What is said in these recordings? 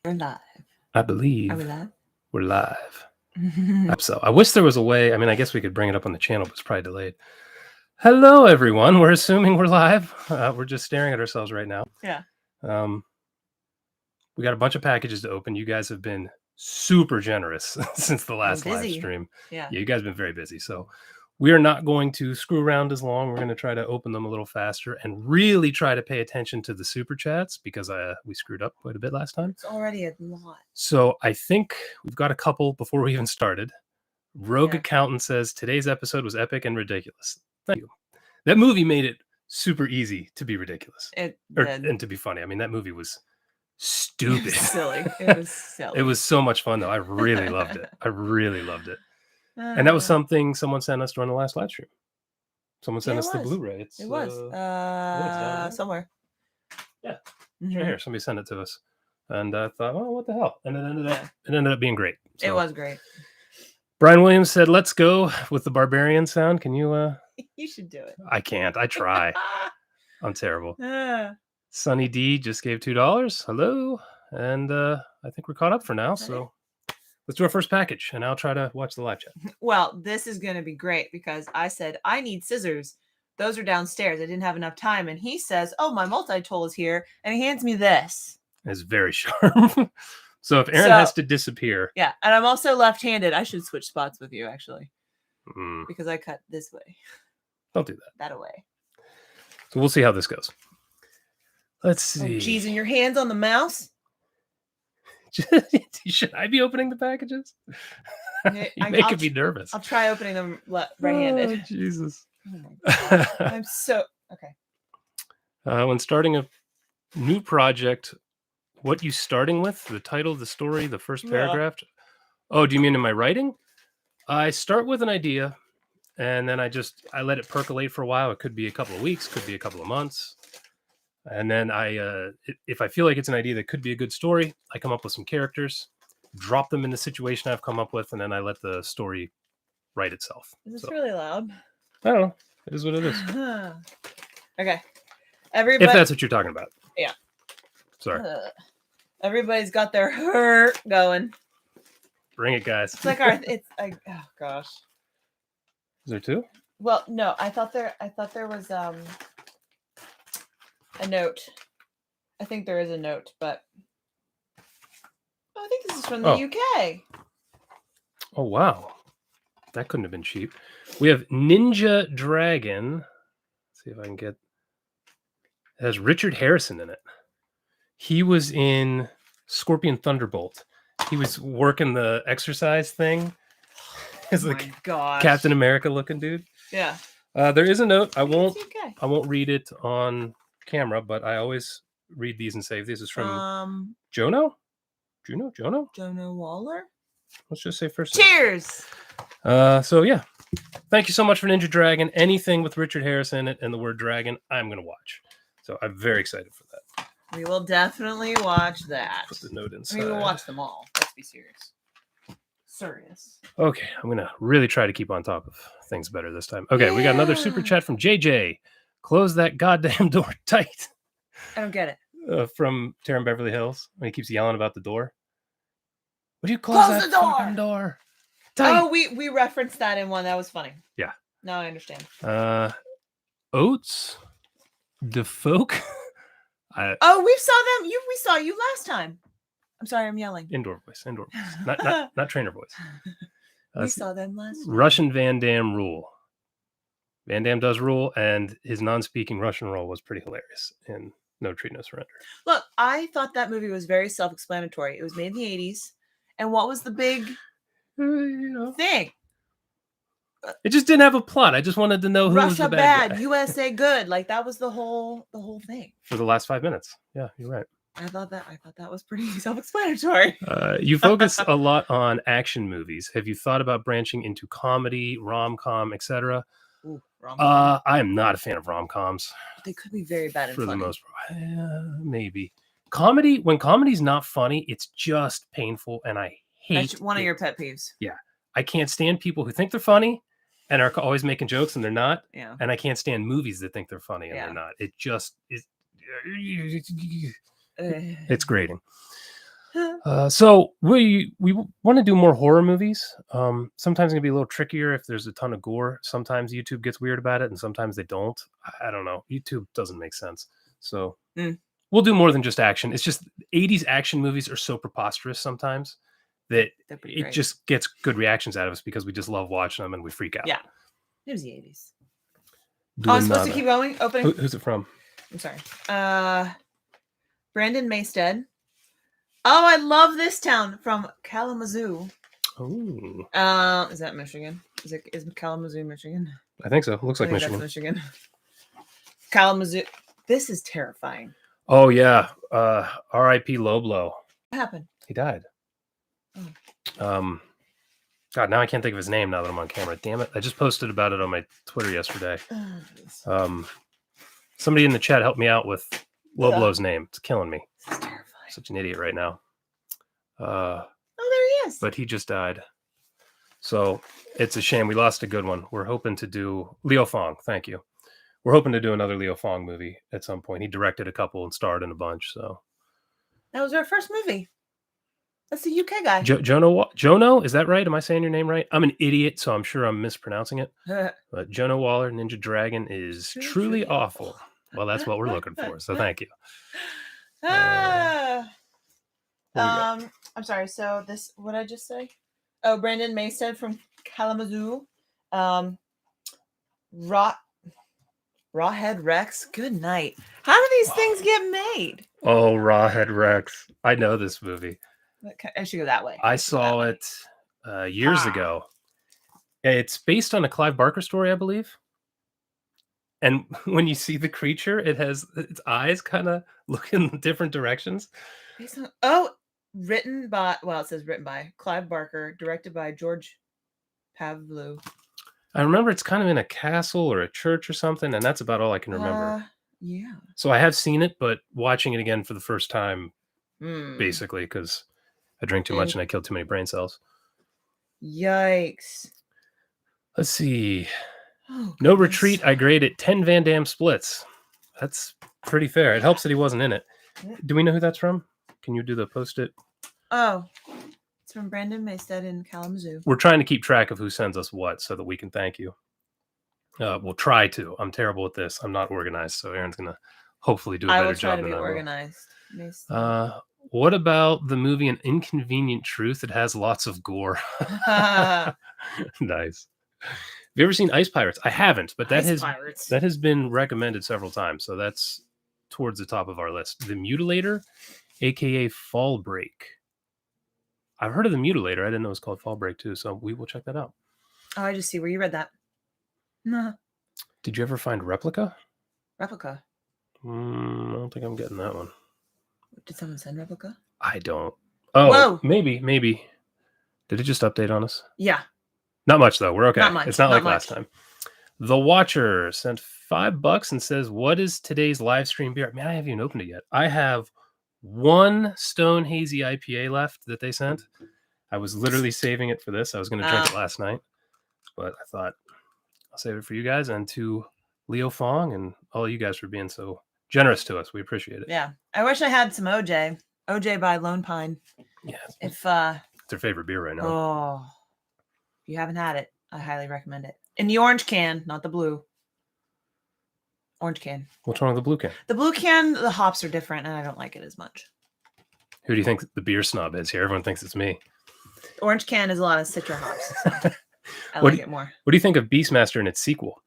We're live. I believe Are we live? we're live. So I wish there was a way. I mean, I guess we could bring it up on the channel, but it's probably delayed. Hello, everyone. We're assuming we're live. We're just staring at ourselves right now. Yeah. We got a bunch of packages to open. You guys have been super generous since the last live stream. Yeah, you guys have been very busy. So we are not going to screw around as long. We're going to try to open them a little faster and really try to pay attention to the super chats because we screwed up quite a bit last time. It's already a lot. So I think we've got a couple before we even started. Rogue Accountant says, today's episode was epic and ridiculous. Thank you. That movie made it super easy to be ridiculous. And to be funny. I mean, that movie was stupid. It was silly. It was silly. It was so much fun, though. I really loved it. I really loved it. And that was something someone sent us during the last live stream. Someone sent us the Blu-ray. It was somewhere. Yeah, it's right here. Somebody sent it to us. And I thought, oh, what the hell? And it ended up being great. So, it was great. Brian Williams said, let's go with the barbarian sound. Can you... You should do it. I can't. I try. I'm terrible. Sunny D just gave $2. Hello. And I think we're caught up for now. So let's do our first package. And I'll try to watch the live chat. Well, this is going to be great because I said, I need scissors. Those are downstairs. I didn't have enough time. And he says, oh, my multi-tool is here. And he hands me this. It's very sharp. So if Aaron has to disappear. Yeah. And I'm also left-handed. I should switch spots with you, actually. Because I cut this way. Don't do that. That away. So we'll see how this goes. Let's see. Oh, geez, and your hands on the mouse? Should I be opening the packages? You're making me nervous. I'll try opening them right-handed. Oh, Jesus. Oh my God. I'm so... Okay. When starting a new project, what you starting with? The title, the story, the first paragraph? Yeah. Oh, do you mean in my writing? I start with an idea, and then I let it percolate for a while. It could be a couple of weeks, could be a couple of months. And then if I feel like it's an idea that could be a good story, I come up with some characters, drop them in the situation I've come up with, and then I let the story write itself. Is this really loud? I don't know. It is what it is. Okay. Everybody... If that's what you're talking about. Yeah. Sorry. Everybody's got their hurt going. Bring it, guys. It's like oh gosh. Is there two? Well, no, I thought there was a note. I think there is a note, but I think this is from the UK. Oh wow. That couldn't have been cheap. We have Ninja Dragon. Let's see if I can get. It has Richard Harrison in it. He was in Scorpion Thunderbolt. He was working the exercise thing. He's like Captain America looking dude. Yeah. There is a note. I won't read it on camera, but I always read these and save. This is from Jono Waller. Let's just say first. Cheers. So yeah, thank you so much for Ninja Dragon. Anything with Richard Harrison in it and the word dragon, I'm gonna watch. So I'm very excited for that. We will definitely watch that. Put the note inside. I mean, we'll watch them all. Let's be serious. Serious. Okay, I'm gonna really try to keep on top of things better this time. Okay, we got another super chat from JJ. Close that goddamn door tight. I don't get it. From Taryn Beverly Hills when he keeps yelling about the door. Would you close that fucking door? Tight. Oh, we referenced that in one. That was funny. Yeah. Now I understand. Oats, the folk. We saw them. We saw you last time. I'm sorry, I'm yelling. Indoor voice. Not trainer voice. We saw them last time. Russian Van Damme rule. Van Damme does rule, and his non-speaking Russian role was pretty hilarious in No Treat, No Surrender. Look, I thought that movie was very self-explanatory. It was made in the 80s. And what was the big thing? It just didn't have a plot. I just wanted to know who was the bad guy. USA good. Like that was the whole thing. For the last 5 minutes. Yeah, you're right. I thought that was pretty self-explanatory. You focus a lot on action movies. Have you thought about branching into comedy, rom-com, etc.? I am not a fan of rom-coms. They could be very bad and for funny. The most part. Maybe. Comedy, when comedy's not funny, it's just painful, and I hate That's one of your pet peeves. Yeah. I can't stand people who think they're funny and are always making jokes and they're not. Yeah. And I can't stand movies that think they're funny and they're not. It just is. It's grating. So we want to do more horror movies. Sometimes it can be a little trickier if there's a ton of gore. Sometimes YouTube gets weird about it, and sometimes they don't. I don't know. YouTube doesn't make sense. So we'll do more than just action. It's just 80s action movies are so preposterous sometimes that it just gets good reactions out of us because we just love watching them and we freak out. Yeah, it was the 80s. Oh, I'm supposed to keep going. Opening. Who's it from? I'm sorry. Brandon Maystead. Oh, I love this town from Kalamazoo. Oh. Is that Michigan? Is Kalamazoo Michigan? I think so. Looks like Michigan. That's Michigan. Kalamazoo. This is terrifying. Oh yeah. R.I.P. Loblo. What happened? He died. Oh. God, now I can't think of his name now that I'm on camera. Damn it. I just posted about it on my Twitter yesterday. Somebody in the chat helped me out with Loblo's name. It's killing me. This is terrifying. Such an idiot right now. Oh, there he is. But he just died. So it's a shame. We lost a good one. We're hoping to do Leo Fong. Thank you. We're hoping to do another Leo Fong movie at some point. He directed a couple and starred in a bunch. So that was our first movie. That's the UK guy. Jono, is that right? Am I saying your name right? I'm an idiot, so I'm sure I'm mispronouncing it. But Jono Waller, Ninja Dragon, is truly awful. Well, that's what we're looking for. So thank you. I'm sorry. So what did I just say? Oh, Brandon Maystead from Kalamazoo. Rawhead Rex. Good night. How do these things get made? Oh, Rawhead Rex. I know this movie. I should go that way. I saw it years ago. It's based on a Clive Barker story, I believe. And when you see the creature, it has its eyes kind of look in different directions. Written by, it says written by Clive Barker, directed by George Pavlou. I remember it's kind of in a castle or a church or something, and that's about all I can remember. Yeah. So I have seen it, but watching it again for the first time, basically, because I drank too much and I killed too many brain cells. Yikes. Let's see. Oh, No Retreat, I grade it 10 Van Damme splits. That's pretty fair. It helps that he wasn't in it. Do we know who that's from? Can you do the post-it? Oh, it's from Brandon Maystead in Kalamazoo. We're trying to keep track of who sends us what so that we can thank you. We'll try to. I'm terrible at this. I'm not organized, so Aaron's going to hopefully do a better job than I will. I will try to be organized. What about the movie An Inconvenient Truth? It has lots of gore. Nice. Have you ever seen Ice Pirates? I haven't, but that has been recommended several times, so that's towards the top of our list. The Mutilator, aka Fall Break. I've heard of The Mutilator. I didn't know it was called Fall Break too, so we will check that out. Oh, I just see where you read that. No. Did you ever find Replica? Replica? I don't think I'm getting that one. Did someone send Replica? I don't. Oh, whoa. Maybe. Did it just update on us? Yeah. Not much, though. We're okay. Not much. It's not like last time. The Watcher sent $5 and says, what is today's live stream beer? Man, I haven't even opened it yet. I have one Stone Hazy IPA left that they sent. I was literally saving it for this. I was going to drink it last night, but I thought I'll save it for you guys and to Leo Fong and all you guys for being so generous to us. We appreciate it. Yeah. I wish I had some OJ. OJ by Lone Pine. Yeah. If it's their favorite beer right now. Oh. If you haven't had it, I highly recommend it. In the orange can, not the blue. Orange can. What's wrong with the blue can? The blue can, the hops are different, and I don't like it as much. Who do you think the beer snob is here? Everyone thinks it's me. Orange can is a lot of citra hops. So I like it more. What do you think of Beastmaster and its sequel?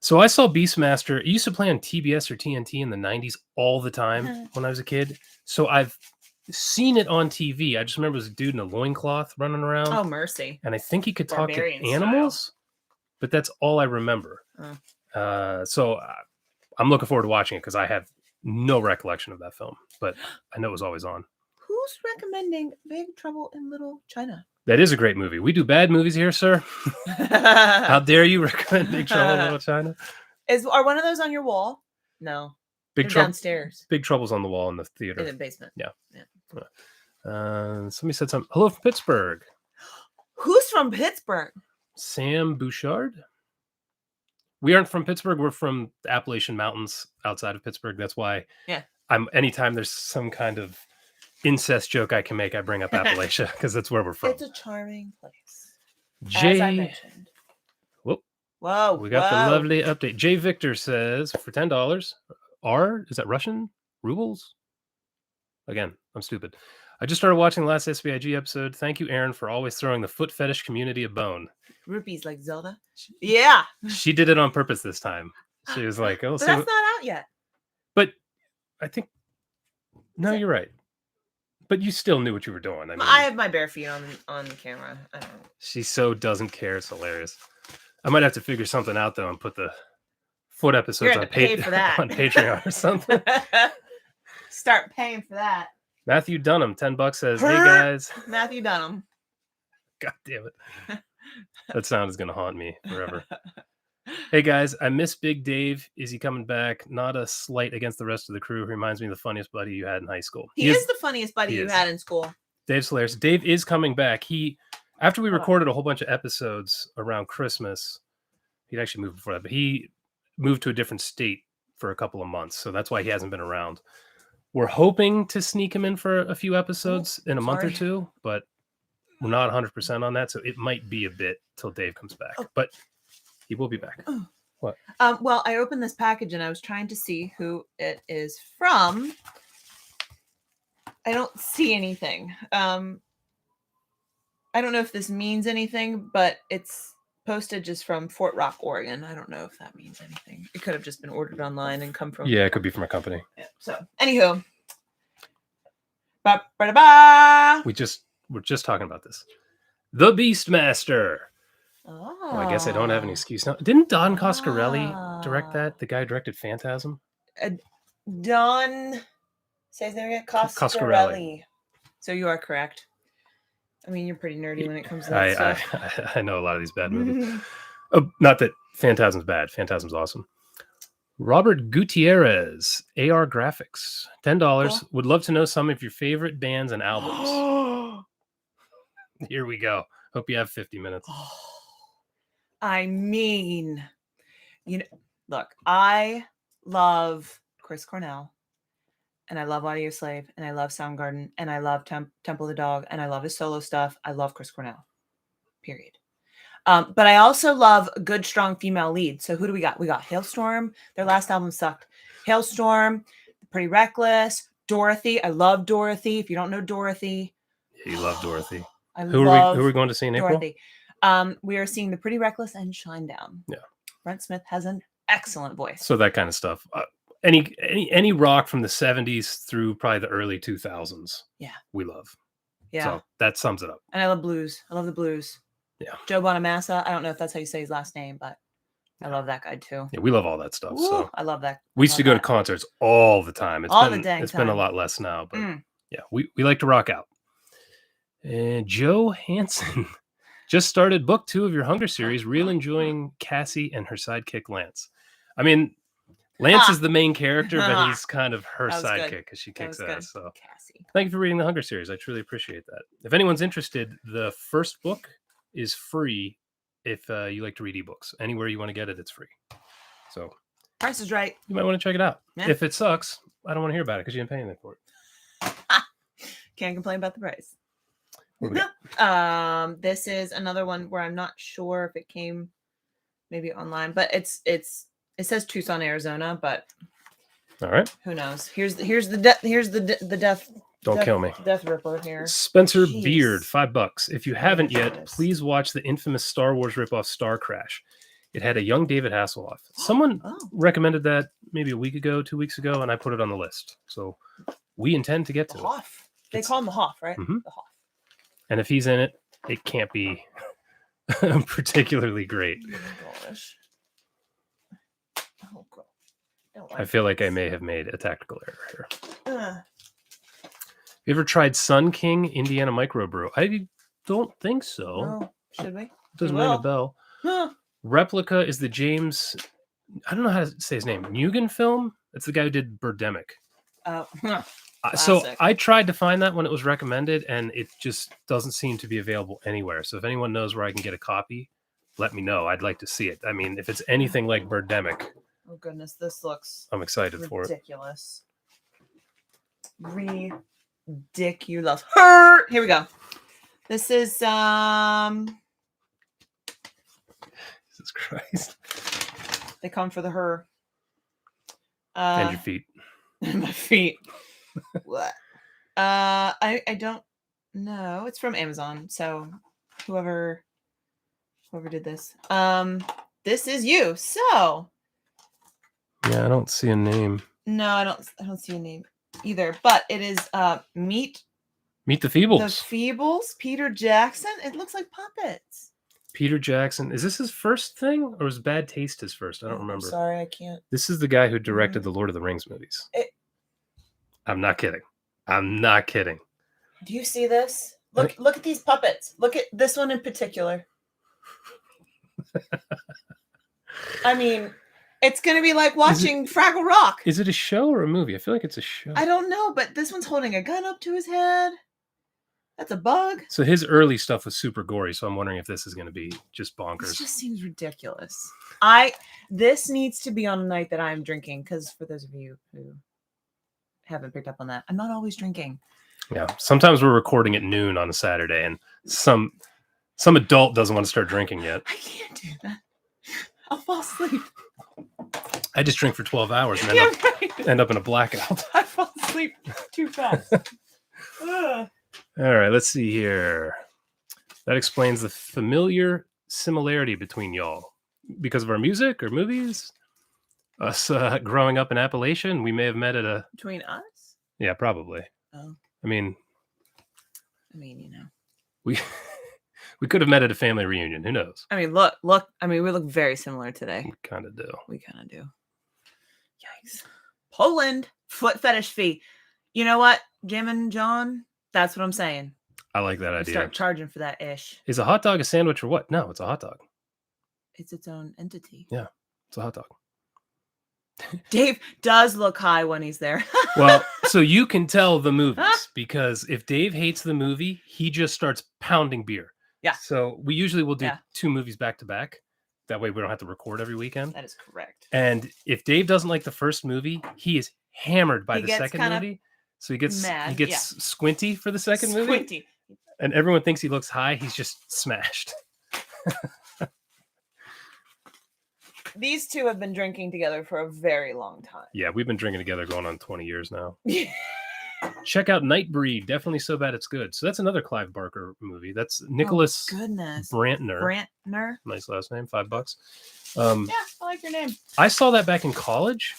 So I saw Beastmaster. It used to play on TBS or TNT in the 90s all the time when I was a kid. So I've seen it on TV. I just remember it was a dude in a loincloth running around. Oh, mercy. And I think he could talk to animals, but that's all I remember. So I'm looking forward to watching it because I have no recollection of that film, but I know it was always on. Who's recommending Big Trouble in Little China? That is a great movie. We do bad movies here, sir. How dare you recommend Big Trouble in Little China? Are one of those on your wall? No. Big Trouble downstairs. Big Trouble's on the wall in the theater. In the basement. Yeah. Somebody said something. Hello from Pittsburgh. Who's from Pittsburgh? Sam Bouchard. We aren't from Pittsburgh. We're from the Appalachian Mountains outside of Pittsburgh. That's why anytime there's some kind of incest joke I can make, I bring up Appalachia because that's where we're from. It's a charming place. Jay, As I mentioned. Whoa. We got the lovely update. Jay Victor says for $10. Is that Russian rubles? Again, I'm stupid. I just started watching the last SVIG episode. Thank you, Aaron, for always throwing the foot fetish community a bone. Rupees like Zelda. Yeah. She did it on purpose this time. She was like, "Oh, but that's not out yet." But I think you're right. But you still knew what you were doing. I mean, I have my bare feet on the camera. I don't know. She so doesn't care. It's hilarious. I might have to figure something out though and put the foot episodes on Patreon or something. Start paying for that. Matthew Dunham, $10 says, "Hey guys." Matthew Dunham. God damn it. That sound is gonna haunt me forever. Hey guys, I miss Big Dave. Is he coming back? Not a slight against the rest of the crew. He reminds me of the funniest buddy you had in high school. He is the funniest buddy you had in school. Dave's hilarious. Dave is coming back. After we recorded a whole bunch of episodes around Christmas, he'd actually moved before that, but he moved to a different state for a couple of months. So that's why he hasn't been around. We're hoping to sneak him in for a few episodes in a month or two, but we're not 100% on that. So it might be a bit till Dave comes back, but he will be back. What? Well, I opened this package and I was trying to see who it is from. I don't see anything. I don't know if this means anything, but it's postage is from Fort Rock, Oregon. I don't know if that means anything. It could have just been ordered online and come from. Yeah, it could be from a company. Yeah. So, anywho, we're just talking about this. The Beastmaster. Oh. Well, I guess I don't have any excuse now. Didn't Don Coscarelli direct that? The guy who directed Phantasm. Don. Say his name again. Coscarelli. So you are correct. I mean, you're pretty nerdy when it comes to that stuff. I know a lot of these bad movies. Not that Phantasm's bad. Phantasm's awesome. Robert Gutierrez, AR Graphics, $10. Cool. Would love to know some of your favorite bands and albums. Here we go. Hope you have 50 minutes. I mean, look, I love Chris Cornell. And I love Audio Slave, and I love Soundgarden, and I love Temple of the Dog, and I love his solo stuff. I love Chris Cornell, period. But I also love a good, strong female lead. So who do we got? We got Hailstorm. Their last album sucked. Hailstorm, Pretty Reckless, Dorothy. I love Dorothy. If you don't know Dorothy. Yeah, you love Dorothy. Who are we going to see in Dorothy. April? We are seeing The Pretty Reckless and Shinedown. Yeah. Brent Smith has an excellent voice. So that kind of stuff. Any rock from the 70s through probably the early 2000s. Yeah. We love. Yeah. So that sums it up. And I love blues. I love the blues. Yeah. Joe Bonamassa. I don't know if that's how you say his last name, but I love that guy too. Yeah, we love all that stuff. Ooh, so I love that. We used to go to concerts all the time. It's been a lot less now, but yeah, we like to rock out. And Joe Hansen just started book 2 of your Hunger series, real enjoying Cassie and her sidekick Lance. I mean, Lance is the main character, but he's kind of her sidekick because she kicks ass. So Cassie. Thank you for reading the Hunger series. I truly appreciate that. If anyone's interested, the first book is free if you like to read ebooks. Anywhere you want to get it, it's free. So price is right. You might want to check it out. Yeah. If it sucks, I don't want to hear about it because you didn't pay anything for it. Can't complain about the price. This is another one where I'm not sure if it came maybe online, but it says Tucson, Arizona, but all right, who knows? Here's the death. Don't kill me. Death Ripper here. Spencer Beard, $5. If you haven't yet, please watch the infamous Star Wars ripoff Star Crash. It had a young David Hasselhoff. Someone recommended that maybe a week ago, 2 weeks ago, and I put it on the list. So we intend to get to it. They call him the Hoff, right? Mm-hmm. The Hoff. And if he's in it, it can't be particularly great. Oh, gosh. Oh, God. I feel like I may have made a tactical error here. You ever tried Sun King Indiana Microbrew? I don't think so. No. Should we? Doesn't ring a bell. Replica is the James, I don't know how to say his name, Mugen film? It's the guy who did Birdemic. So I tried to find that when it was recommended, and it just doesn't seem to be available anywhere. So if anyone knows where I can get a copy, let me know. I'd like to see it. I mean, if it's anything like Birdemic. Oh, goodness. This looks I'm excited for it. Ridiculous. dick you love. Her. Here we go. This is Jesus Christ. They come for the her. And your feet. My feet. What? I don't know. It's from Amazon. So whoever did this. This is you. So Yeah, I don't see a name. no, I don't see a name either. But it is Meet the Feebles. The Feebles, Peter Jackson. It looks like puppets. Peter Jackson. Is this his first thing, or was Bad Taste his first? I don't remember. I'm sorry, I can't. This is the guy who directed the Lord of the Rings movies. I'm not kidding. Do you see this? Look at these puppets. Look at this one in particular. I mean, it's going to be like watching Fraggle Rock. Is it a show or a movie? I feel like it's a show. I don't know, but this one's holding a gun up to his head. That's a bug. So his early stuff was super gory, so I'm wondering if this is going to be just bonkers. This just seems ridiculous. This needs to be on a night that I'm drinking, because for those of you who haven't picked up on that, I'm not always drinking. Yeah, sometimes we're recording at noon on a Saturday, and some adult doesn't want to start drinking yet. I can't do that. I'll fall asleep. I just drink for 12 hours and end up in a blackout. I fall asleep too fast. All right, let's see here. That explains the familiar similarity between y'all. Because of our music or movies? Us growing up in Appalachian, we may have met at a... Between us? Yeah, probably. Oh. I mean, you know. We could have met at a family reunion. Who knows? I mean, look. I mean, we look very similar today. We kind of do. Yikes. Poland, foot fetish fee. You know what, Jim and John? That's what I'm saying. I like that idea. Start charging for that ish. Is a hot dog a sandwich or what? No, it's a hot dog. It's its own entity. Yeah, it's a hot dog. Dave does look high when he's there. Well, so you can tell the movies, because if Dave hates the movie, he just starts pounding beer. Yeah. So we usually will do 2 movies back to back. That way we don't have to record every weekend. That is correct. And if Dave doesn't like the first movie, he is hammered by the second movie. So he gets squinty for the second movie. And everyone thinks he looks high. He's just smashed. These two have been drinking together for a very long time. Yeah, we've been drinking together going on 20 years now. Check out Nightbreed. Definitely So Bad It's Good. So that's another Clive Barker movie. That's Nicholas Brantner. Nice last name. $5. Yeah, I like your name. I saw that back in college.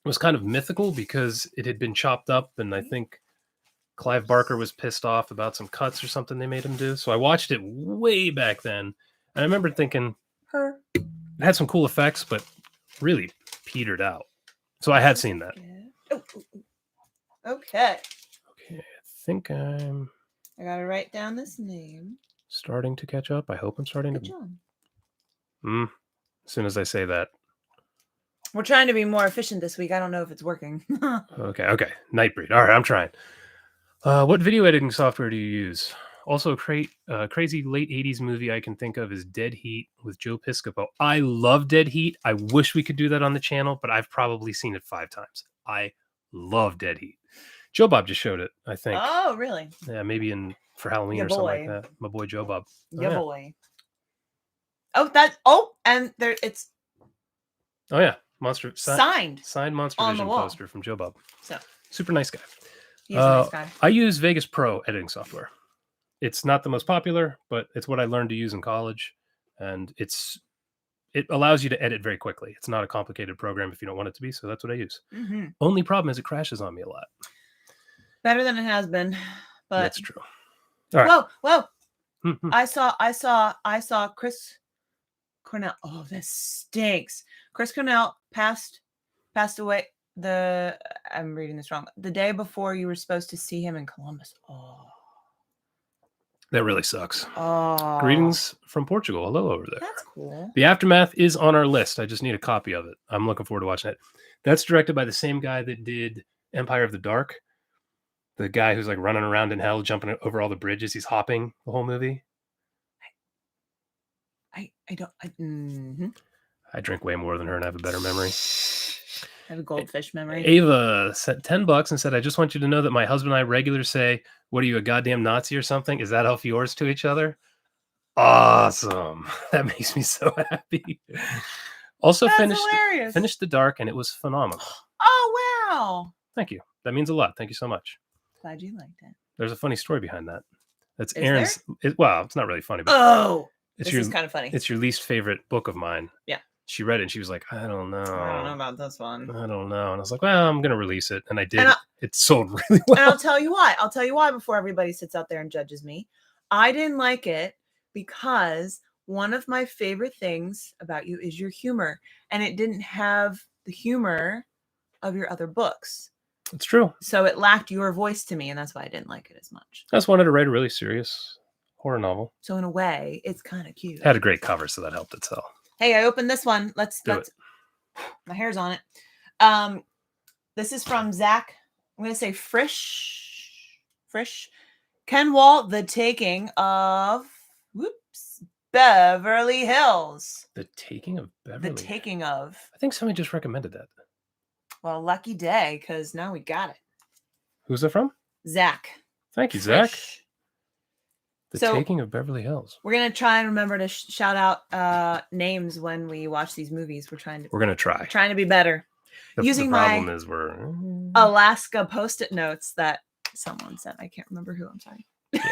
It was kind of mythical because it had been chopped up, and I think Clive Barker was pissed off about some cuts or something they made him do. So I watched it way back then, and I remember thinking, it had some cool effects, but really petered out. So I had seen that. Okay. I think I gotta write down this name. Starting to catch up. I hope I'm starting to. As soon as I say that. We're trying to be more efficient this week. I don't know if it's working. Okay. Nightbreed. All right, I'm trying. What video editing software do you use? Also, a crazy late 80s movie I can think of is Dead Heat with Joe Piscopo. I love Dead Heat. I wish we could do that on the channel, but I've probably seen it 5 times. I love Dead Heat. Joe Bob just showed it, I think. Oh, really? Yeah, maybe for Halloween or something like that. My boy Joe Bob. Boy. And there it's. Oh yeah, Monster signed Monster Vision poster from Joe Bob. So super nice guy. He's a nice guy. I use Vegas Pro editing software. It's not the most popular, but it's what I learned to use in college, and it allows you to edit very quickly. It's not a complicated program if you don't want it to be, so that's what I use. Mm-hmm. Only problem is it crashes on me a lot. Better than it has been, but that's true. All right. Whoa! I saw Chris Cornell. Oh, this stinks. Chris Cornell passed away. I'm reading this wrong. The day before you were supposed to see him in Columbus. Oh, that really sucks. Oh, greetings from Portugal. Hello over there. That's cool. The Aftermath is on our list. I just need a copy of it. I'm looking forward to watching it. That's directed by the same guy that did Empire of the Dark. The guy who's like running around in hell, jumping over all the bridges. He's hopping the whole movie. I don't. I drink way more than her and I have a better memory. I have a goldfish memory. Ava sent $10 and said, I just want you to know that my husband and I regularly say, what are you, a goddamn Nazi or something? Is that elf yours to each other? Awesome. That makes me so happy. Also That's finished The Dark, and it was phenomenal. Oh, wow. Thank you. That means a lot. Thank you so much. Glad you liked it. There's a funny story behind that. That's Is Aaron's. Well, it's not really funny, but this is kind of funny. It's your least favorite book of mine. Yeah. She read it and she was like, I don't know. I don't know about this one. I don't know. And I was like, well, I'm going to release it. And I did. It sold really well. And I'll tell you why. I'll tell you why before everybody sits out there and judges me. I didn't like it because one of my favorite things about you is your humor. And it didn't have the humor of your other books. It's true. So it lacked your voice to me. And that's why I didn't like it as much. I just wanted to write a really serious horror novel. So in a way, it's kind of cute. It had a great cover, so that helped it sell. Hey, I opened this one. Let's my hair's on it. This is from Zach. I'm going to say Frisch. Ken Walt, The Taking of Beverly Hills. The Taking of Beverly. The Taking of. I think somebody just recommended that. Well, lucky day, because now we got it. Who's that from? Zach. Thank you, Zach. The Taking of Beverly Hills. We're going to try and remember to shout out names when we watch these movies. We're going to try. Trying to be better. Using the problem is Alaska Post-it notes that someone sent. I can't remember who. I'm sorry. Yeah.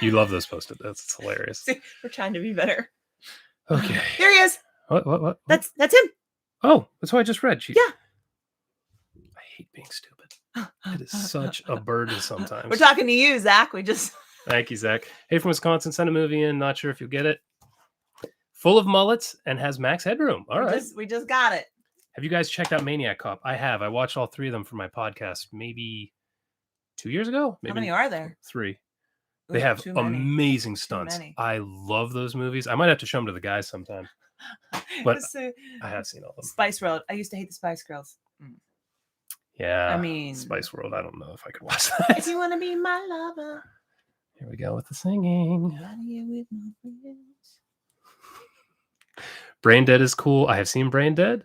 You love those Post-it notes. It's hilarious. We're trying to be better. Okay. There he is. What? That's him. Oh, that's who I just read. Yeah. I hate being stupid. It is such a burden sometimes. We're talking to you, Zach. Thank you, Zach. Hey, from Wisconsin, sent a movie in. Not sure if you'll get it. Full of mullets and has max headroom. All right. We just got it. Have you guys checked out Maniac Cop? I have. I watched all 3 of them for my podcast maybe 2 years ago. Maybe How many are there? 3. They have amazing stunts. I love those movies. I might have to show them to the guys sometime. But I have seen all of them. Spice World. I used to hate the Spice Girls. Yeah. I mean, Spice World. I don't know if I could watch that. If you want to be my lover. Here we go with the singing. With my friends. Brain Dead is cool. I have seen Brain Dead.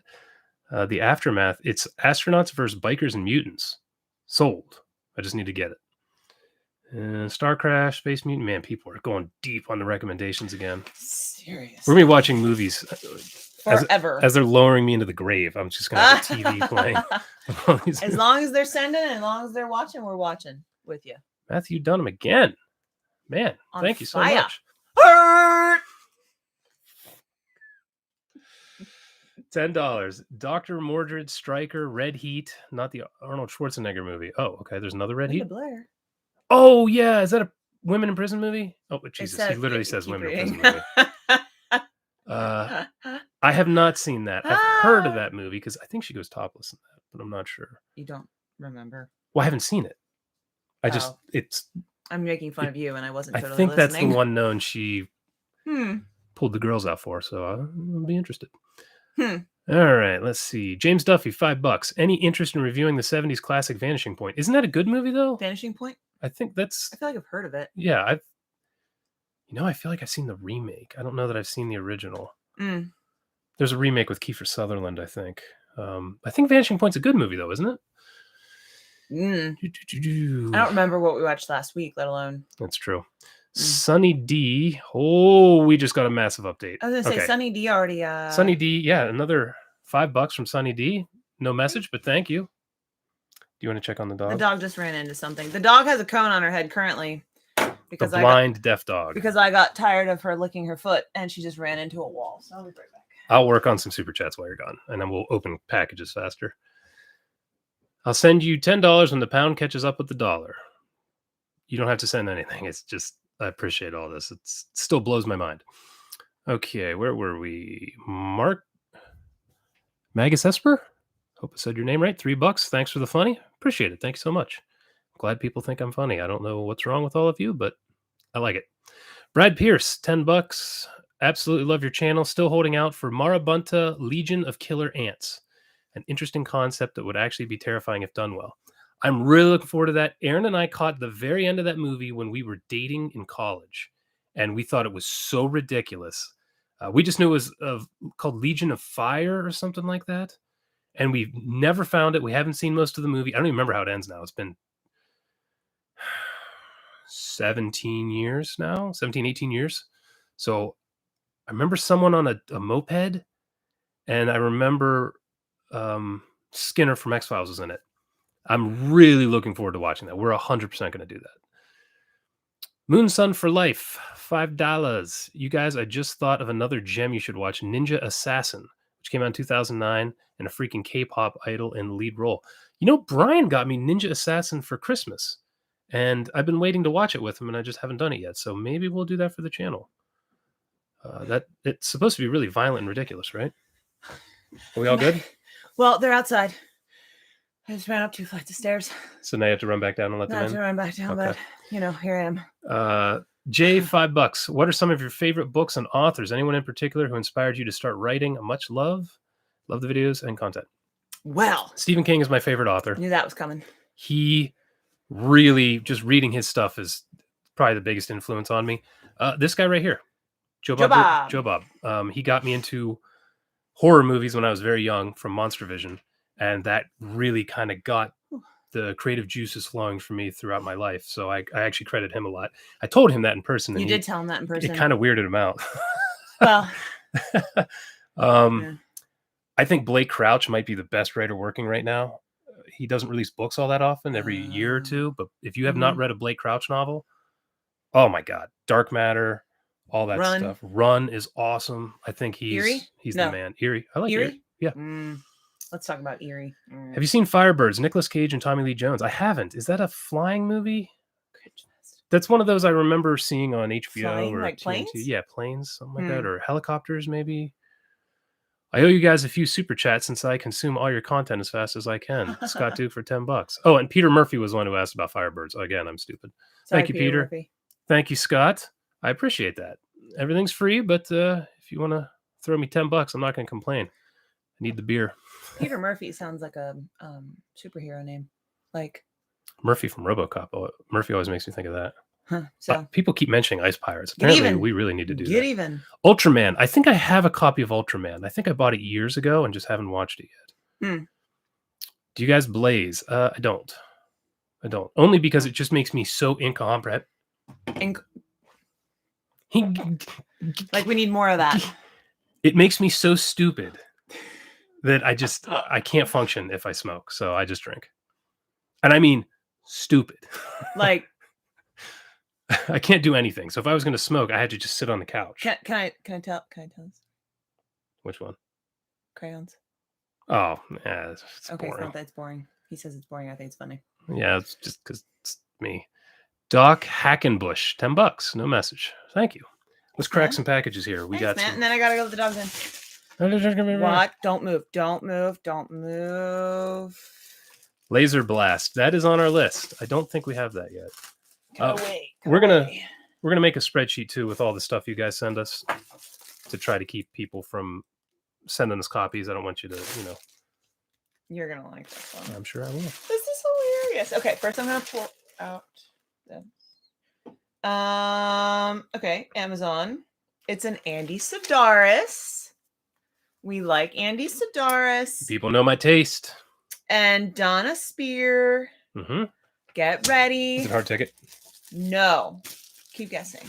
The Aftermath. It's astronauts versus bikers and mutants. Sold. I just need to get it. Star Crash, Space Mutant. Man, people are going deep on the recommendations again. Serious. We're going to be watching movies forever. As they're lowering me into the grave. I'm just going to have a TV playing. As long as they're sending and as long as they're watching, we're watching with you. Matthew Dunham again. Man, thank you so much. $10. Dr. Mordred Stryker, Red Heat, not the Arnold Schwarzenegger movie. Oh, okay. There's another Red Heat. Blair. Oh, yeah. Is that a women in prison movie? Oh, Jesus. He literally says women in prison movie. I have not seen that. I've heard of that movie because I think she goes topless in that, but I'm not sure. You don't remember? Well, I haven't seen it. I'm making fun of you, and I wasn't totally listening. That's the one known she pulled the girls out for, so I'll be interested. All right, let's see. James Duffy, $5. Any interest in reviewing the 70s classic Vanishing Point? Isn't that a good movie, though? Vanishing Point? I think that's... I feel like I've heard of it. Yeah, I feel like I've seen the remake. I don't know that I've seen the original. There's a remake with Kiefer Sutherland, I think. I think Vanishing Point's a good movie, though, isn't it? I don't remember what we watched last week, let alone. That's true. Sunny D. Oh, we just got a massive update. I was going to say, Sunny D already. Sunny D, yeah, another $5 from Sunny D. No message, but thank you. Do you want to check on the dog? The dog just ran into something. The dog has a cone on her head currently. Because the blind deaf dog. Because I got tired of her licking her foot, and she just ran into a wall. So I'll be right back. I'll work on some super chats while you're gone, and then we'll open packages faster. I'll send you $10 when the pound catches up with the dollar. You don't have to send anything. It's just, I appreciate all this. It still blows my mind. Okay, where were we? Mark Magus Esper? Hope I said your name right. $3. Thanks for the funny. Appreciate it. Thank you so much. Glad people think I'm funny. I don't know what's wrong with all of you, but I like it. Brad Pierce, $10. Absolutely love your channel. Still holding out for Marabunta Legion of Killer Ants. An interesting concept that would actually be terrifying if done well. I'm really looking forward to that. Aaron and I caught the very end of that movie when we were dating in college, and we thought it was so ridiculous. We just knew it was called Legion of Fire or something like that. and we've never found it. We haven't seen most of the movie. I don't even remember how it ends now. It's been 17 years now, 17, 18 years. So I remember someone on a moped, and I remember Skinner from X-Files was in it. I'm really looking forward to watching that. We're 100% going to do that. Moon Sun for Life, $5. You guys, I just thought of another gem you should watch, Ninja Assassin, which came out in 2009, and a freaking K-pop idol in the lead role. You know, Brian got me Ninja Assassin for Christmas, and I've been waiting to watch it with him, and I just haven't done it yet. So maybe we'll do that for the channel. That it's supposed to be really violent and ridiculous, right? Are we all good? Well, they're outside. I just ran up 2 flights of stairs. So now you have to run back down and let I them have in? to run back down, Okay. but here I am. Jay, $5. What are some of your favorite books and authors? Anyone in particular who inspired you to start writing? Much love. Love the videos and content. Well, Stephen King is my favorite author. knew that was coming. He really, just reading his stuff is probably the biggest influence on me. This guy right here, Joe Bob. He got me into horror movies when I was very young from Monster Vision, and that really kind of got the creative juices flowing for me throughout my life. So I actually credit him a lot. I told him that in person. You did tell him that in person. It kind of weirded him out. Well, yeah. I think Blake Crouch might be the best writer working right now. He doesn't release books all that often, every year or two. But if you have not read a Blake Crouch novel, oh my God, Dark Matter, all that stuff. Run is awesome. I think he's the man. Eerie. I like Eerie. Yeah. Let's talk about Eerie. Have you seen Firebirds? Nicolas Cage and Tommy Lee Jones. I haven't. Is that a flying movie? That's one of those I remember seeing on HBO flying, or like TNT. planes? Yeah, planes, something like that, or helicopters maybe. I owe you guys a few super chats since I consume all your content as fast as I can. Scott Duke for $10. Oh, and Peter Murphy was the one who asked about Firebirds. Again, I'm stupid. Sorry, thank you, Peter. Murphy. Thank you, Scott. I appreciate that. Everything's free, but if you want to throw me $10, I'm not going to complain. I need the beer. Peter Murphy sounds like a superhero name, like Murphy from RoboCop. Oh, Murphy always makes me think of that. Huh, so people keep mentioning Ice Pirates. Apparently, we really need to do that. Get even. Ultraman. I think I have a copy of Ultraman. I think I bought it years ago and just haven't watched it yet. Do you guys blaze? I don't. Only because it just makes me so incomprehensible. Like we need more of that. It makes me so stupid that I can't function if I smoke. So I just drink. And I mean stupid. Like I can't do anything. So if I was going to smoke, I had to just sit on the couch. Can I tell us? Which one? Crayons. Oh, yeah. It's okay, boring. it's not that it's boring. He says it's boring. I think it's funny. Yeah, it's just because it's me. Doc Hackenbush, $10. No message. Thank you. Let's crack some packages here. We got some. And then I gotta go let the dogs in. What? Don't move. Don't move. Don't move. Laser Blast. That is on our list. I don't think we have that yet. We're gonna make a spreadsheet too with all the stuff you guys send us to try to keep people from sending us copies. I don't want you to, You're gonna like this one. I'm sure I will. This is hilarious. Okay, first I'm gonna pull out this. Okay, Amazon. It's an Andy Sedaris. We like Andy Sedaris. People know my taste. And Donna Spear. Mm-hmm. Get ready. Is it hard ticket? No. Keep guessing.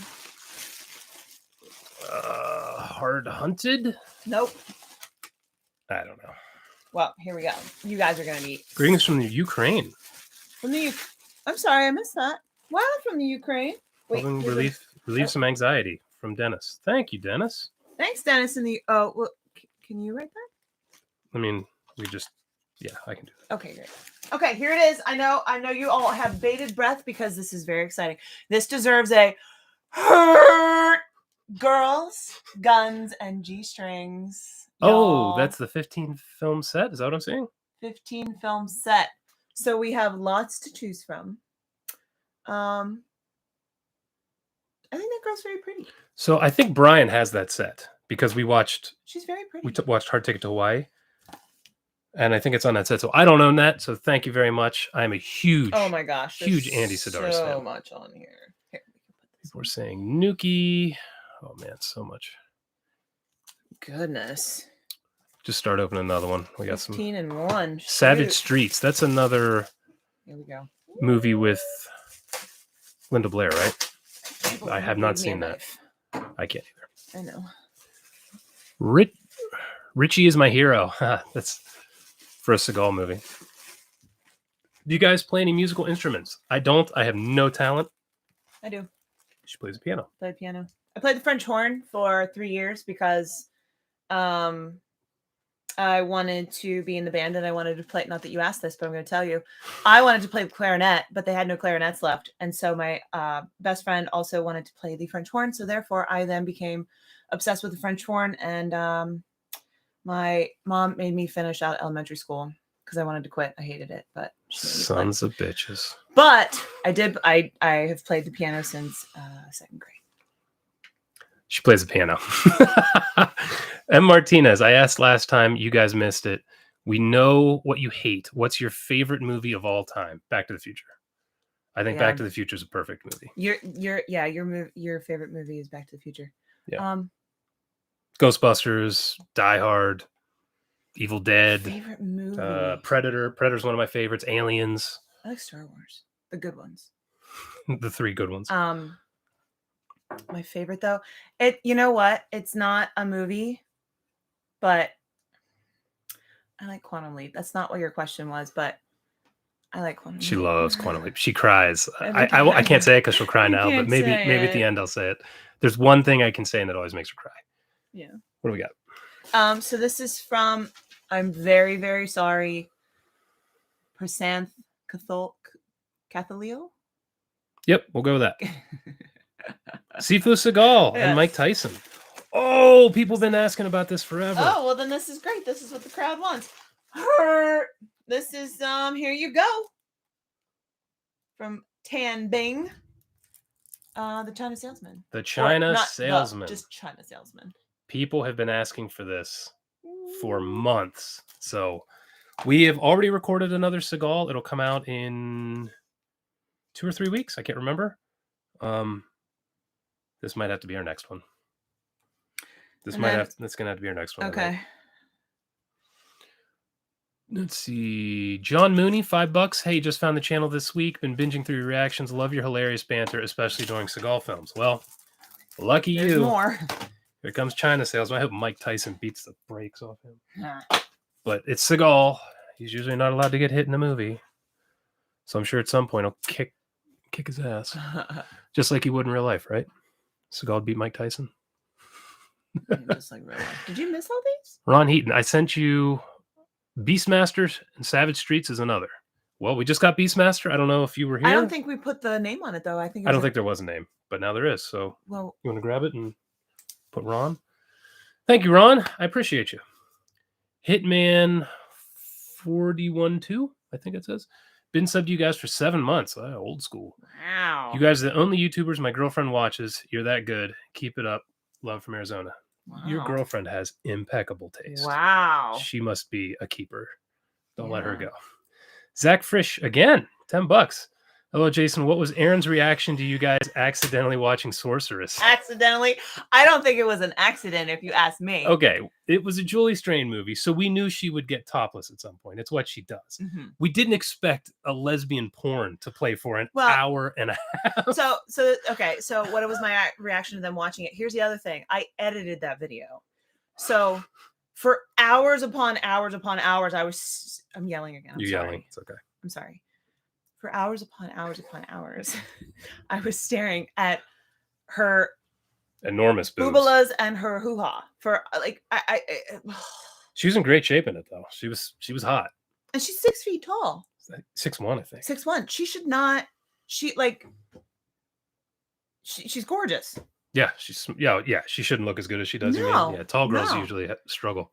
Hard Hunted? Nope. I don't know. Well, here we go. You guys are gonna meet. Greetings from the Ukraine. I'm sorry, I missed that. Wow, from the Ukraine. Wait, relieve some anxiety from Dennis. Thank you, Dennis. Thanks, Dennis. Can you write that? I mean, I can do that. Okay, great. Okay, here it is. I know you all have bated breath because this is very exciting. This deserves a hurt. Girls, guns, and G-strings. Oh, that's the 15 film set? Is that what I'm saying? 15 film set. So we have lots to choose from. I think that girl's very pretty. So I think Brian has that set because we watched. She's very pretty. We watched Hard Ticket to Hawaii, and I think it's on that set. So I don't own that. So thank you very much. I'm a huge. Oh my gosh! Huge Andy Sedaris fan. So much on here. Here, we can put this. People are saying Nuki. Oh man, so much. Goodness. Just start opening another one. We got 15 and 1. Savage Shoot. Streets. That's another Here we go. movie with Linda Blair, right? People I have leave not me seen a that. knife. I can't either. I know. Richie is my hero. That's for a Seagal movie. Do you guys play any musical instruments? I don't. I have no talent. I do. She plays the piano. Play piano. I played the French horn for 3 years because I wanted to be in the band and I wanted to play. Not that you asked this, but I'm going to tell you. I wanted to play the clarinet, but they had no clarinets left. And so my best friend also wanted to play the French horn. So therefore, I then became obsessed with the French horn. And my mom made me finish out elementary school because I wanted to quit. I hated it, but she made me Sons of bitches. But I did. I have played the piano since 2nd grade. She plays the piano. M. Martinez, I asked last time. You guys missed it. We know what you hate. What's your favorite movie of all time? Back to the Future. I think Back to the Future is a perfect movie. Your favorite movie is Back to the Future. Yeah. Ghostbusters, Die Hard, Evil Dead. Favorite movie. Predator. Predator's one of my favorites. Aliens. I like Star Wars. The good ones. The 3 good ones. My favorite though, you know what? It's not a movie, but I like Quantum Leap. That's not what your question was, but I like Quantum Leap. She loves Quantum Leap. She cries. I can't say it because she'll cry now, but maybe at the end I'll say it. There's one thing I can say and that always makes her cry. Yeah. What do we got? So this is from, I'm very, very sorry, Prasanth Cathaleo? Yep, we'll go with that. Sifu Seagal and Mike Tyson. Oh, people have been asking about this forever. Oh, well then this is great. This is what the crowd wants. This is here you go. From Tan Bing. The China Salesman. The China Salesman. Just China Salesman. People have been asking for this for months. So we have already recorded another Seagal. It'll come out in 2 or 3 weeks. I can't remember. This might have to be our next one. That's gonna have to be our next one. Okay. Let's see. John Mooney, $5. Hey, just found the channel this week. Been binging through your reactions. Love your hilarious banter, especially during Seagal films. Well, lucky There's you. More. Here comes China Salesman. I hope Mike Tyson beats the brakes off him. But it's Seagal. He's usually not allowed to get hit in a movie. So I'm sure at some point he'll kick his ass. Just like he would in real life, right? Seagal beat Mike Tyson. Just like real life. Did you miss all these? Ron Heaton, I sent you Beastmaster and Savage Streets is another. Well, we just got Beastmaster. I don't know if you were here. I don't think we put the name on it though. I don't think there was a name, but now there is. So you want to grab it and put Ron? Thank you, Ron. I appreciate you. Hitman 41-2, I think it says. Been subbed to you guys for 7 months. Old school. Wow. You guys are the only YouTubers my girlfriend watches. You're that good. Keep it up. Love from Arizona. Wow. Your girlfriend has impeccable taste. Wow. She must be a keeper. Don't let her go. Zach Frisch again, $10. Hello, Jason. What was Aaron's reaction to you guys accidentally watching Sorceress? Accidentally? I don't think it was an accident, if you ask me. Okay, it was a Julie Strain movie, so we knew she would get topless at some point. It's what she does. Mm-hmm. We didn't expect a lesbian porn to play for an hour and a half. So what was my reaction to them watching it? Here's the other thing. I edited that video. So for hours upon hours upon hours, I'm yelling again. You're yelling. It's okay. I'm sorry. For hours upon hours upon hours, I was staring at her enormous boobs. Boobalas and her hoo-ha for like she was in great shape in it though. She was hot. And she's 6 feet tall. 6'1", I think. 6'1". She should not. She's gorgeous. Yeah, she shouldn't look as good as she does. No, yeah, tall girls usually struggle.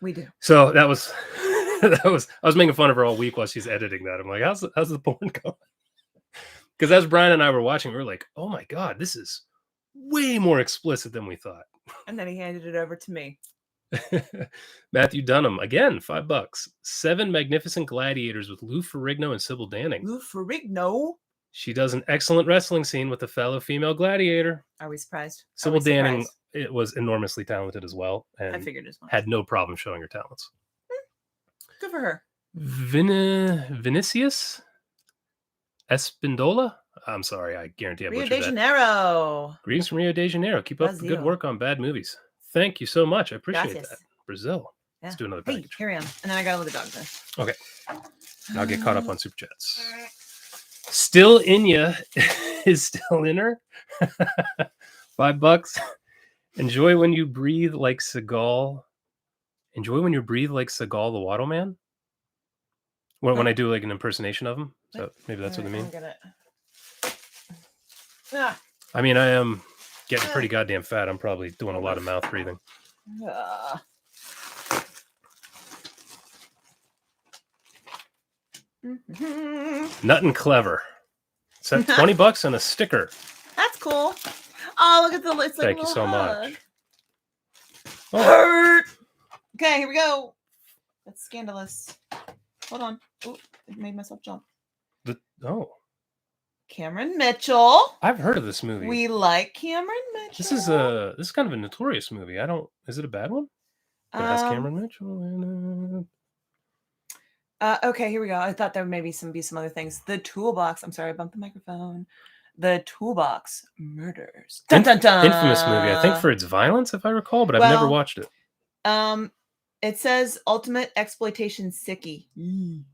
We do. So that was I was making fun of her all week while she's editing that. I'm like, how's the porn going? Because as Brian and I were watching, we were like, oh my God, this is way more explicit than we thought. And then he handed it over to me. Matthew Dunham, again, $5. 7 magnificent gladiators with Lou Ferrigno and Sybil Danning. Lou Ferrigno? She does an excellent wrestling scene with a fellow female gladiator. Are we surprised? Sybil Danning it was enormously talented as well, I and figured as much. had no problem showing her talents. Good for her. Vinicius Espindola. I'm sorry, I guarantee I Rio butchered de that. Janeiro. Greetings from Rio de Janeiro. Keep up the good Brazil. work on bad movies. Thank you so much. I appreciate Gracias. that. Brazil. Yeah. Let's do another Hey, package. here I am. And then I got all the dog there. Okay. I'll get caught up on super chats. Still in ya is still in her. $5. Enjoy when you breathe like Seagal. Enjoy when you breathe like Seagal the Waddle Man. When I do like an impersonation of him. So maybe that's what I mean. Get it. Ah. I mean, I am getting pretty goddamn fat. I'm probably doing a lot of mouth breathing. Nothing clever. Sent $20 and a sticker. That's cool. Oh, look at the list. Thank you so much. Oh. Hurt. Okay, here we go. That's scandalous. Hold on. Oh, it made myself jump. Cameron Mitchell. I've heard of this movie. We like Cameron Mitchell. This is kind of a notorious movie. Is it a bad one? But it has Cameron Mitchell in it. Okay, here we go. I thought there would maybe be some other things. The Toolbox. I'm sorry, I bumped the microphone. The Toolbox Murders. Dun, dun, dun. Infamous movie, I think, for its violence, if I recall, but I've never watched it. It says Ultimate Exploitation Sickie.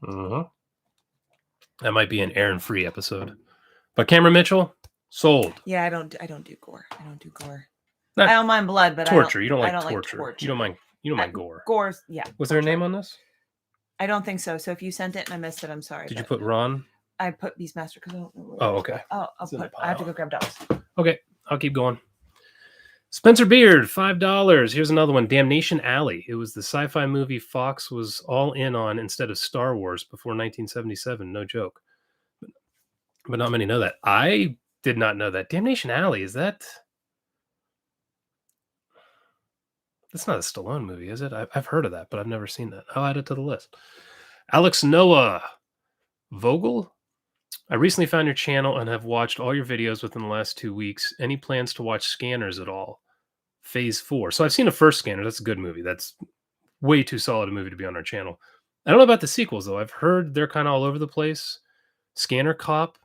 That might be an Aaron Free episode. But Cameron Mitchell, sold. Yeah, I don't do gore. I don't do gore. I don't mind blood, but torture. You don't like torture. You don't mind gore. Gore's, yeah. Was there a name on this? I don't think so. So if you sent it and I missed it, I'm sorry. Did you put Ron? I put Beastmaster because I don't know. Oh, okay. I have to go grab dogs. Okay, I'll keep going. Spencer Beard, $5. Here's another one. Damnation Alley. It was the sci-fi movie Fox was all in on instead of Star Wars before 1977. No joke. But not many know that. I did not know that. Damnation Alley, is that... That's not a Stallone movie, is it? I've heard of that, but I've never seen that. I'll add it to the list. Alex Noah Vogel. I recently found your channel and have watched all your videos within the last 2 weeks. Any plans to watch Scanners at all? Phase 4. So I've seen the first Scanner. That's a good movie. That's way too solid a movie to be on our channel. I don't know about the sequels, though. I've heard they're kind of all over the place. Scanner Cop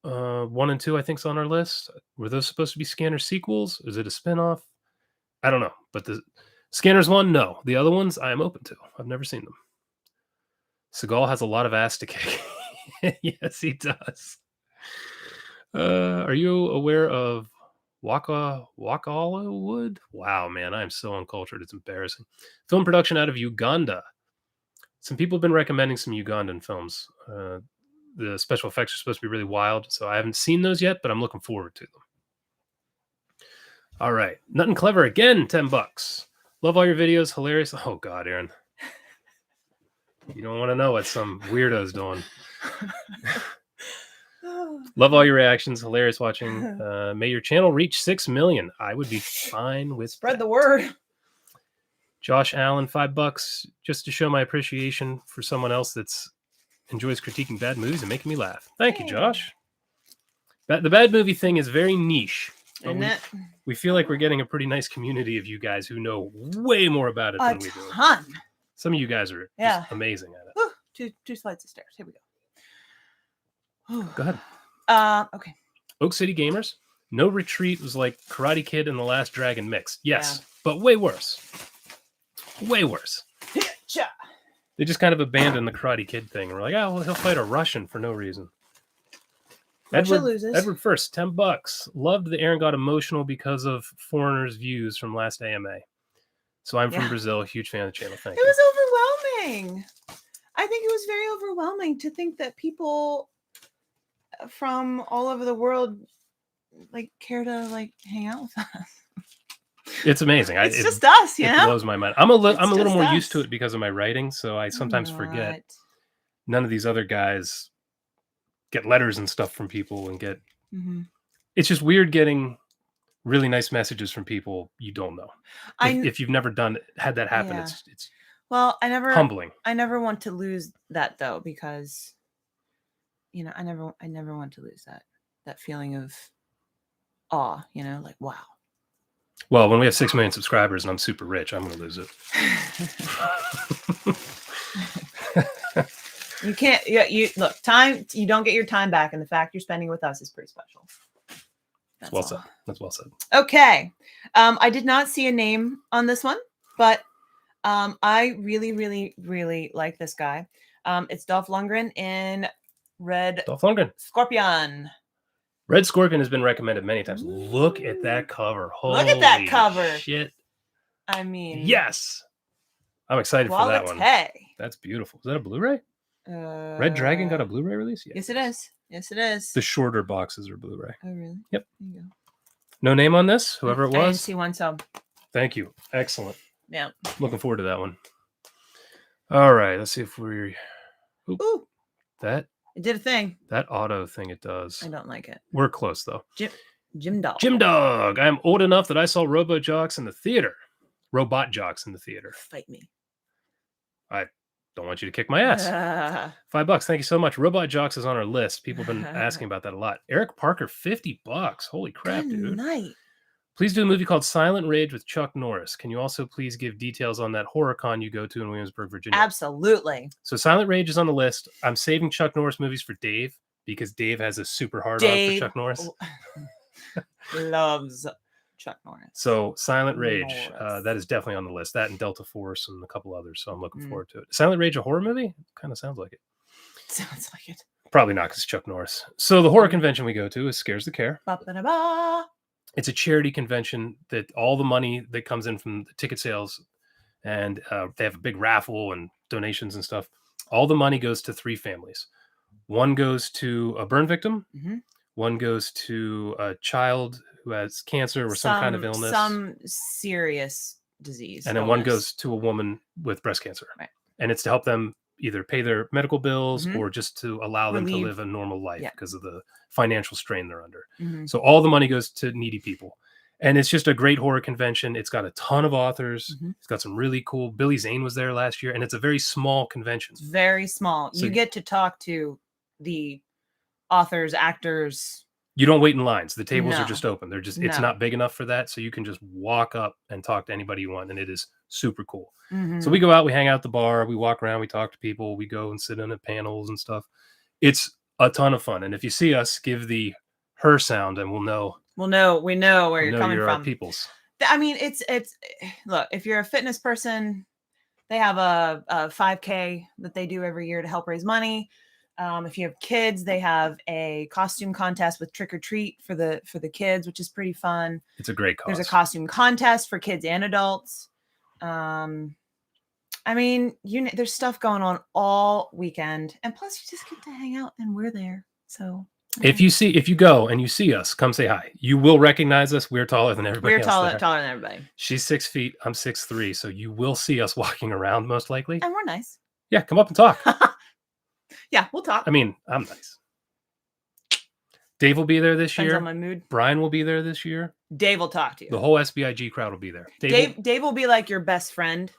1 and 2, I think, is on our list. Were those supposed to be Scanner sequels? Is it a spinoff? I don't know. But the Scanners 1, no. The other ones, I am open to. I've never seen them. Seagal has a lot of ass to kick. Yes, he does. Are you aware of Wakalawood? Wow, man, I'm so uncultured. It's embarrassing. Film production out of Uganda. Some people have been recommending some Ugandan films. The special effects are supposed to be really wild, so I haven't seen those yet, but I'm looking forward to them. All right. Nothing Clever again, $10. Love all your videos. Hilarious. Oh, God, Aaron. You don't want to know what some weirdo's doing. Love all your reactions. Hilarious watching. May your channel reach 6 million. I would be fine with Spread that. the word. Josh Allen, $5, just to show my appreciation for someone else that's enjoys critiquing bad movies and making me laugh. Thank you, Josh. The bad movie thing is very niche. We feel like we're getting a pretty nice community of you guys who know way more about it than we do. Some of you guys are just amazing at it. Two flights of stairs. Here we go. Go ahead. Okay. Oak City Gamers. No Retreat was like Karate Kid and The Last Dragon mixed. Yes, but way worse. Way worse. They just kind of abandoned the Karate Kid thing. And we're like, oh, well, he'll fight a Russian for no reason. Edward First, $10. Loved that Aaron got emotional because of foreigners' views from last AMA. So I'm from Brazil, huge fan of the channel. Thank you. It was overwhelming. I think it was very overwhelming to think that people from all over the world care to hang out with us. It's amazing. It's just us, It blows my mind. I'm a little more used to it because of my writing, so I sometimes forget. None of these other guys get letters and stuff from people and get. Mm-hmm. It's just weird getting really nice messages from people you don't know. If you've never had that happen, it's humbling. I never want to lose that though, because I never want to lose that feeling of awe. Wow. Well, when we have 6 million subscribers and I'm super rich, I'm going to lose it. You can't. You look. Time. You don't get your time back, and the fact you're spending with us is pretty special. That's well said. That's well said. Okay. I did not see a name on this one, but I really, really, really like this guy. It's Dolph Lundgren in Red Dolph Lundgren. Scorpion. Red Scorpion has been recommended many times. Look at that cover. Holy Look at that cover. Shit. I mean, yes. I'm excited for that one. That's beautiful. Is that a Blu-ray? Red Dragon got a Blu-ray release? Yes, it is. Yes, it is. The shorter boxes are Blu-ray. Oh, really? Yep. There you go. No name on this, whoever it was? I didn't see one, so. Thank you. Excellent. Yeah. Looking forward to that one. All right. Let's see if we're... Ooh. That... It did a thing. That auto thing it does. I don't like it. We're close, though. Jim Dog. Jim Dog. I'm old enough that I saw Robot Jocks in the theater. Fight me. I don't want you to kick my ass. $5. Thank you so much. Robot Jocks is on our list. People have been asking about that a lot. Eric Parker, $50. Holy crap, dude. Night. Please do a movie called Silent Rage with Chuck Norris. Can you also please give details on that horror con you go to in Williamsburg, Virginia? Absolutely. So Silent Rage is on the list. I'm saving Chuck Norris movies for Dave because Dave has a super hard on for Chuck Norris. Loves Chuck Norris. So Silent Rage, that is definitely on the list. That and Delta Force and a couple others. So I'm looking forward to it. Silent Rage, a horror movie? Kind of sounds like it. Sounds like it. Probably not because it's Chuck Norris. So the horror convention we go to is Scares the Care. Ba-ba-da-ba. It's a charity convention that all the money that comes in from the ticket sales, and they have a big raffle and donations and stuff. All the money goes to 3 families. One goes to a burn victim. Mm-hmm. One goes to a child who has cancer or some kind of illness. Some serious disease. And then one goes to a woman with breast cancer. Right. And it's to help them either pay their medical bills or just to allow them to live a normal life because of the financial strain they're under. Mm-hmm. So all the money goes to needy people. And it's just a great horror convention. It's got a ton of authors. Mm-hmm. It's got some really cool. Billy Zane was there last year, and it's a very small convention. It's very small. So you get to talk to the authors, actors. You don't wait in lines. The tables are just open. They're just, it's not big enough for that. So you can just walk up and talk to anybody you want. And it is super cool. Mm-hmm. So we go out, we hang out at the bar, we walk around, we talk to people, we go and sit in at panels and stuff. It's a ton of fun. And if you see us, give the her sound and we know where you're coming from. Peoples. I mean, it's look, if you're a fitness person, they have a 5K that they do every year to help raise money. If you have kids, they have a costume contest with Trick or Treat for the kids, which is pretty fun. It's a great cause. There's a costume contest for kids and adults. I mean, there's stuff going on all weekend, and plus you just get to hang out, and we're there. So if you go and you see us, come say hi. You will recognize us. We're taller than everybody. We're taller than everybody. She's 6 feet. I'm 6'3", so you will see us walking around most likely. And we're nice. Yeah, come up and talk. Yeah, we'll talk. I mean, I'm nice. Dave will be there this year. On my mood. Brian will be there this year. Dave will talk to you. The whole SBIG crowd will be there. Dave will be like your best friend.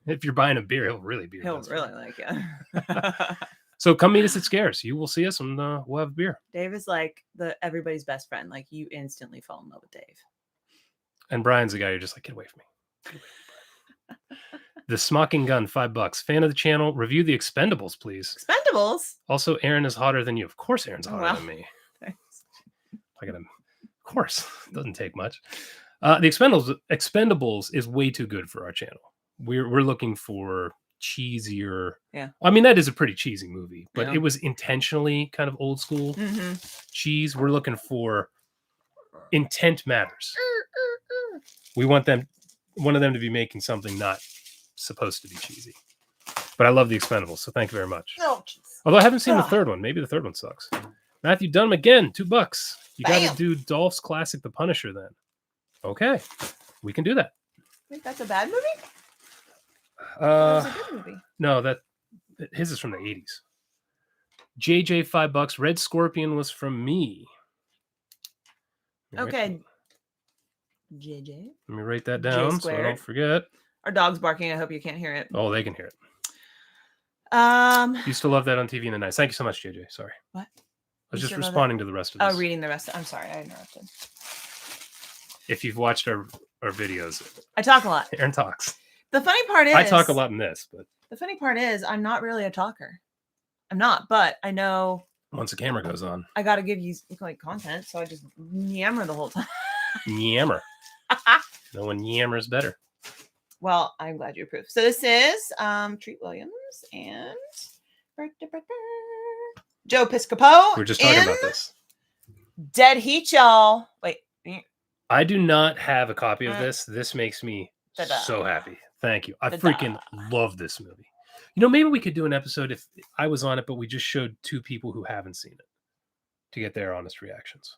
If you're buying a beer, he'll really be your best friend. Like it. So come meet us at Scares. You will see us and we'll have a beer. Dave is like everybody's best friend. Like you instantly fall in love with Dave. And Brian's the guy you're just like, get away from me. The Smocking Gun, $5. Fan of the channel. Review the Expendables, please. Expendables? Also, Aaron is hotter than you. Of course, Aaron's hotter than me. Thanks. I got him. Of course. Doesn't take much. The Expendables is way too good for our channel. We're looking for cheesier. Yeah. I mean, that is a pretty cheesy movie, but it was intentionally kind of old school cheese. We're looking for intent matters. We want one of them to be making something not supposed to be cheesy. But I love the Expendables, so thank you very much. Oh, although I haven't seen the third one. Maybe the third one sucks. Matthew Dunham again, $2. You got to do Dolph's classic The Punisher then. Okay. We can do that. Think that's a bad movie? That was a good movie. No, his is from the 80s. JJ, $5. Red Scorpion was from me. Okay. JJ. Let me write that down so I don't forget. Our dog's barking. I hope you can't hear it. Oh, they can hear it. Used to love that on TV in the night. Thank you so much, JJ. Sorry. What? I was just responding to the rest of this. Oh, reading the rest. I'm sorry. I interrupted. If you've watched our our videos. I talk a lot. Erin talks. The funny part is I talk a lot in this, but the funny part is I'm not really a talker. I'm not, but I know once the camera goes on, I got to give you like content, so I just yammer the whole time. yammer. No one yammers better. Well, I'm glad you approve. So this is Treat Williams and Joe Piscopo. We're just talking about this. Dead Heat, y'all. Wait. I do not have a copy of this. This makes me so happy. Thank you. I freaking love this movie. You know, maybe we could do an episode if I was on it, but we just showed 2 people who haven't seen it to get their honest reactions.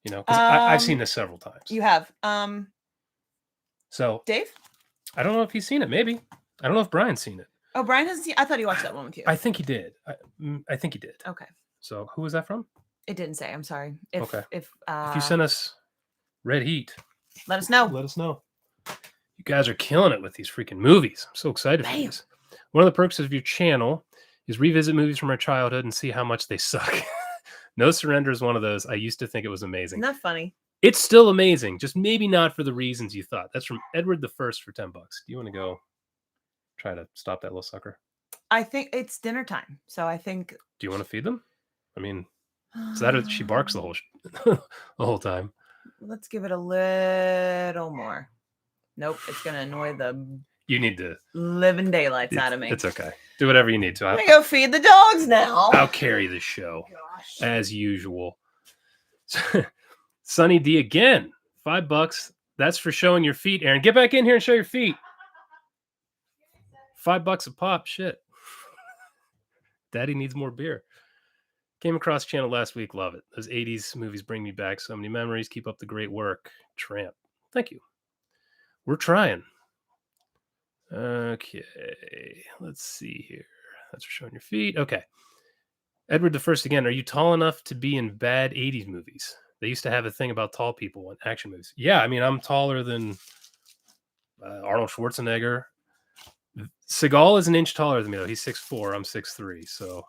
You know, because I've seen this several times. You have. So Dave? I don't know if he's seen it. Maybe. I don't know if Brian's seen it. Oh, Brian hasn't seen. I thought he watched that one with you. I think he did. I think he did. Okay. So who was that from? It didn't say. I'm sorry. If you send us Red Heat, let us know. Let us know. You guys are killing it with these freaking movies. I'm so excited for these. One of the perks of your channel is revisit movies from our childhood and see how much they suck. No Surrender is one of those. I used to think it was amazing. Isn't that funny? It's still amazing, just maybe not for the reasons you thought. That's from Edward the First for $10. Do you want to go try to stop that little sucker? I think it's dinner time, so I think. Do you want to feed them? I mean, is that she barks the whole time? Let's give it a little more. Nope, it's gonna annoy the. You need to living daylights out of me. It's okay. Do whatever you need to. I'm gonna go feed the dogs now. I'll carry the show as usual. Sunny D again, $5. That's for showing your feet, Aaron. Get back in here and show your feet. $5 a pop. Shit. Daddy needs more beer. Came across channel last week. Love it. Those 80s movies bring me back so many memories. Keep up the great work. Tramp. Thank you. We're trying. Okay. Let's see here. That's for showing your feet. Okay. Edward the First again. Are you tall enough to be in bad 80s movies? They used to have a thing about tall people in action movies. Yeah, I mean, I'm taller than Arnold Schwarzenegger. Seagal is an inch taller than me, though. He's 6'4". I'm 6'3". So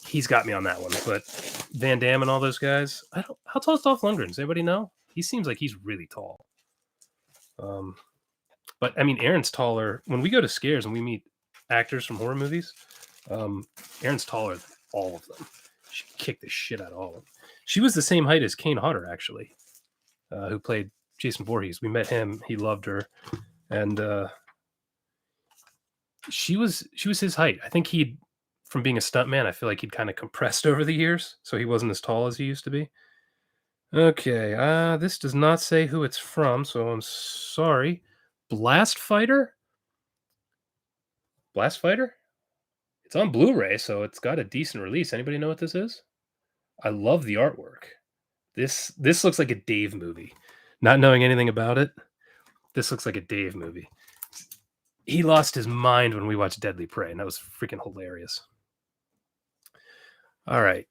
he's got me on that one. But Van Damme and all those guys, how tall is Dolph Lundgren? Does anybody know? He seems like he's really tall. But I mean, Aaron's taller. When we go to Scares and we meet actors from horror movies, Aaron's taller than all of them. She kicked the shit out of all of them. She was the same height as Kane Hodder, actually, who played Jason Voorhees. We met him. He loved her. And she was his height. I think from being a stuntman, I feel like he'd kind of compressed over the years, so he wasn't as tall as he used to be. Okay, this does not say who it's from, so I'm sorry. Blast Fighter? Blast Fighter? It's on Blu-ray, so it's got a decent release. Anybody know what this is? I love the artwork. This looks like a Dave movie. Not knowing anything about it, this looks like a Dave movie. He lost his mind when we watched Deadly Prey, and that was freaking hilarious. All right.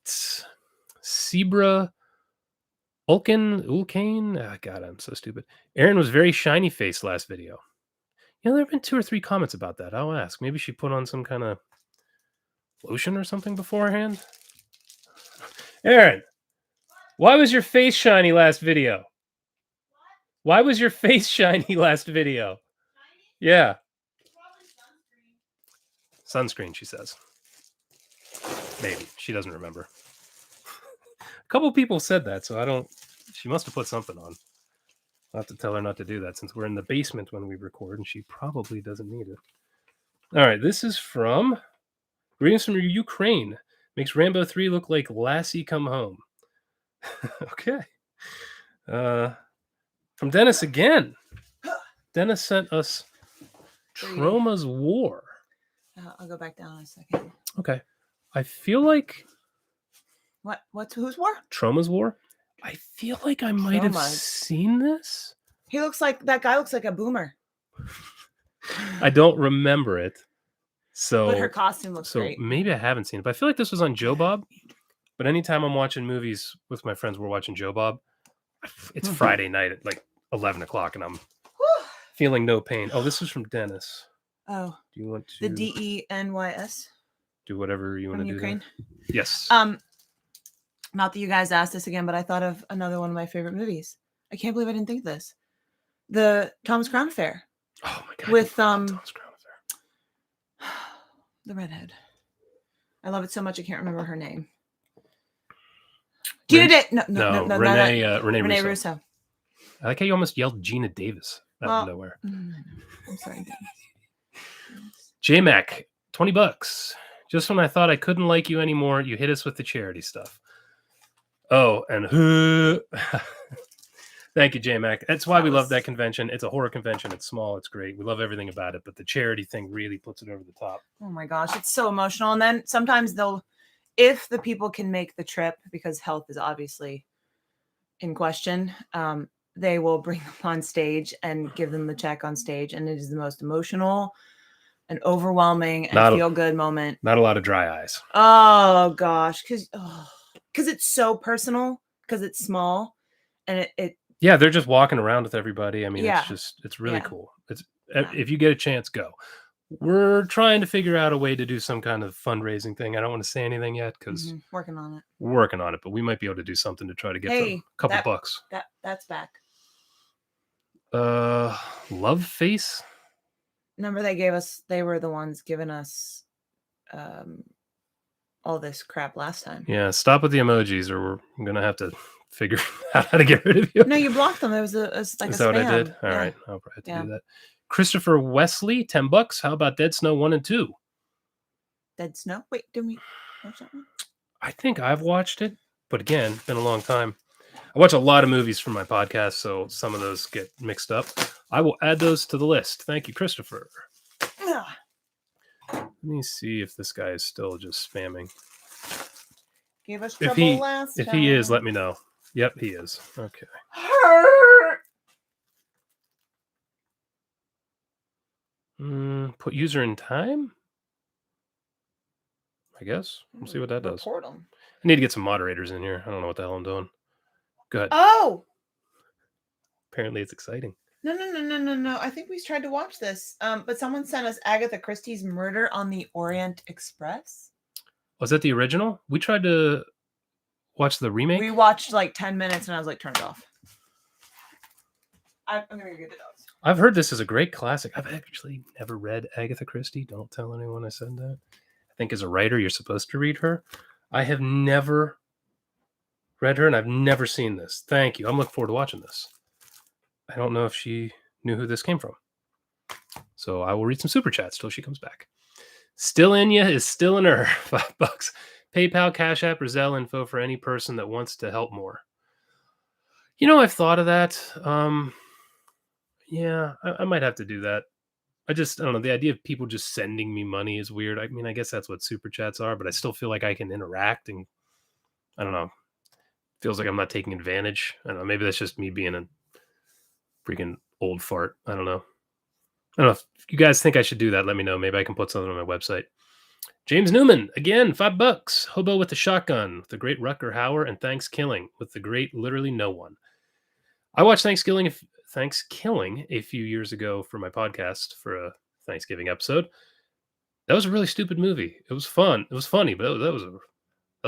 Zebra Ulkane. Oh, God, I'm so stupid. Aaron was very shiny faced last video. You know, there have been 2 or 3 comments about that. I'll ask. Maybe she put on some kind of lotion or something beforehand. Aaron, why was your face shiny last video? Why was your face shiny last video? Yeah. Sunscreen, she says. Maybe. She doesn't remember. A couple people said that, so she must have put something on. I'll have to tell her not to do that since we're in the basement when we record, and she probably doesn't need it. All right, this is from Greetings from Ukraine. Makes Rambo 3 look like Lassie Come Home. Okay. From Dennis again. Dennis sent us Troma's War. I'll go back down a second. Okay. I feel like... Whose war? Troma's War? I feel like I might have seen this. That guy looks like a boomer. I don't remember it. But her costume looks great. Maybe I haven't seen it. But I feel like this was on Joe Bob. But anytime I'm watching movies with my friends, we're watching Joe Bob. It's Friday night at like 11 o'clock, and I'm feeling no pain. Oh, this is from Dennis. Oh. Do you want to... The DENYS? Do whatever you want to do. Ukraine? There. Yes. Not that you guys asked this again, but I thought of another one of my favorite movies. I can't believe I didn't think of this. The Thomas Crown Affair. Oh my god! With Thomas Crown Affair. The redhead. I love it so much I can't remember her name. Gina Renee Russo. I like how you almost yelled Gina Davis out of nowhere. I'm sorry. J-Mac, $20. Just when I thought I couldn't like you anymore, you hit us with the charity stuff. Oh, and thank you, J-Mac. That's why we love that convention. It's a horror convention. It's small. It's great. We love everything about it, but the charity thing really puts it over the top. Oh my gosh, it's so emotional. And then sometimes if the people can make the trip, because health is obviously in question, they will bring them on stage and give them the check on stage. And it is the most emotional and overwhelming and feel-good moment. Not a lot of dry eyes. Oh gosh, because it's so personal, because it's small, and it yeah, they're just walking around with everybody. I mean, it's really cool. If you get a chance, go. We're trying to figure out a way to do some kind of fundraising thing. I don't want to say anything yet because working on it. We're working on it, but we might be able to do something to try to get a couple bucks. That's back. Love Face. Remember they were the ones giving us all this crap last time. Yeah, stop with the emojis or we're gonna have to figure out how to get rid of you. No, you blocked them. It was like Is a that spam. what I did? All right, I'll probably have to do that. Christopher Wesley, $10. How about Dead Snow 1 and 2? Dead Snow? Wait, did we watch that one? I think I've watched it, but again, it's been a long time. I watch a lot of movies for my podcast, so some of those get mixed up. I will add those to the list. Thank you, Christopher. Let me see if this guy is still just spamming. Gave us trouble last time. If he is, let me know. Yep, he is. Okay. Put user in time? I guess. We'll see what that does. Report them. I need to get some moderators in here. I don't know what the hell I'm doing. Go ahead. Oh! Apparently it's exciting. No. I think we tried to watch this. But someone sent us Agatha Christie's Murder on the Orient Express. Was that the original? We tried to watch the remake? We watched like 10 minutes and I was like, turn it off. I'm going to get the dogs. I've heard this is a great classic. I've actually never read Agatha Christie. Don't tell anyone I said that. I think as a writer, you're supposed to read her. I have never read her and I've never seen this. Thank you. I'm looking forward to watching this. I don't know if she knew who this came from. So I will read some super chats till she comes back. Still in ya is still in her. $5. PayPal, Cash App, or Zelle info for any person that wants to help more. You know, I've thought of that. Yeah, I might have to do that. I don't know. The idea of people just sending me money is weird. I mean, I guess that's what super chats are, but I still feel like I can interact and I don't know. Feels like I'm not taking advantage. I don't know. Maybe that's just me being a freaking old fart. I don't know. I don't know. If you guys think I should do that, let me know. Maybe I can put something on my website. James Newman, again, $5. Hobo with the Shotgun, with the great Rutger Hauer, and Thanksgilling with the great Literally No One. I watched Thanksgilling a few years ago for my podcast for a Thanksgiving episode. That was a really stupid movie. It was fun. It was funny, but that was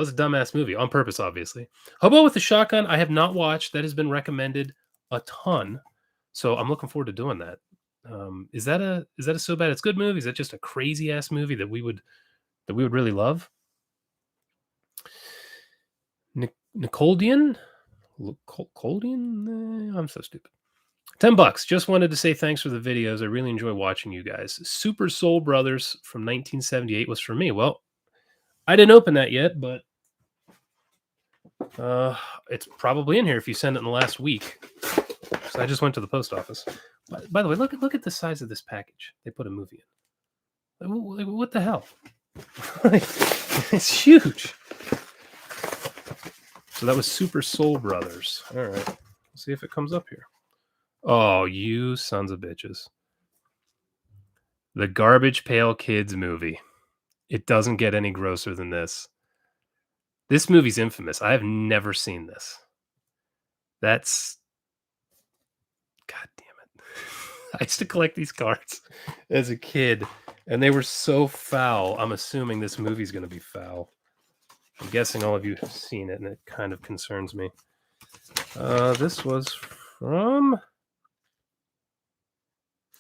a dumbass movie on purpose, obviously. Hobo with the Shotgun, I have not watched. That has been recommended a ton, so I'm looking forward to doing that. Is that a so bad it's good movie? Is that just a crazy ass movie that we would really love? Nicoldian? I'm so stupid. $10. Just wanted to say thanks for the videos. I really enjoy watching you guys. Super Soul Brothers from 1978 was for me. Well, I didn't open that yet, but it's probably in here if you send it in the last week. So I just went to the post office. By the way, look at the size of this package. They put a movie in. Like, what the hell? It's huge. So that was Super Soul Brothers. All right. Let's see if it comes up here. Oh, you sons of bitches. The Garbage Pail Kids movie. It doesn't get any grosser than this. This movie's infamous. I have never seen this. That's... God damn it. I used to collect these cards as a kid, and they were so foul. I'm assuming this movie's going to be foul. I'm guessing all of you have seen it, and it kind of concerns me. This was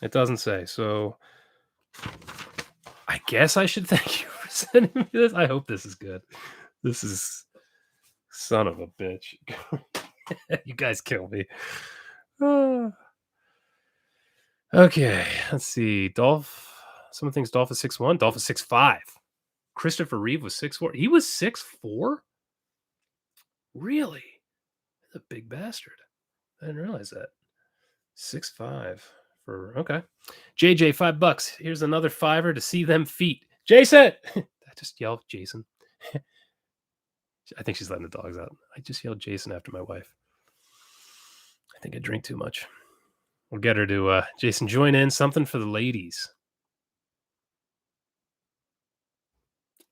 It doesn't say. So I guess I should thank you for sending me this. I hope this is good. This is son of a bitch. You guys kill me. Okay, let's see. Someone thinks Dolph is 6'1". Dolph is 6'5". Christopher Reeve was 6'4". He was 6'4"? Really? That's a big bastard. I didn't realize that. 6'5" for okay. JJ, $5. Here's another $5 to see them feet. Jason! I just yelled Jason. I think she's letting the dogs out. I just yelled Jason after my wife. I think I drink too much. We'll get her to Jason, join in. Something for the ladies.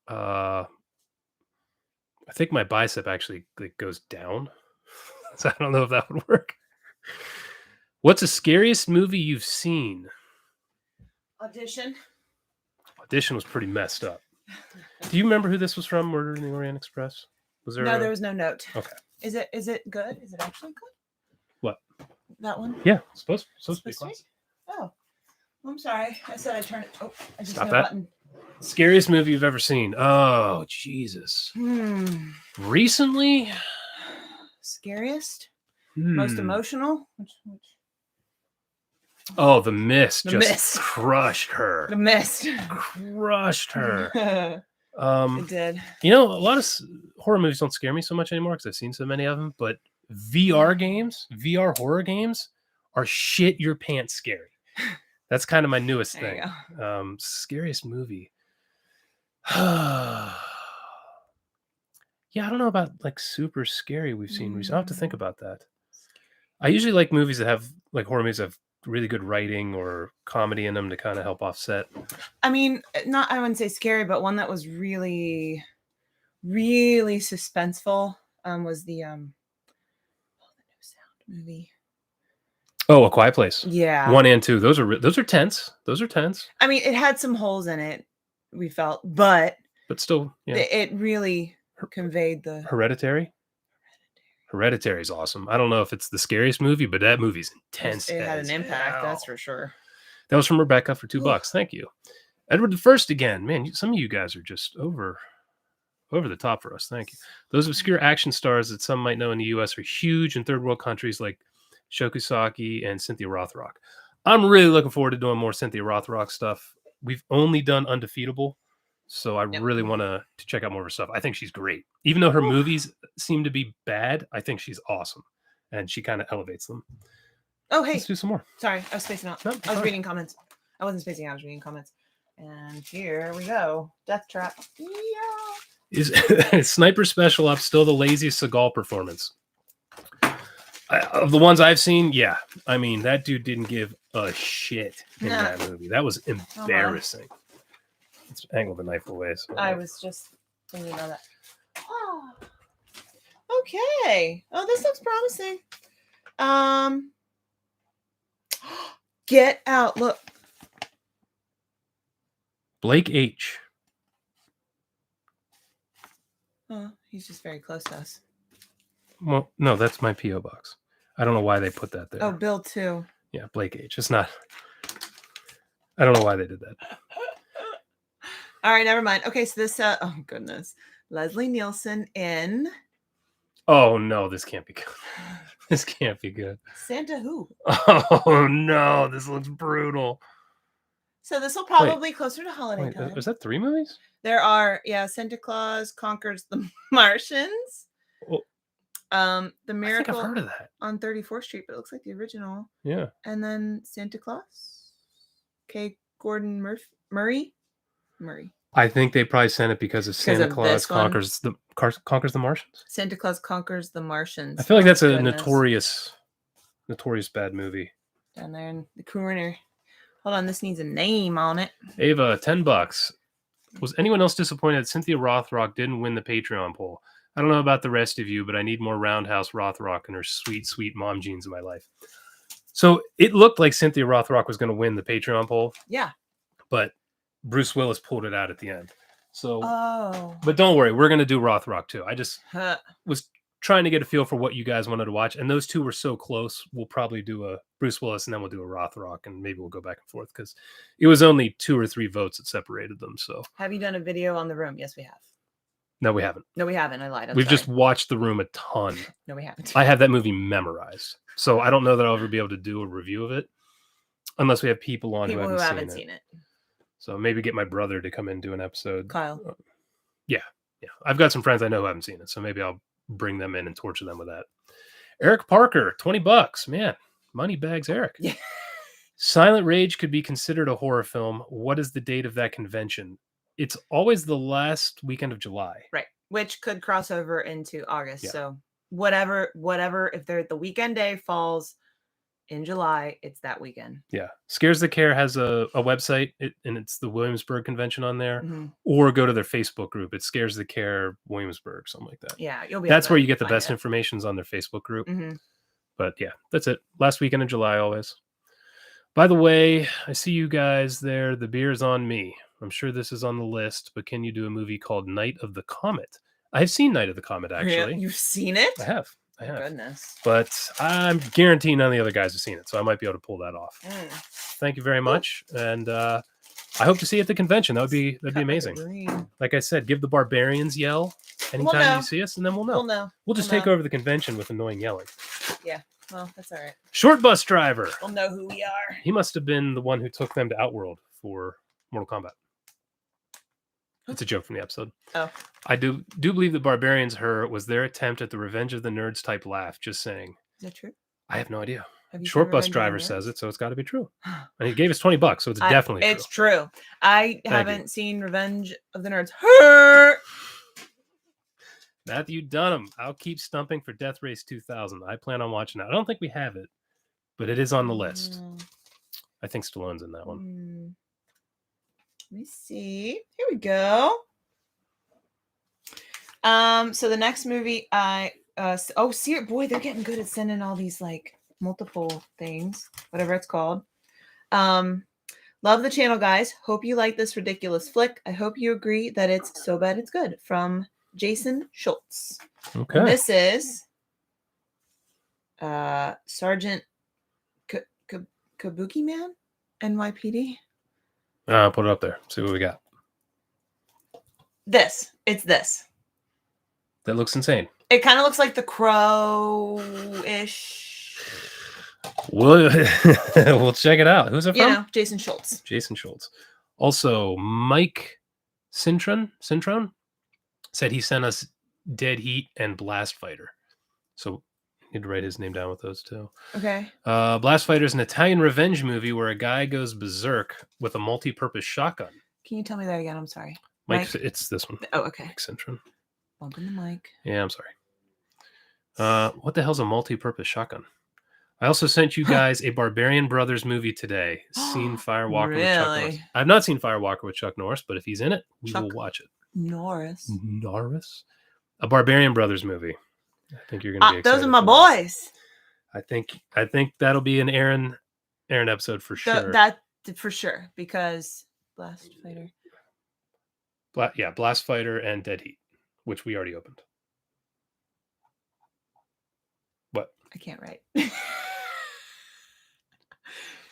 I think my bicep actually goes down. So I don't know if that would work. What's the scariest movie you've seen? Audition. Audition was pretty messed up. Do you remember who this was from? Murder in the Orient Express? Was there? No, there was no note. Okay. Is it good? Is it actually good? What? That one? Yeah, supposed to be classic. Oh, I'm sorry. I said I turned it. Oh, I just Stop hit a that. button. Scariest movie you've ever seen? Oh, Jesus. Recently? Scariest? Most emotional? Which? Oh, The Mist. The Mist. Crushed her. The Mist. Crushed her. It did. You know, a lot of horror movies don't scare me so much anymore because I've seen so many of them, but VR horror games are shit your pants scary. That's kind of my newest thing. Scariest movie. Yeah, I don't know about like super scary we've seen recently. I'll have to think about that. I usually like movies that have like horror movies that have really good writing or comedy in them to kind of help offset. I mean, I wouldn't say scary, but one that was really, really suspenseful was the new Sound movie. Oh, A Quiet Place. Yeah. 1 and 2. Those are tense. Those are tense. I mean, it had some holes in it, we felt, but still, yeah. It really conveyed the Hereditary. Hereditary is awesome. I don't know if it's the scariest movie, but that movie's intense. It had an impact, that's for sure. That was from Rebecca for $2. Thank you. Edward the First again. Man, some of you guys are just over the top for us. Thank you. Those obscure action stars that some might know in the U.S. are huge in third world countries like Shokusaki and Cynthia Rothrock. I'm really looking forward to doing more Cynthia Rothrock stuff. We've only done Undefeatable, so I really want to check out more of her stuff. I think she's great. Even though her movies seem to be bad, I think she's awesome, and she kind of elevates them. Oh, hey. Let's do some more. Sorry, I was spacing out. No, I was reading comments. I wasn't spacing out. I was reading comments. And here we go. Death Trap. Yeah. Is Sniper Special Ops still the laziest Seagal performance? Of the ones I've seen, yeah. I mean, that dude didn't give a shit in that movie. That was embarrassing. Let's angle the knife away. So I was just thinking about that. Oh. Okay. Oh, this looks promising. Get Out. Look. Blake H. Oh, he's just very close to us. Well, no, that's my P.O. box. I don't know why they put that there. Oh, Bill too. Yeah, Blake H. It's not. I don't know why they did that. All right, never mind. Okay, so this. Oh goodness, Leslie Nielsen in. Oh no, this can't be good. This can't be good. Santa Who? Oh no, this looks brutal. So this will probably closer to holiday time. Is that 3 movies? There are, Santa Claus Conquers the Martians. Well, The Miracle I think I've heard of that. on 34th Street, but it looks like the original. Yeah. And then Santa Claus. K. Gordon Murray. I think they probably sent it because of Santa Claus Conquers the Martians. Santa Claus Conquers the Martians. I feel like that's a notorious bad movie. Down there in the corner. Hold on, this needs a name on it. Ava, $10. Was anyone else disappointed that Cynthia Rothrock didn't win the Patreon poll? I don't know about the rest of you, but I need more Roundhouse Rothrock and her sweet, sweet mom jeans in my life. So it looked like Cynthia Rothrock was going to win the Patreon poll. Yeah. But Bruce Willis pulled it out at the end. So, but don't worry, we're going to do Rothrock too. I just was trying to get a feel for what you guys wanted to watch. And those two were so close. We'll probably do a Bruce Willis and then we'll do a Rothrock, and maybe we'll go back and forth because it was only 2 or 3 votes that separated them. So Have you done a video on The Room? Yes, we have. no, we haven't. No, we haven't. I lied. We've just watched The Room a ton. No, we haven't. I have that movie memorized. So I don't know that I'll ever be able to do a review of it unless we have people on who haven't seen it. So maybe get my brother to come in and do an episode. Kyle. Yeah. I've got some friends I know who haven't seen it, so maybe I'll bring them in and torture them with that. Eric Parker, $20. Man, money bags, Eric. Yeah. Silent Rage could be considered a horror film. What is the date of that convention? It's always the last weekend of July. Right. Which could cross over into August. Yeah. So whatever, if the weekend day falls in July, it's that weekend. Yeah. Scares the Care has a website, and it's the Williamsburg convention on there. Mm-hmm. Or go to their Facebook group. It Scares the Care Williamsburg, something like that. Yeah, you'll be. That's where you get the best information on their Facebook group. Mm-hmm. But yeah, that's it. Last weekend in July, always. By the way, I see you guys there. The beer's on me. I'm sure this is on the list, but can you do a movie called Night of the Comet? I've seen Night of the Comet, actually. You've seen it? I have. Goodness. But I'm guaranteeing none of the other guys have seen it, so I might be able to pull that off. Thank you very much. And I hope to see you at the convention. That'd be amazing. Like I said, give the Barbarians yell anytime you see us, and then we'll know. We'll just take over the convention with annoying yelling. Yeah. Well, that's all right. Short Bus Driver. We'll know who we are. He must have been the one who took them to Outworld for Mortal Kombat. It's a joke from the episode. Oh. I do believe that Barbarians Her was their attempt at the Revenge of the Nerds type laugh, just saying. Is that true? I have no idea. Short Bus Driver says it, so it's got to be true. And he gave us $20, so it's definitely true. It's true. I haven't seen Revenge of the Nerds. Her. Matthew Dunham. I'll keep stumping for Death Race 2000. I plan on watching that. I don't think we have it, but it is on the list. I think Stallone's in that one. Let me see. Here we go. So the next movie boy, they're getting good at sending all these like multiple things, whatever it's called. Love the channel, guys. Hope you like this ridiculous flick. I hope you agree that it's so bad it's good. From Jason Schultz. Okay. And this is Sergeant Kabuki Man, NYPD. Put it up there. See what we got. It's this. That looks insane. It kind of looks like The Crow-ish. We'll check it out. Who's it from? Jason Schultz. Jason Schultz. Also, Mike Cintron said he sent us Dead Heat and Blast Fighter. So you need to write his name down with those two. Okay. Blast Fighter is an Italian revenge movie where a guy goes berserk with a multi-purpose shotgun. Can you tell me that again? I'm sorry. Mike, it's this one. Oh, okay. Mike Cintron. Bumping the mic. Yeah, I'm sorry. What the hell's a multi-purpose shotgun? I also sent you guys a Barbarian Brothers movie today. Seen Firewalker with Chuck Norris. I've not seen Firewalker with Chuck Norris, but if he's in it, we will watch it. Norris. A Barbarian Brothers movie. I think you're going to be excited. Those are my boys. I think that'll be an Aaron episode for sure. That for sure, because Blast Fighter. Blast Fighter and Dead Heat, which we already opened. What? I can't write.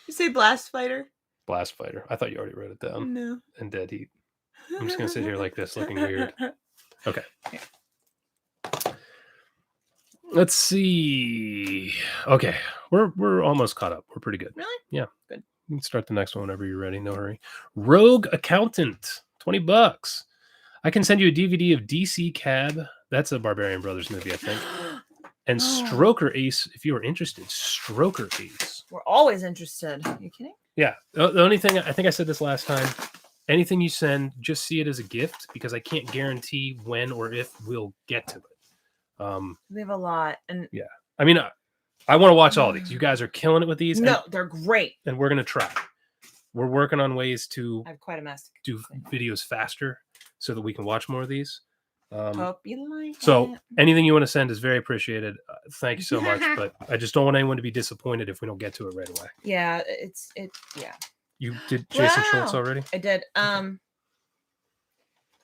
You say Blast Fighter? Blast Fighter. I thought you already wrote it down. No. And Dead Heat. I'm just going to sit here like this, looking weird. Okay. Yeah. Let's see. Okay. We're almost caught up. We're pretty good. Really? Yeah. Good. You can start the next one whenever you're ready. No hurry. Rogue Accountant. $20. I can send you a DVD of DC Cab. That's a Barbarian Brothers movie, I think. And Stroker Ace, if you are interested. Stroker Ace. We're always interested. Are you kidding? Yeah. The only thing, I think I said this last time, anything you send, just see it as a gift, because I can't guarantee when or if we'll get to it. We have a lot. And yeah. I mean, I want to watch all these. You guys are killing it with these. No, they're great. And we're going to try. We're working on ways to I have quite a mess. Do videos faster so that we can watch more of these. Hope you like so it. Anything you want to send is very appreciated. Thank you so much. But I just don't want anyone to be disappointed if we don't get to it right away. Yeah, yeah. You did Jason Schultz already? I did.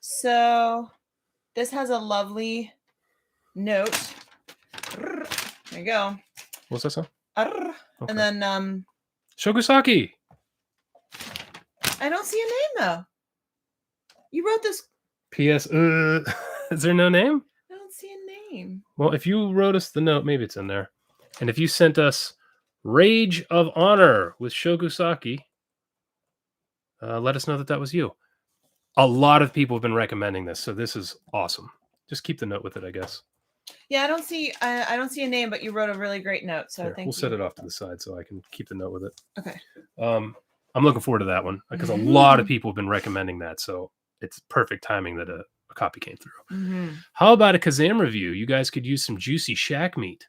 So this has a lovely note There you go. What's that song? Okay. And then Shokusaki. I don't see a name though. You wrote this. P.S. Is there no name? I don't see a name. Well, if you wrote us the note, maybe it's in there. And if you sent us Rage of Honor with Shokusaki, let us know that was you. A lot of people have been recommending this, so this is awesome. Just keep the note with it, I guess. Yeah, I don't see a name, but you wrote a really great note, so thank you. We'll set it off to the side so I can keep the note with it. Okay. I'm looking forward to that one because a lot of people have been recommending that, so it's perfect timing that a copy came through. How about a Kazam review? You guys could use some juicy Shaq meat.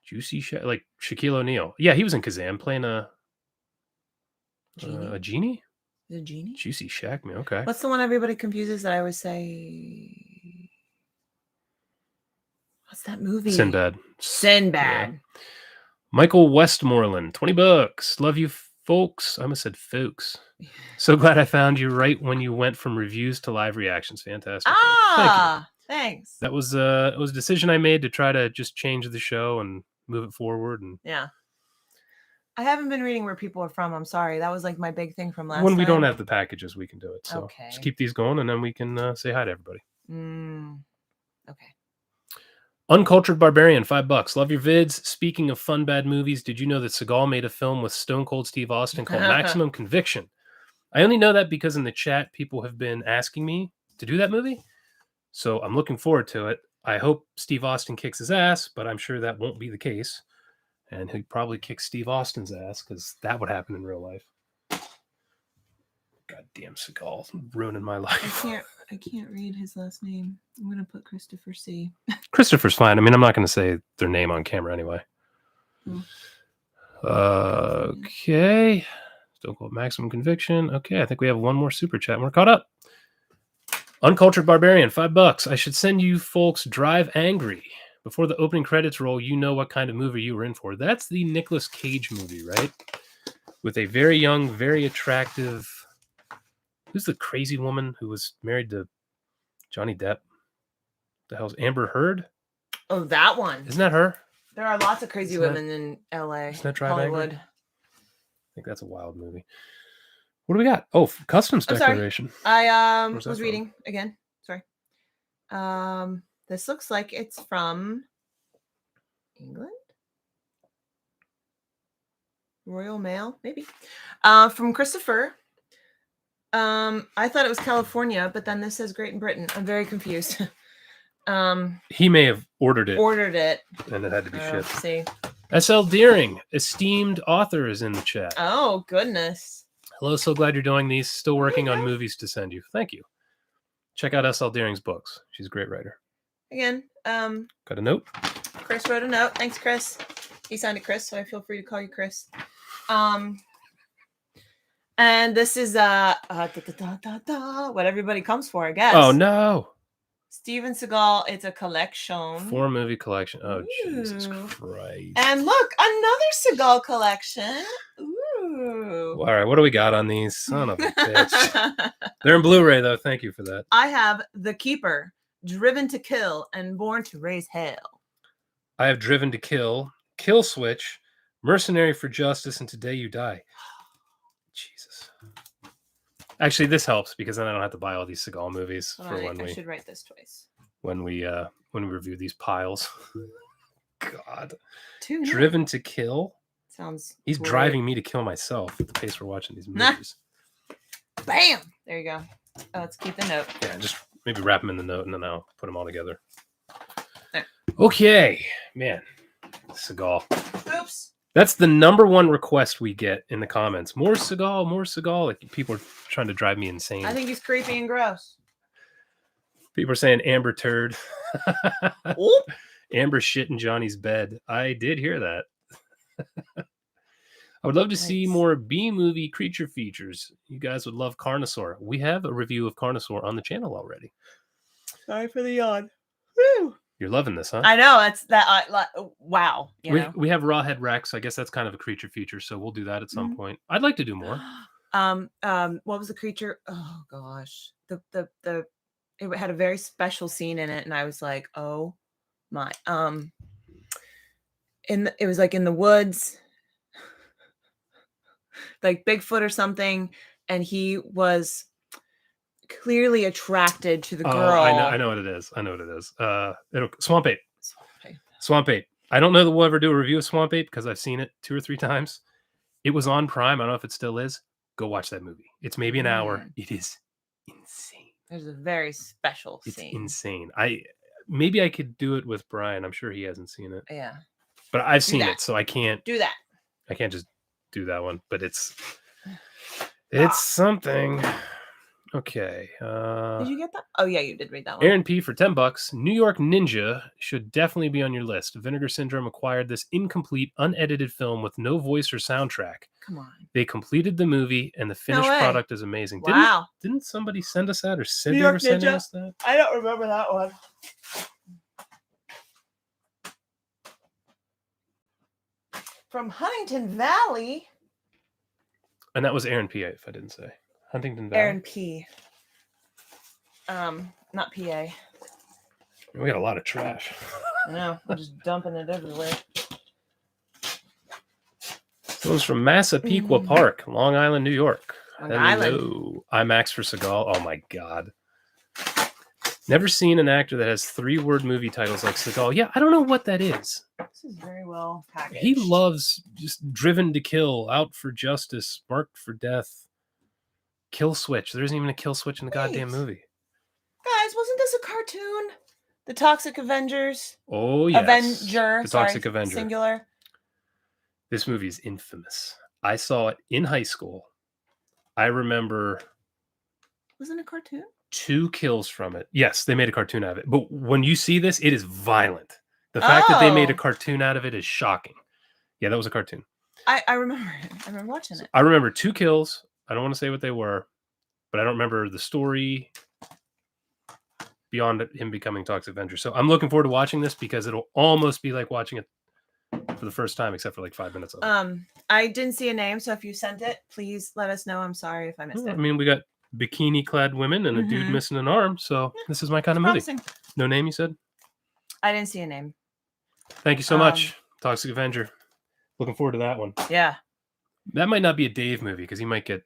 Juicy Shaq, like Shaquille O'Neal. Yeah, he was in Kazam playing a genie. The genie? Juicy Shaq meat. Okay. What's the one everybody confuses that I always say? What's that movie? Sinbad. Yeah. Michael Westmoreland, $20. Love you, folks. I almost said folks. So glad I found you right when you went from reviews to live reactions. Fantastic. Thanks. That was it was a decision I made to try to just change the show and move it forward. And yeah. I haven't been reading where people are from. I'm sorry. That was like my big thing from last when we time. don't have the packages, we can do it. So just keep these going and then we can say hi to everybody. Okay. Uncultured Barbarian, $5. Love your vids. Speaking of fun, bad movies, did you know that Seagal made a film with Stone Cold Steve Austin called Maximum Conviction? I only know that because in the chat, people have been asking me to do that movie. So I'm looking forward to it. I hope Steve Austin kicks his ass, but I'm sure that won't be the case. And he'll probably kick Steve Austin's ass because that would happen in real life. Goddamn Seagal, ruining my life. I can't read his last name. I'm going to put Christopher C. Christopher's fine. I mean, I'm not going to say their name on camera anyway. Okay. Still called Maximum Conviction. Okay, I think we have one more super chat and we're caught up. Uncultured Barbarian, $5. I should send you folks Drive Angry. Before the opening credits roll, you know what kind of movie you were in for. That's the Nicolas Cage movie, right? With a very young, very attractive... Who's the crazy woman who was married to Johnny Depp? The hell's Amber Heard? Oh, that one. Isn't that her? There are lots of crazy women in LA. Isn't that Drive Hollywood? Angry? I think that's a wild movie. What do we got? Oh, Customs Declaration. I was reading again. Sorry. This looks like it's from England. Royal Mail, maybe. From Christopher. I thought it was California, but then this says Great Britain. I'm very confused. He may have ordered it. And it had to be shipped. See. SL Deering, esteemed author, is in the chat. Oh, goodness. Hello, so glad you're doing these. Still working on movies to send you. Thank you. Check out SL Deering's books. She's a great writer. Again, got a note? Chris wrote a note. Thanks, Chris. He signed it Chris, so I feel free to call you Chris. And this is what everybody comes for, I guess. Oh, no. Steven Seagal, it's a collection. 4-movie collection. Oh, Jesus Christ. And look, another Seagal collection. Ooh. All right, what do we got on these? Son of a bitch. They're in Blu-ray, though. Thank you for that. I have The Keeper, Driven to Kill, and Born to Raise Hell. I have Driven to Kill, Kill Switch, Mercenary for Justice, and Today You Die. Jesus. Actually, this helps because then I don't have to buy all these Seagal movies I should write this twice. When we review these piles. God. Driven to Kill. Sounds. He's driving me to kill myself at the pace we're watching these movies. Bam! There you go. Oh, let's keep the note. Yeah, just maybe wrap them in the note and then I'll put them all together. There. Okay, man. Seagal. Oops. That's the number one request we get in the comments. More Seagal, more Seagal. Like people are trying to drive me insane. I think he's creepy and gross. People are saying Amber turd. Amber shit in Johnny's bed. I did hear that. I would love to see more B-movie creature features. You guys would love Carnosaur. We have a review of Carnosaur on the channel already. Sorry for the yawn. Woo! You're loving this, huh? I know. That's that. Wow. We have Rawhead Rex. I guess that's kind of a creature feature, so we'll do that at some point. I'd like to do more. What was the creature? Oh gosh, it had a very special scene in it, and I was like, oh my. it was like in the woods, like Bigfoot or something, and he was clearly attracted to the girl. I know what it is. Swamp Ape. Swamp Ape. I don't know that we'll ever do a review of Swamp Ape because I've seen it 2 or 3 times. It was on Prime. I don't know if it still is. Go watch that movie. It's maybe an hour. It is insane. There's a very special It's scene. insane. Maybe I could do it with Brian. I'm sure he hasn't seen it. Yeah. But I've seen it, so I can't do that. I can't just do that one. But it's something. Okay. Did you get that? Oh yeah, you did read that one. Aaron P for $10. New York Ninja should definitely be on your list. Vinegar Syndrome acquired this incomplete, unedited film with no voice or soundtrack. Come on. They completed the movie, and the finished product is amazing. Wow. Didn't somebody send us that, or Sid ever send us that? I don't remember that one. From Huntington Valley. And that was Aaron P, if I didn't say. Huntington Valley. Aaron P. Not PA. We got a lot of trash. I know. I'm just dumping it everywhere. This one's from Massapequa Park, Long Island, New York. Long Island. Hello. IMAX for Seagal. Oh my God. Never seen an actor that has 3-word movie titles like Seagal. Yeah, I don't know what that is. This is very well packaged. He loves just driven to kill, out for justice, marked for death. Kill switch. There isn't even a kill switch in the goddamn movie. Guys, wasn't this a cartoon? The Toxic Avengers? Oh, yes. Avenger. The Toxic Avenger. Singular. This movie is infamous. I saw it in high school. I remember... Wasn't it a cartoon? 2 kills from it. Yes, they made a cartoon out of it. But when you see this, it is violent. The fact that they made a cartoon out of it is shocking. Yeah, that was a cartoon. I remember it. I remember watching it. I remember 2 kills. I don't want to say what they were, but I don't remember the story beyond him becoming Toxic Avenger. So I'm looking forward to watching this because it'll almost be like watching it for the first time, except for like 5 minutes of it. I didn't see a name, so if you sent it, please let us know. I'm sorry if I missed it. I mean, we got bikini-clad women and a dude missing an arm, so this is my kind of movie. Promising. No name, you said? I didn't see a name. Thank you so much, Toxic Avenger. Looking forward to that one. Yeah. That might not be a Dave movie because he might get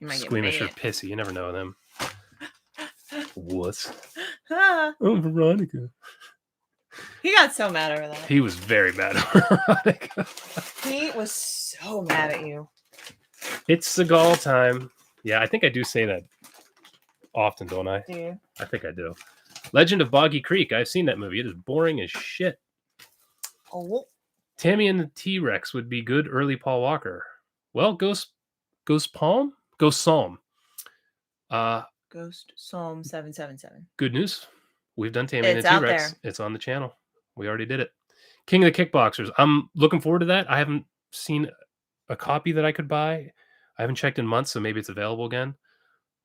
squeamish or get pissy. You never know them. Wuss. Ah. Oh, Veronica. He got so mad over that. He was very mad at Veronica. He was so mad at you. It's Seagal time. Yeah, I think I do say that often, don't I? Do you? I think I do. Legend of Boggy Creek. I've seen that movie. It is boring as shit. Oh. Tammy and the T-Rex would be good early Paul Walker. Well, Ghost Psalm? Ghost Psalm. Ghost Psalm 777. Good news. We've done Tammy and the out T-Rex. there. It's on the channel. We already did it. King of the Kickboxers. I'm looking forward to that. I haven't seen a copy that I could buy. I haven't checked in months, so maybe it's available again.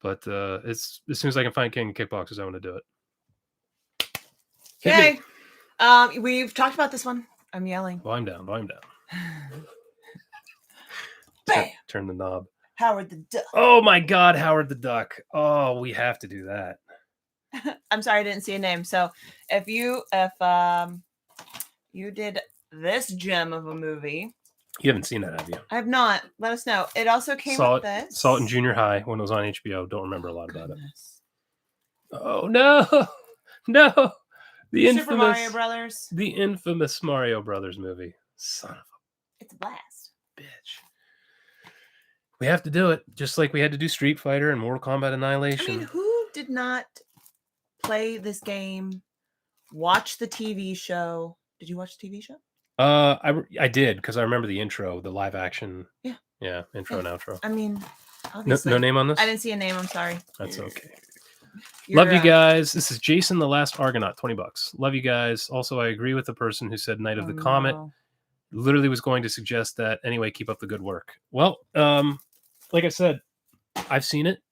But it's as soon as I can find King of Kickboxers, I want to do it. Okay. We've talked about this one. I'm yelling. Volume down. Bam! Turn the knob. Howard the Duck. Oh my God, Howard the Duck. Oh, we have to do that. I'm sorry I didn't see a name. So if you did this gem of a movie. You haven't seen that, have you? I have not. Let us know. It also came with this. Saw it in junior high when it was on HBO. Don't remember a lot about it. Oh no. No. Super Mario Brothers. The infamous Mario Brothers movie. Son of a It's a blast. bitch. We have to do it, just like we had to do Street Fighter and Mortal Kombat Annihilation. I mean, who did not play this game, watch the TV show? Did you watch the TV show? I did, because I remember the intro, the live action. Yeah, intro and outro. I mean, obviously. No name on this? I didn't see a name. I'm sorry. That's okay. Love you guys. This is Jason the Last Argonaut, $20. Love you guys. Also, I agree with the person who said Night of the Comet. No. Literally was going to suggest that. Anyway, keep up the good work. Well, like I said, I've seen it.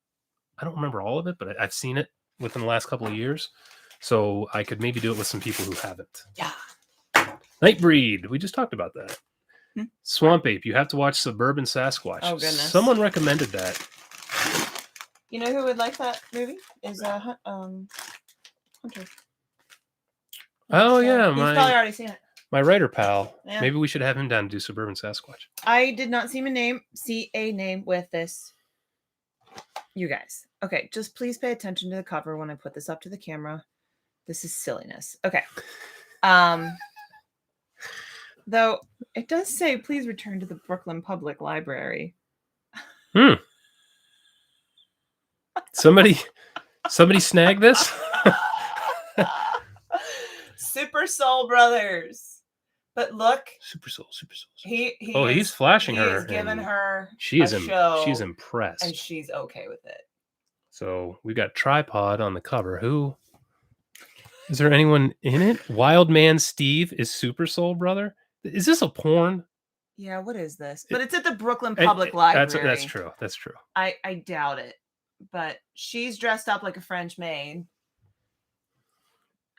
I don't remember all of it, but I've seen it within the last couple of years. So I could maybe do it with some people who haven't. Yeah. Nightbreed. We just talked about that. Swamp Ape. You have to watch Suburban Sasquatch. Oh, goodness. Someone recommended that. You know who would like that movie? Is Hunter. Oh, yeah. You've probably already seen it. my writer pal. Yeah. Maybe we should have him down to do Suburban Sasquatch. I did not see a name with this. You guys. Okay, just please pay attention to the cover when I put this up to the camera. This is silliness. Okay. Though it does say please return to the Brooklyn Public Library. Somebody snag this? Super Soul Brothers. But look, Super Soul. he's flashing her. He's given her she's show, impressed. and she's okay with it. So we got Tripod on the cover. Who is there? Anyone in it? Wild Man Steve is Super Soul Brother. Is this a porn? Yeah, what is this? But it's at the Brooklyn Public Library. That's true. That's true. I doubt it. But she's dressed up like a French maid.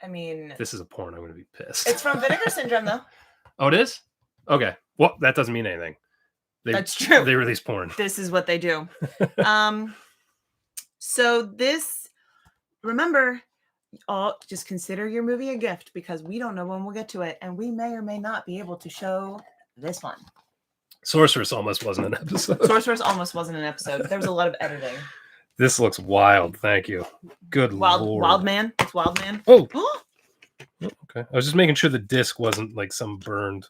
I mean, this is a porn. I'm going to be pissed. It's from Vinegar Syndrome, though. Oh, it is? Okay. Well, that doesn't mean anything. That's true. They release porn. This is what they do. So this, remember, just consider your movie a gift because we don't know when we'll get to it, and we may or may not be able to show this one. Sorceress almost wasn't an episode. There was a lot of editing. This looks wild. Thank you. Good Lord. Wild Man. It's Wild Man. Oh. Okay. I was just making sure the disc wasn't like some burned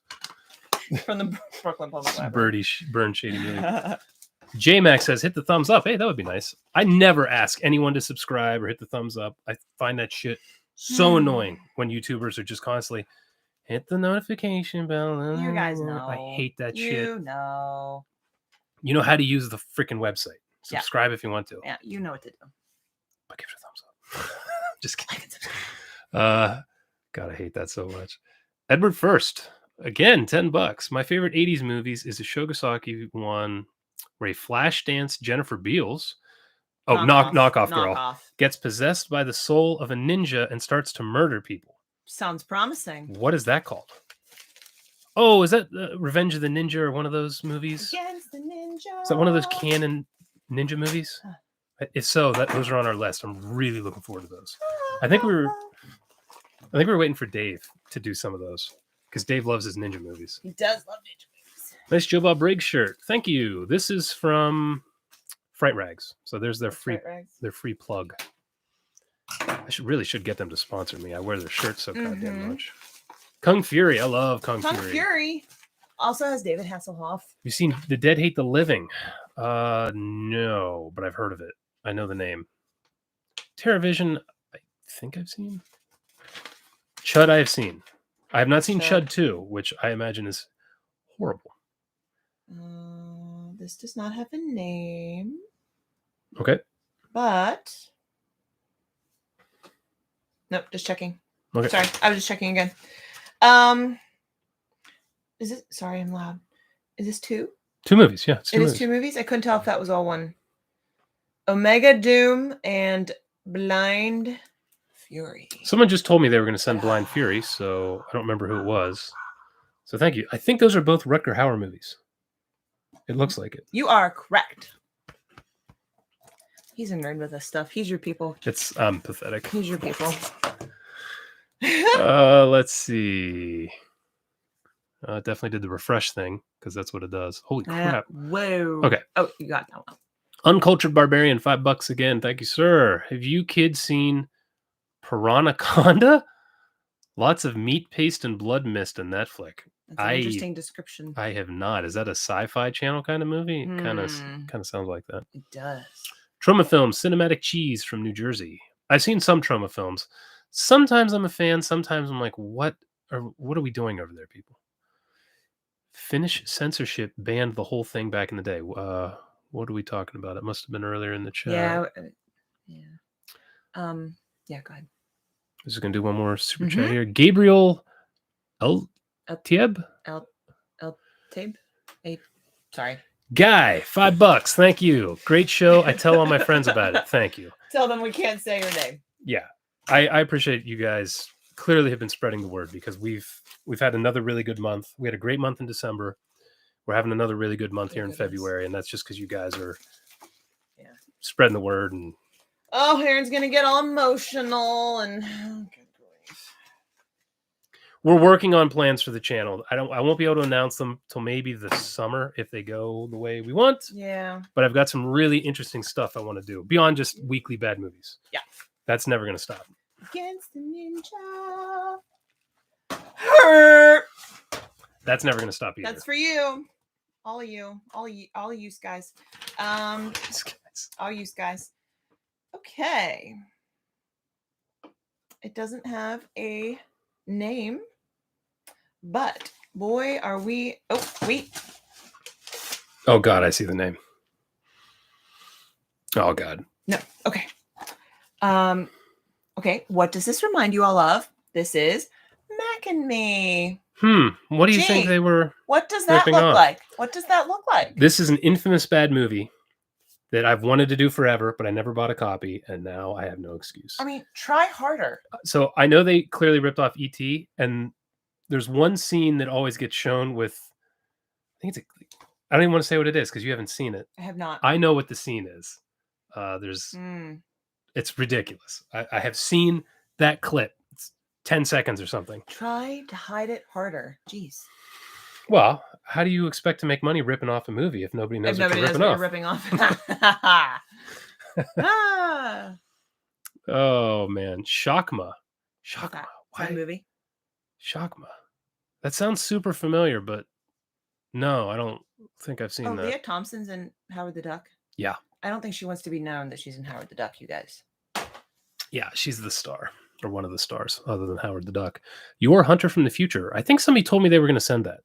from the Brooklyn Public Library. Burned shady movie. J-Max says, hit the thumbs up. Hey, that would be nice. I never ask anyone to subscribe or hit the thumbs up. I find that shit so annoying when YouTubers are just constantly hit the notification bell. You guys know. I hate that shit. You know how to use the freaking website. Subscribe if you want to. Yeah, you know what to do. But give it a thumbs up. Just kidding. God, I hate that so much. Edward First. Again, $10. My favorite 80s movies is the Shogasaki one where a Flashdance Jennifer Beals, knockoff girl, gets possessed by the soul of a ninja and starts to murder people. Sounds promising. What is that called? Oh, is that Revenge of the Ninja or one of those movies? Against the Ninja. Is that one of those canon ninja movies? If so, those are on our list. I'm really looking forward to those. I think we were waiting for Dave to do some of those because Dave loves his ninja movies. He does love ninja movies. Nice Joe Bob Briggs shirt. Thank you. This is from Fright Rags. So there's their free plug. I should get them to sponsor me. I wear their shirts so goddamn much. Kung Fury. I love Kung Fury. Kung Fury also has David Hasselhoff. You seen The Dead Hate the Living? No, but I've heard of it. I know the name. TerraVision, I think I've seen. Chud, I have seen. I have not seen Chud 2, which I imagine is horrible. This does not have a name. Okay. But nope, just checking. Okay. Sorry, I was just checking again. Is it? Sorry, I'm loud. Is this two? Two movies, yeah. It is two movies. I couldn't tell if that was all one. Omega Doom and Blind Fury. Someone just told me they were going to send Blind Fury, so I don't remember who it was. So thank you. I think those are both Rutger Hauer movies. It looks like it. You are correct. He's a nerd with this stuff. He's your people. It's pathetic. He's your people. Let's see. Definitely did the refresh thing because that's what it does. Holy crap. Whoa. Okay. Oh, you got that one. Uncultured Barbarian, $5 again. Thank you, sir. Have you kids seen Piranaconda? Lots of meat paste and blood mist in that flick. That's an interesting description. I have not. Is that a sci-fi channel kind of movie? It kind of sounds like that. It does. Trauma Films, Cinematic Cheese from New Jersey. I've seen some Trauma films. Sometimes I'm a fan. Sometimes I'm like, what are we doing over there, people? Finnish censorship banned the whole thing back in the day. What are we talking about? It must have been earlier in the chat. Yeah. Yeah, go ahead. I'm just going to do one more super chat here. Gabriel Tieb? Tieb? Sorry. Guy, $5. Thank you. Great show. I tell all my friends about it. Thank you. Tell them we can't say your name. Yeah. I appreciate you guys clearly have been spreading the word because we've had another really good month. We had a great month in December. We're having another really good month here in February, and that's just because you guys are spreading the word. And Aaron's gonna get all emotional and we're working on plans for the channel. I won't be able to announce them till maybe the summer if they go the way we want. Yeah. But I've got some really interesting stuff I want to do beyond just weekly bad movies. Yeah. That's never going to stop. Against the ninja. Hurt. That's never going to stop either. That's for you. All of you guys. All you guys. Okay. It doesn't have a name, but boy, are we. Oh, wait. Oh, God, I see the name. Oh, God. No. Okay. Okay. What does this remind you all of? This is Mac and Me. What do you think they were? What does that look like? What does that look like? This is an infamous bad movie that I've wanted to do forever, but I never bought a copy, and now I have no excuse. I mean, try harder. So I know they clearly ripped off E.T., and there's one scene that always gets shown with, I don't even want to say what it is because you haven't seen it. I have not. I know what the scene is. It's ridiculous. I have seen that clip. It's 10 seconds or something. Try to hide it harder. Jeez. Well, how do you expect to make money ripping off a movie if nobody knows what you're ripping off? Oh, man. Shockma. Why movie? Shockma. That sounds super familiar, but no, I don't think I've seen that. Leah Thompson's in Howard the Duck? Yeah. I don't think she wants to be known that she's in Howard the Duck, you guys. Yeah, she's the star, or one of the stars, other than Howard the Duck. Your Hunter from the Future. I think somebody told me they were going to send that.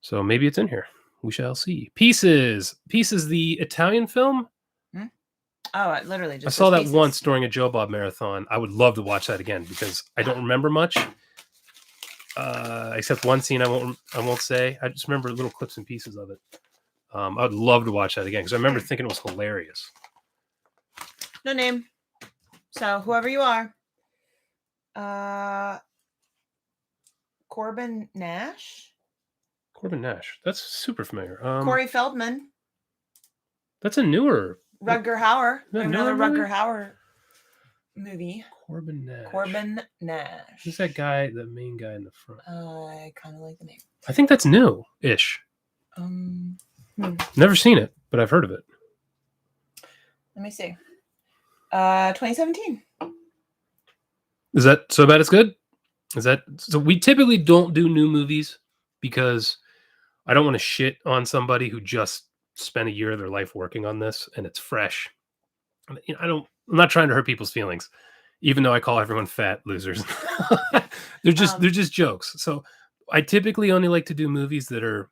So maybe it's in here. We shall see. Pieces, the Italian film. Oh, I literally just. I saw that once during a Joe Bob marathon. I would love to watch that again because I don't remember much, except one scene. I won't say. I just remember little clips and pieces of it. I would love to watch that again because I remember thinking it was hilarious. No name. So whoever you are, Corbin Nash. That's super familiar. Corey Feldman. That's a newer. Rutger Hauer. Another Rutger Hauer movie. Corbin Nash. Who's that guy? The main guy in the front. I kind of like the name. I think that's new-ish. Never seen it, but I've heard of it. Let me see. 2017. Is that so bad it's good? So we typically don't do new movies because I don't want to shit on somebody who just spent a year of their life working on this and it's fresh. I'm not trying to hurt people's feelings, even though I call everyone fat losers. they're just jokes. So I typically only like to do movies that are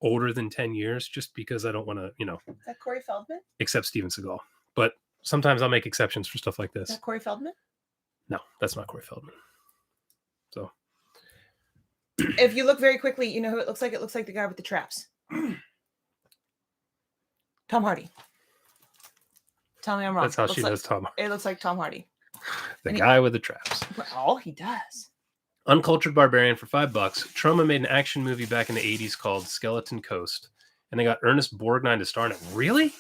older than 10 years just because I don't want to, Is that Corey Feldman? Except Steven Seagal. But sometimes I'll make exceptions for stuff like this. Is that Corey Feldman? No, that's not Corey Feldman. So if you look very quickly, you know who it looks like? It looks like the guy with the traps. Tom Hardy. Tell me I'm wrong. That's how she knows Tom Hardy. It looks like Tom Hardy. The guy with the traps. Well, he does. Uncultured Barbarian for $5. Trauma made an action movie back in the 80s called Skeleton Coast, and they got Ernest Borgnine to star in it. Really?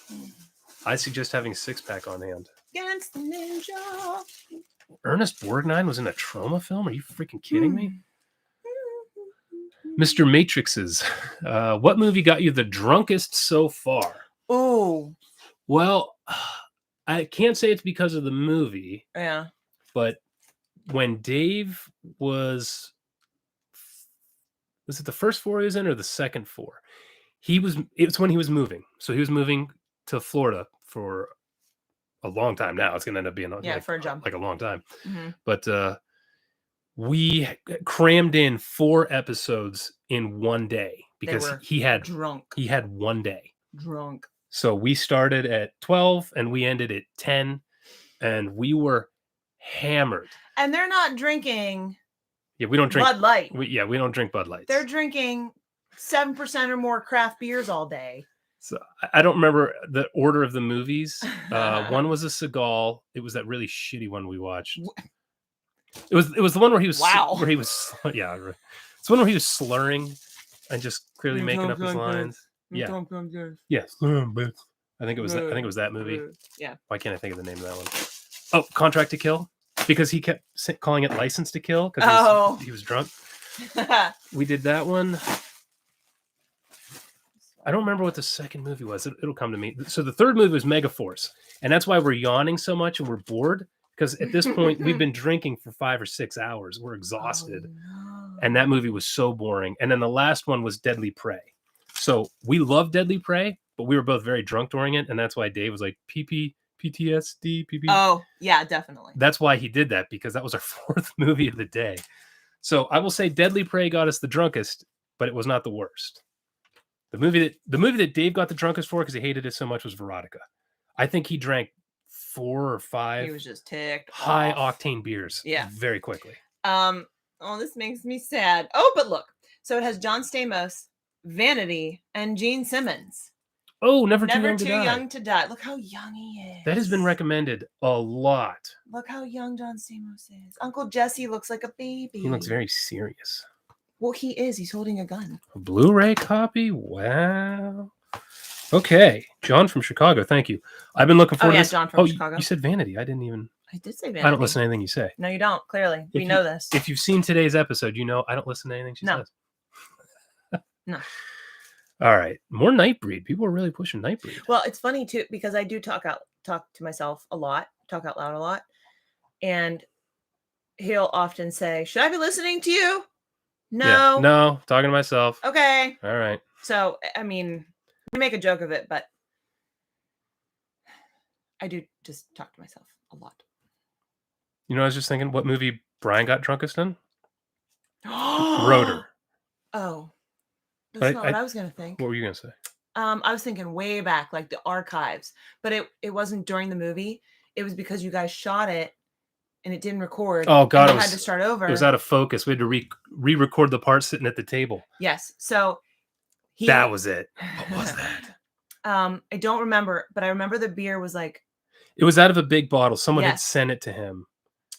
I suggest having a six-pack on hand. Against the ninja. Ernest Borgnine was in a Trauma film? Are you freaking kidding me? Mr. Matrix's. What movie got you the drunkest so far? Oh. Well, I can't say it's because of the movie. Yeah. But when Dave was it the first four he was in or the second four? It's when he was moving. So he was moving to Florida for a long time now. It's going to end up being for a jump. Like a long time. Mm-hmm. But we crammed in 4 episodes in one day because he had drunk. He had one day. Drunk. So we started at 12 and we ended at 10 and we were hammered. And they're not drinking. Yeah, we don't drink Bud Light. We don't drink Bud Lights. They're drinking 7% or more craft beers all day. So I don't remember the order of the movies. One was a Seagal. It was that really shitty one we watched. It was the one where he was where he was it's one where he was slurring and just clearly making up his lines. Yeah. Yes. I think it was that movie. Yeah. Why can't I think of the name of that one? Oh, Contract to Kill. because he kept calling it License to Kill because he was drunk. We did that one. I don't remember what the second movie was. It'll come to me. So the third movie was Megaforce, and that's why we're yawning so much and we're bored, because at this point we've been drinking for 5 or 6 hours. We're exhausted. No. And that movie was so boring. And then the last one was Deadly Prey. So we love Deadly Prey, but we were both very drunk during it, and that's why Dave was like PTSD. Oh, yeah, definitely. That's why he did that, because that was our 4th movie of the day. So I will say Deadly Prey got us the drunkest, but it was not the worst. The movie that Dave got the drunkest for because he hated it so much was Veronica. I think he drank 4 or 5. He was just ticked high off. octane beers. Yeah, very quickly. Oh, this makes me sad. Oh, but look, so it has John Stamos, Vanity, and Gene Simmons. Oh, Never Too Young to Die. Look how young he is. That has been recommended a lot. Look how young John Stamos is. Uncle Jesse looks like a baby. He looks very serious. Well, he is. He's holding a gun. A Blu-ray copy? Wow. Okay. John from Chicago. Thank you. I've been looking forward to this. John from Chicago. You said Vanity. I did say Vanity. I don't listen to anything you say. No, you don't. Clearly. We know this. If you've seen today's episode, you know I don't listen to anything she says. No. All right. More Nightbreed. People are really pushing Nightbreed. Well, it's funny too, because I do talk to myself a lot, talk out loud a lot. And he'll often say, "Should I be listening to you?" No. Yeah, no, talking to myself. Okay. All right. So, I mean, we make a joke of it, but I do just talk to myself a lot. You know, I was just thinking, what movie Brian got drunkest in? Rotor. Oh. That's not what I was going to think. What were you going to say? I was thinking way back, like the archives, but it wasn't during the movie. It was because you guys shot it and it didn't record. Oh, God. We had to start over. It was out of focus. We had to re-record the part sitting at the table. Yes. So that was it. What was that? I don't remember, but I remember the beer was like. It was out of a big bottle. Someone had sent it to him.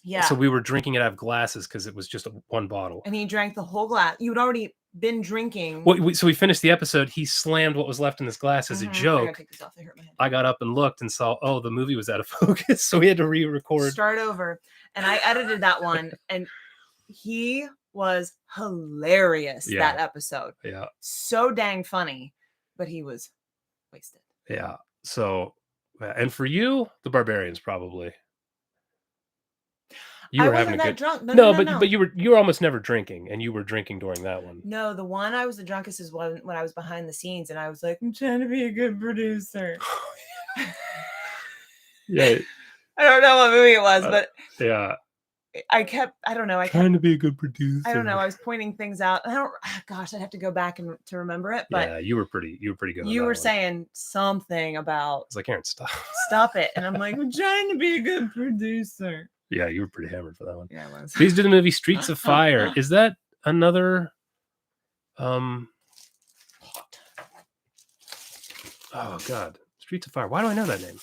Yeah. So we were drinking it out of glasses because it was just one bottle. And he drank the whole glass. You had already been drinking. So we finished the episode. He slammed what was left in his glass as a joke. I gotta take this off. They hurt my hand. I got up and looked and saw, the movie was out of focus. So we had to re-record. Start over. And I edited that one. And he was hilarious that episode. Yeah. So dang funny. But he was wasted. Yeah. So, and for you, the Barbarians probably. You were having a good drunk. No, but you were almost never drinking, and you were drinking during that one. No, the one I was the drunkest is when I was behind the scenes, and I was like, I'm trying to be a good producer. Yeah. I don't know what movie it was, but yeah. I don't know. Trying to be a good producer. I don't know. I was pointing things out. I'd have to go back to remember it. But yeah, you were pretty good. You were saying something about. It's like, Aaron, stop it. And I'm like, I'm trying to be a good producer. Yeah, you were pretty hammered for that one. Yeah, I was. Please do the movie Streets of Fire. Is that another? Oh God, Streets of Fire. Why do I know that name?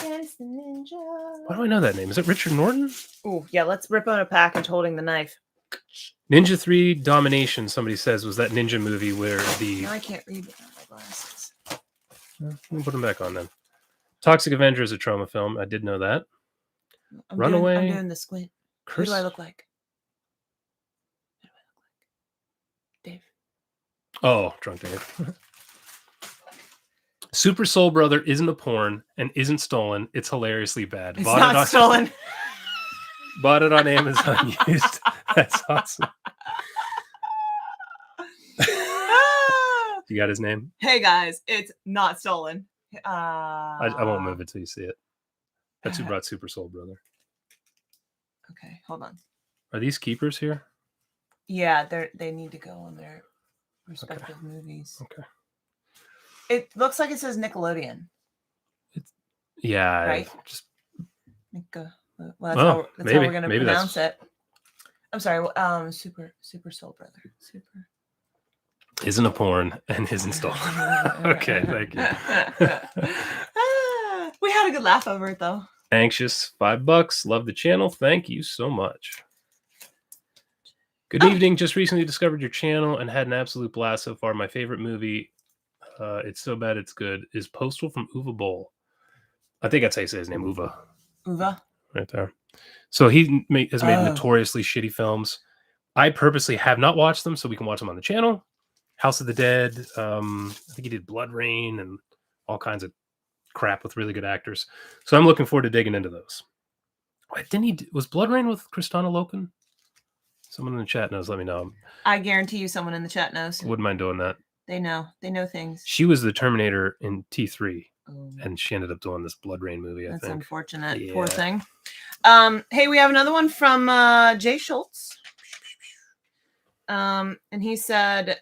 Dennis the Ninja. Why do I know that name? Is it Richard Norton? Oh yeah, let's rip on a package holding the knife. Ninja 3 Domination. Somebody says was that ninja movie where the. No, I can't read without my glasses. Let me put them back on then. Toxic Avenger is a trauma film. I did know that. Runaway. I'm doing the squint. Who do I look like? Dave. Oh, drunk Dave. Super Soul Brother isn't a porn and isn't stolen. It's hilariously bad. It's not stolen. Bought it on Amazon used. That's awesome. You got his name? Hey guys, it's not stolen. I won't move it till you see it. That's who brought Super Soul Brother. Okay, hold on. Are these keepers here? Yeah, they need to go on their respective movies. Okay. It looks like it says Nickelodeon. Right? Just that's how we're gonna pronounce it. I'm sorry. Super Soul Brother. Super. Isn't a porn and isn't stolen. Okay, thank you. We had a good laugh over it though. Anxious, $5. Love the channel. Thank you so much. Good evening. Just recently discovered your channel and had an absolute blast so far. My favorite movie, it's so bad it's good, is Postal from Uwe Boll. I think that's how you say his name, Uwe. Uwe. Right there. So he has made Oh. notoriously shitty films. I purposely have not watched them so we can watch them on the channel. House of the Dead. I think he did Blood Rain and all kinds of crap with really good actors. So I'm looking forward to digging into those. Was Blood Rain with Kristana Loken? Someone in the chat knows. Let me know. I guarantee you someone in the chat knows. Wouldn't mind doing that. They know things. She was the Terminator in T3, and she ended up doing this Blood Rain movie. That's I think. Unfortunate. Yeah. Poor thing. Hey, we have another one from Jay Schultz. And he said,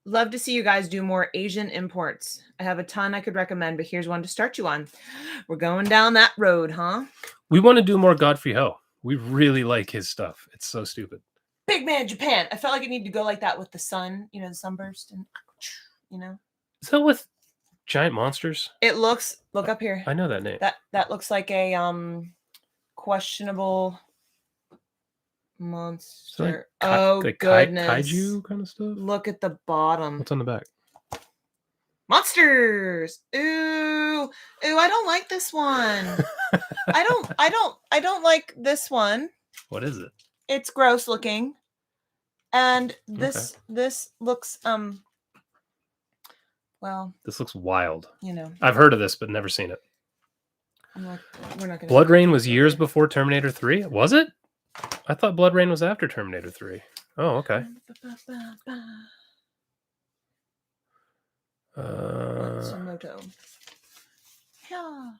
"Love to see you guys do more Asian imports. I have a ton I could recommend, but here's one to start you on. We're going down that road, huh? We want to do more Godfrey Ho. We really like his stuff. It's so stupid. Big Man Japan. I felt like it needed to go like that with the sun, the sunburst, and Is that with giant monsters? It looks. Look up here. I know that name. That looks like a questionable monster. Like goodness! kaiju kind of stuff. Look at the bottom. What's on the back? Monsters. Ooh, I don't like this one. I don't like this one. What is it? It's gross looking. And this looks well, this looks wild. You know. I've heard of this but never seen it. We're not gonna Blood Rain was years before Terminator 3. Was it? I thought Blood Rain was after Terminator 3. Oh, okay. Matsumoto. Yeah.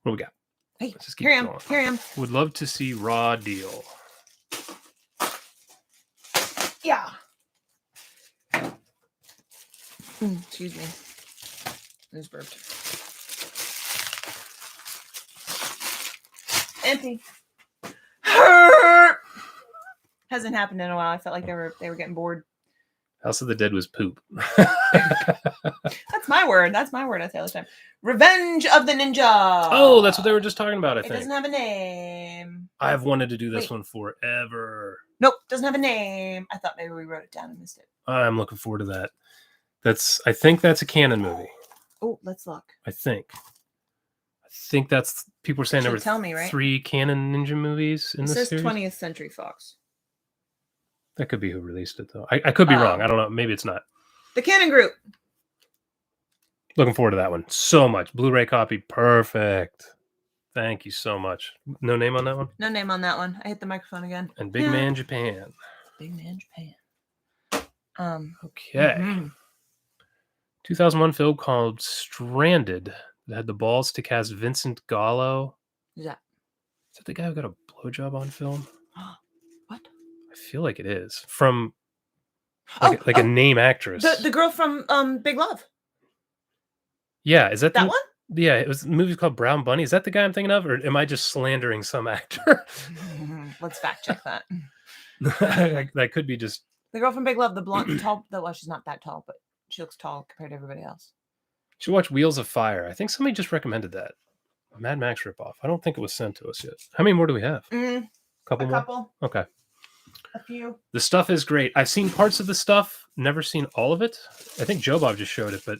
What do we got? Hey, let's just keep here I am. going. Here I am. Would love to see Raw Deal. Yeah. Excuse me. Who's burped? Empty. Hasn't happened in a while. I felt like they were getting bored. House of the Dead was poop. That's my word. That's my word I say all the time. Revenge of the Ninja. Oh, that's what they were just talking about, I think. It doesn't have a name. I've wanted to do this one forever. Nope, doesn't have a name. I thought maybe we wrote it down and missed it. I'm looking forward to that. I think that's a canon movie. Oh, let's look. I think that's, people are saying there were 3 canon ninja movies in this series. It says 20th Century Fox. That could be who released it, though. I could be wrong. I don't know. Maybe it's not. The Canon Group. Looking forward to that one so much. Blu-ray copy, perfect. Thank you so much. No name on that one? No name on that one. I hit the microphone again. And Big Man Japan. Big Man Japan. Okay. 2001 film called Stranded that had the balls to cast Vincent Gallo. Who's that? Is that the guy who got a blowjob on film? What? I feel like it is. From like a name actress. The girl from Big Love. Yeah, is that that one? Yeah, it was. The movie called Brown Bunny. Is that the guy I'm thinking of, or am I just slandering some actor? Let's fact check that. That could be just the girl from Big Love, the blonde, tall. Well, she's not that tall, but she looks tall compared to everybody else. You should watch Wheels of Fire. I think somebody just recommended that. A Mad Max ripoff. I don't think it was sent to us yet. How many more do we have? Couple more. Okay. A few. The stuff is great. I've seen parts of the stuff, never seen all of it. I think Joe Bob just showed it, but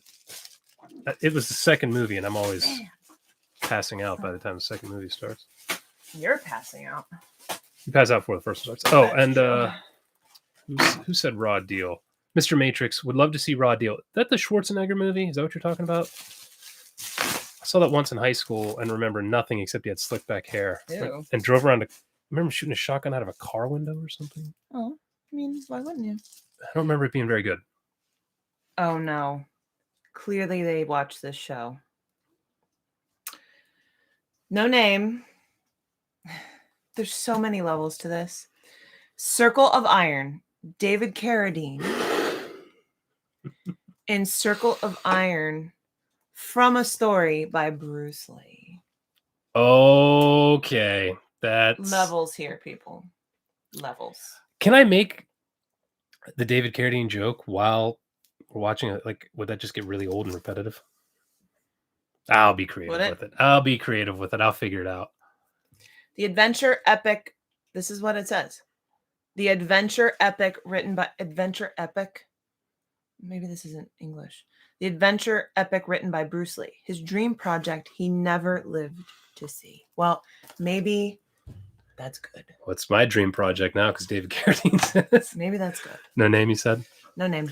it was the second movie, and I'm always passing out by the time the second movie starts. You're passing out. You pass out before the first one starts. Oh, and who said Raw Deal? Mr. Matrix would love to see Raw Deal. Is that the Schwarzenegger movie? Is that what you're talking about? I saw that once in high school and remember nothing except he had slick back hair. Ew. And drove around. I remember shooting a shotgun out of a car window or something. Oh, I mean, why wouldn't you? I don't remember it being very good. Oh, no. Clearly they watched this show. No name. There's so many levels to this. Circle of Iron. David Carradine. In Circle of Iron. From a story by Bruce Lee. Okay. That's levels here, people. Levels. Can I make the David Carradine joke while we're watching it? Like, would that just get really old and repetitive? I'll be creative with it. I'll be creative with it. I'll figure it out. The adventure epic. This is what it says. The adventure epic written by Adventure Epic. Maybe this isn't English. The adventure epic written by Bruce Lee. His dream project he never lived to see. Well, maybe that's good. What's my dream project now? Because David Carradine says. Maybe that's good. No name, you said? No name.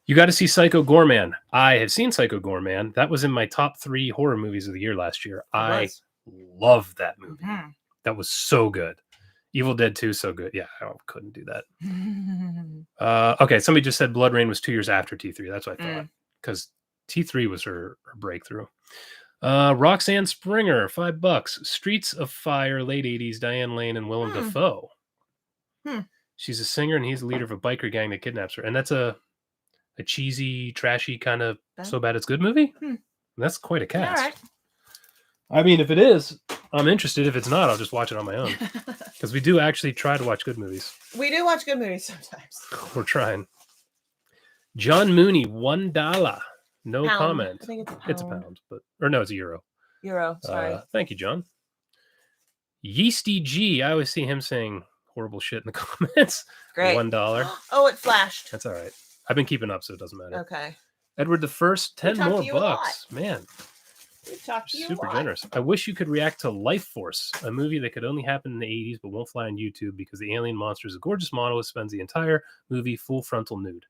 You got to see Psycho Goreman. I have seen Psycho Goreman. That was in my top 3 horror movies of the year last year. I love that movie. Mm-hmm. That was so good. Evil Dead 2, so good. Yeah, I couldn't do that. Okay, somebody just said Blood Rain was 2 years after T3. That's what I thought. Because T3 was her breakthrough. Roxanne Springer, $5. Streets of Fire, late 80s, Diane Lane and Willem Dafoe. She's a singer and he's the leader of a biker gang that kidnaps her. And that's a cheesy, trashy kind of so bad it's good movie. That's quite a cast. All right. I mean, if it is, I'm interested. If it's not, I'll just watch it on my own. Because we do actually try to watch good movies. We do watch good movies sometimes. We're trying. John Mooney, $1. No Pound. comment. I think it's a pound. It's a pound, or no, it's a euro. Euro, sorry. Thank you, John. Yeasty G. I always see him saying horrible shit in the comments. Great. $1. Oh, it flashed. That's all right. I've been keeping up, so it doesn't matter. Okay. Edward the First, 10 more bucks. Man, We've talked to you super a lot. generous. I wish you could react to Life Force, a movie that could only happen in the 80s but won't fly on YouTube because the alien monster is a gorgeous model who spends the entire movie full frontal nude.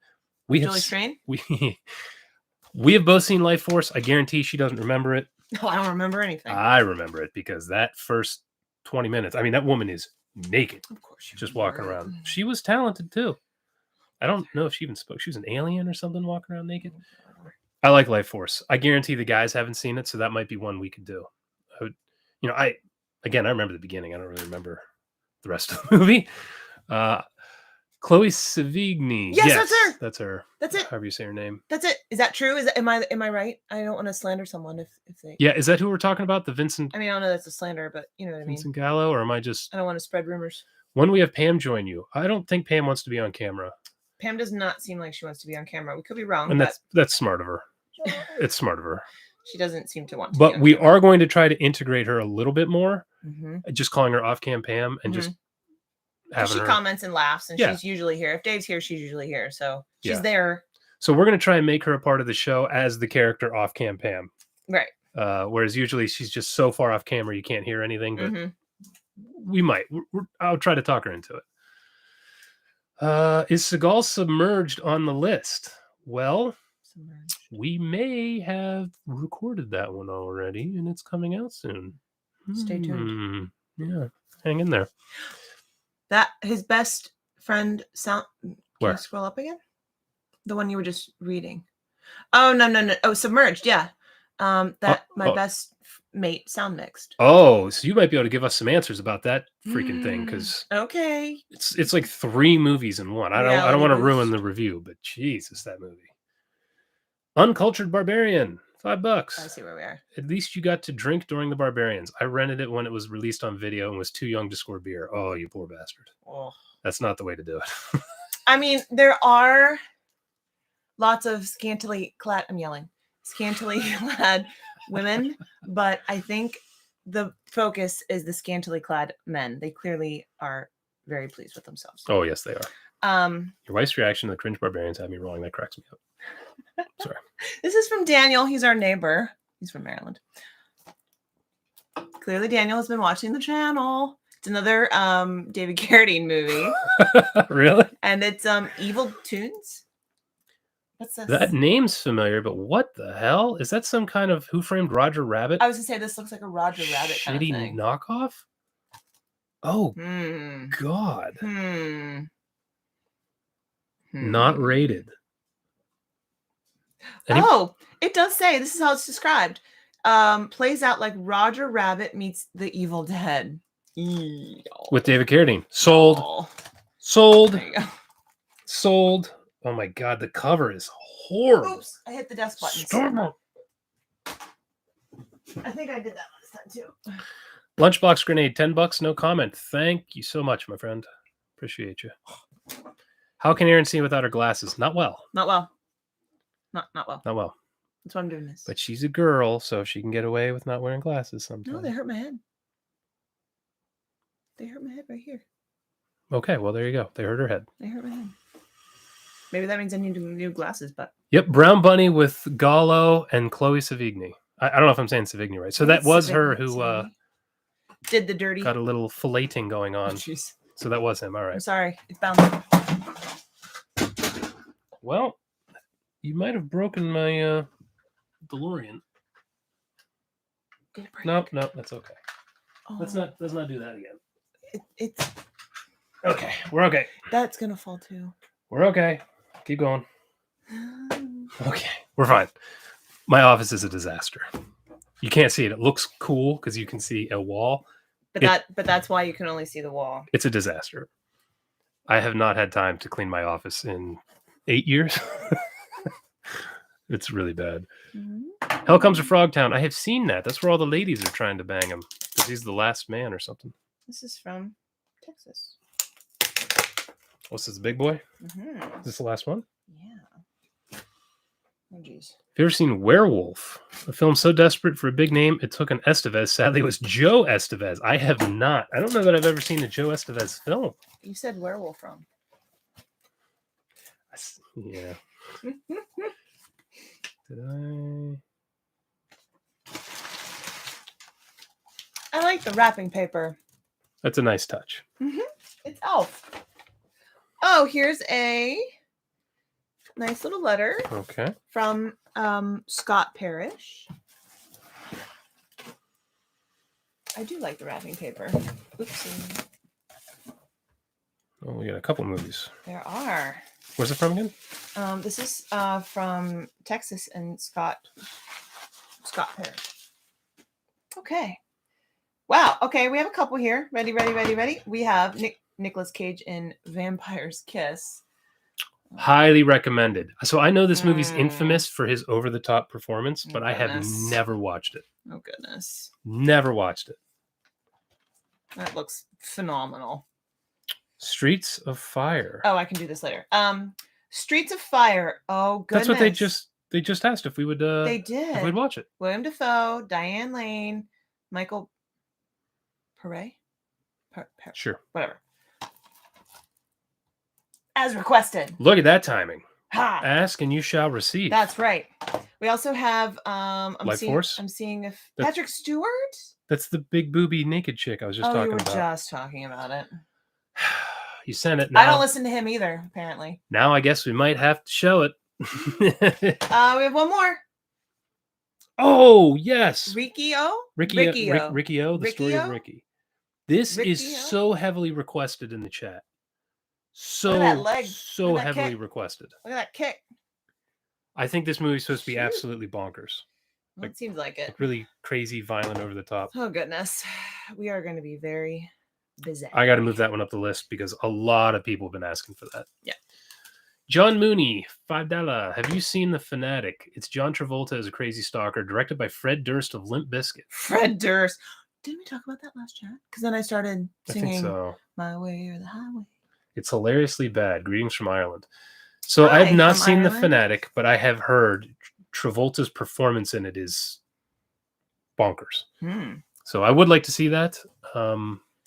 Julie Strain? We have both seen Life Force. I guarantee she doesn't remember it. No, I don't remember anything. I remember it because that first 20 minutes, I mean, that woman is naked. Of course. Just walking around. She was talented too. I don't know if she even spoke. She was an alien or something walking around naked. I like Life Force. I guarantee the guys haven't seen it, so that might be one we could do. I remember the beginning. I don't really remember the rest of the movie. Chloe Sevigny. Yes, that's her. That's her. That's it. However you say her name. That's it. Is that true? Am I right? I don't want to slander someone if they. Yeah, is that who we're talking about? The Vincent. I mean, I don't know that's a slander, but you know what I mean. Vincent Gallo, or am I just? I don't want to spread rumors. When we have Pam join you, I don't think Pam wants to be on camera. Pam does not seem like she wants to be on camera. We could be wrong. And that's smart of her. It's smart of her. She doesn't seem to want to. But we are going to try to integrate her a little bit more. Mm-hmm. Just calling her off cam Pam and just having she her comments and laughs, and she's usually here. If Dave's here, she's usually here. So she's there. So we're going to try and make her a part of the show as the character off cam Pam. Right. Whereas usually she's just so far off camera you can't hear anything. But we might. I'll try to talk her into it. Is Seagal submerged on the list? Well, we may have recorded that one already, and it's coming out soon. Stay tuned. Yeah, hang in there. That his best friend sound. Can Where? you scroll up again? The one you were just reading. Oh no! Oh, submerged. Yeah. My best mate sound mixed. Oh, so you might be able to give us some answers about that freaking thing, because okay, it's like 3 movies in one. I don't want to ruin the review, but Jesus, that movie. Uncultured Barbarian, $5. I see where we are. At least you got to drink during the Barbarians. I rented it when it was released on video and was too young to score beer. Oh, you poor bastard. Oh. That's not the way to do it. I mean, there are lots of scantily clad women, but I think the focus is the scantily clad men. They clearly are very pleased with themselves. Oh, yes, they are. Your wife's reaction to the cringe Barbarians had me rolling. That cracks me up. Sorry. This is from Daniel. He's our neighbor. He's from Maryland. Clearly, Daniel has been watching the channel. It's another David Carradine movie. Really? And it's Evil Tunes. What's this? That name's familiar, but what the hell? Is that some kind of Who Framed Roger Rabbit? I was going to say this looks like a Roger Rabbit shitty kind of thing. knockoff? Oh, God. Not rated. Oh, it does say, this is how it's described. Plays out like Roger Rabbit meets the Evil Dead. With David Carradine. Sold. Oh. Sold. There you go. Sold. Oh my God, the cover is horrible. Oops, I hit the desk button. I think I did that last time too. Lunchbox Grenade, $10, no comment. Thank you so much, my friend. Appreciate you. How can Erin see without her glasses? Not well. Not well. Not well. Not well. That's why I'm doing this. But she's a girl, so she can get away with not wearing glasses sometimes. No, they hurt my head. They hurt my head right here. Okay, well, there you go. They hurt her head. They hurt my head. Maybe that means I need new glasses, but Yep, Brown Bunny with Gallo and Chloe Savigny. I don't know if I'm saying Savigny right. So that was her who did the dirty. got a little filleting going on. Jeez. So that was him. All right. I'm sorry. It's bouncing. Well, you might have broken my DeLorean. No, that's okay. Oh. Let's not do that again. It's okay. We're okay. That's gonna fall too. We're okay. Keep going. Okay, we're fine. My office is a disaster. You can't see it. It looks cool because you can see a wall. But that's why you can only see the wall. It's a disaster. I have not had time to clean my office in 8 years. It's really bad. Mm-hmm. Hell Comes to Frogtown. I have seen that. That's where all the ladies are trying to bang him because he's the last man or something. This is from Texas. What's this, Big Boy? Mm-hmm. Is this the last one? Yeah. Oh, jeez. Have you ever seen Werewolf? A film so desperate for a big name, it took an Estevez. Sadly, it was Joe Estevez. I have not. I don't know that I've ever seen a Joe Estevez film. You said werewolf from. Yeah. Did I? I like the wrapping paper. That's a nice touch. Mm-hmm. It's Elf. Oh, here's a nice little letter. Okay. From Scott Parrish. I do like the wrapping paper. Oopsie. Oh, we got a couple movies. There are. Where's it from again? This is from Texas and Scott Parrish. Okay. Wow. Okay, we have a couple here. Ready. We have Nicolas Cage in Vampire's Kiss. Highly recommended. So I know this movie's infamous for his over-the-top performance, but I have never watched it. Oh, goodness. Never watched it. That looks phenomenal. Streets of Fire. Oh, I can do this later. Streets of Fire. Oh, goodness. That's what they just asked if we would. They did. If we'd watch it. William Dafoe, Diane Lane, Michael Pare. Sure. Whatever. As requested. Look at that timing. Ha! Ask and you shall receive. That's right. We also have Force. I'm seeing if Patrick Stewart. That's the big booby naked chick I was just talking about. Just talking about it. You sent it now. I don't listen to him either, apparently. Now I guess we might have to show it. We have one more. Oh, yes. Ricky O? Ricky O, the story of Ricky. This is so heavily requested in the chat. So heavily requested. Look at that kick. I think this movie's supposed to be absolutely bonkers. Well, it seems like it. Like really crazy, violent, over the top. Oh, goodness. We are going to be very busy. I got to move that one up the list because a lot of people have been asking for that. Yeah. John Mooney, $5. Have you seen The Fanatic? It's John Travolta as a crazy stalker, directed by Fred Durst of Limp Bizkit. Fred Durst. Didn't we talk about that last chat? Because then I started singing I think so. My Way or the Highway. It's hilariously bad. Greetings from Ireland. So I have not seen The Fanatic, but I have heard Travolta's performance in it is bonkers. So I would like to see that.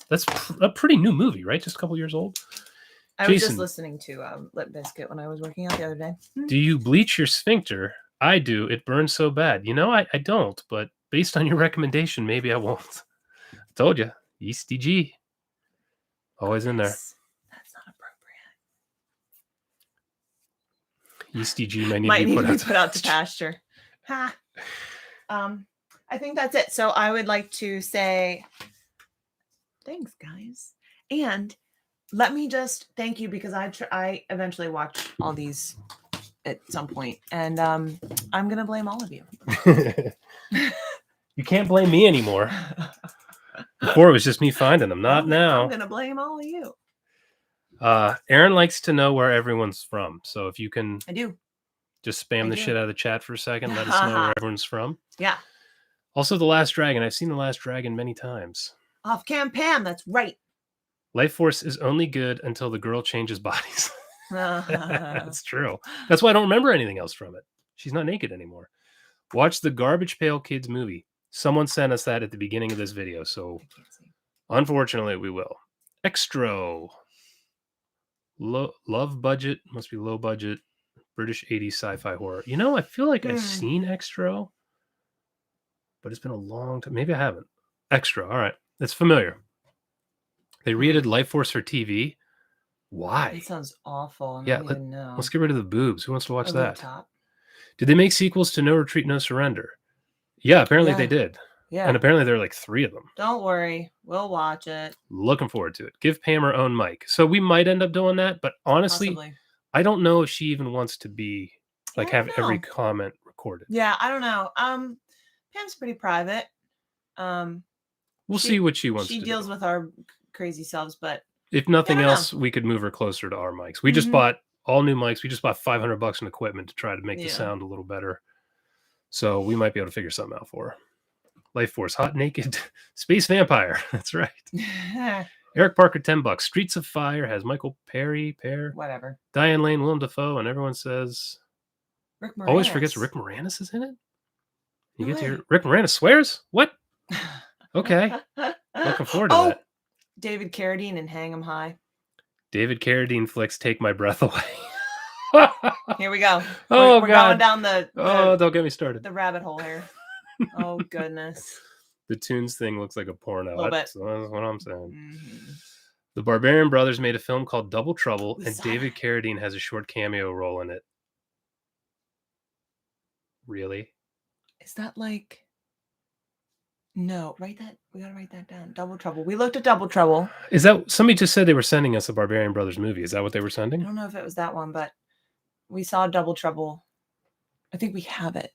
That's a pretty new movie, right? Just a couple years old. I was just listening to Limp Bizkit when I was working out the other day. Do you bleach your sphincter? I do. It burns so bad. You know, I don't, but based on your recommendation, maybe I won't. I told you. Yeasty G. Always in there. That's not appropriate. Yeasty G might need to be put out to pasture. Ha. I think that's it. So I would like to say thanks, guys. And let me just thank you because I eventually watch all these at some point, and I'm gonna blame all of you. You can't blame me anymore. Before it was just me finding them, not now. I'm gonna blame all of you. Aaron likes to know where everyone's from, so if you can, I do. Just spam the shit out of the chat for a second. Let us know where everyone's from. Yeah. Also, The Last Dragon. I've seen The Last Dragon many times. Off Cam Pam. That's right. Life Force is only good until the girl changes bodies. That's true. That's why I don't remember anything else from it. She's not naked anymore. Watch the Garbage Pail Kids movie. Someone sent us that at the beginning of this video, so unfortunately we will. Extra. Love budget. Must be low budget. British 80s sci-fi horror. You know, I feel like I've seen Extra, but it's been a long time. Maybe I haven't. Extra. All right. It's familiar. They rated Life Force for TV. Why? It sounds awful. I Yeah, don't even know. let's get rid of the boobs. Who wants to watch Over the that? top. Did they make sequels to No Retreat, No Surrender? Yeah, apparently they did. Yeah. And apparently there are like 3 of them. Don't worry. We'll watch it. Looking forward to it. Give Pam her own mic. So we might end up doing that, but honestly, Possibly. I don't know if she even wants to be like I have don't every know. comment recorded. Yeah, I don't know. Pam's pretty private. We'll see what she wants to do. She deals with our crazy selves, but if nothing else, we could move her closer to our mics. We just bought all new mics. We just bought $500 in equipment to try to make the sound a little better. So we might be able to figure something out for her. Life Force, hot naked space vampire. That's right. Eric Parker, $10. Streets of Fire has Michael Perry, whatever. Diane Lane, Willem Dafoe, and everyone says Rick Moranis. Always forgets Rick Moranis is in it. You get to hear Rick Moranis swears. What? Okay, looking forward to that. David Carradine and Hang 'em High. David Carradine flicks Take My Breath Away. Here we go. We're going down the don't get me started. The rabbit hole here. Oh goodness. The Tunes thing looks like a porno. That's what I'm saying. Mm-hmm. The Barbarian Brothers made a film called Double Trouble, and David Carradine has a short cameo role in it. Really? Is that like? No, we gotta write that down. Double Trouble. We looked at Double Trouble. Is that somebody just said they were sending us a Barbarian Brothers movie? Is that what they were sending? I don't know if it was that one, but we saw Double Trouble. I think we have it.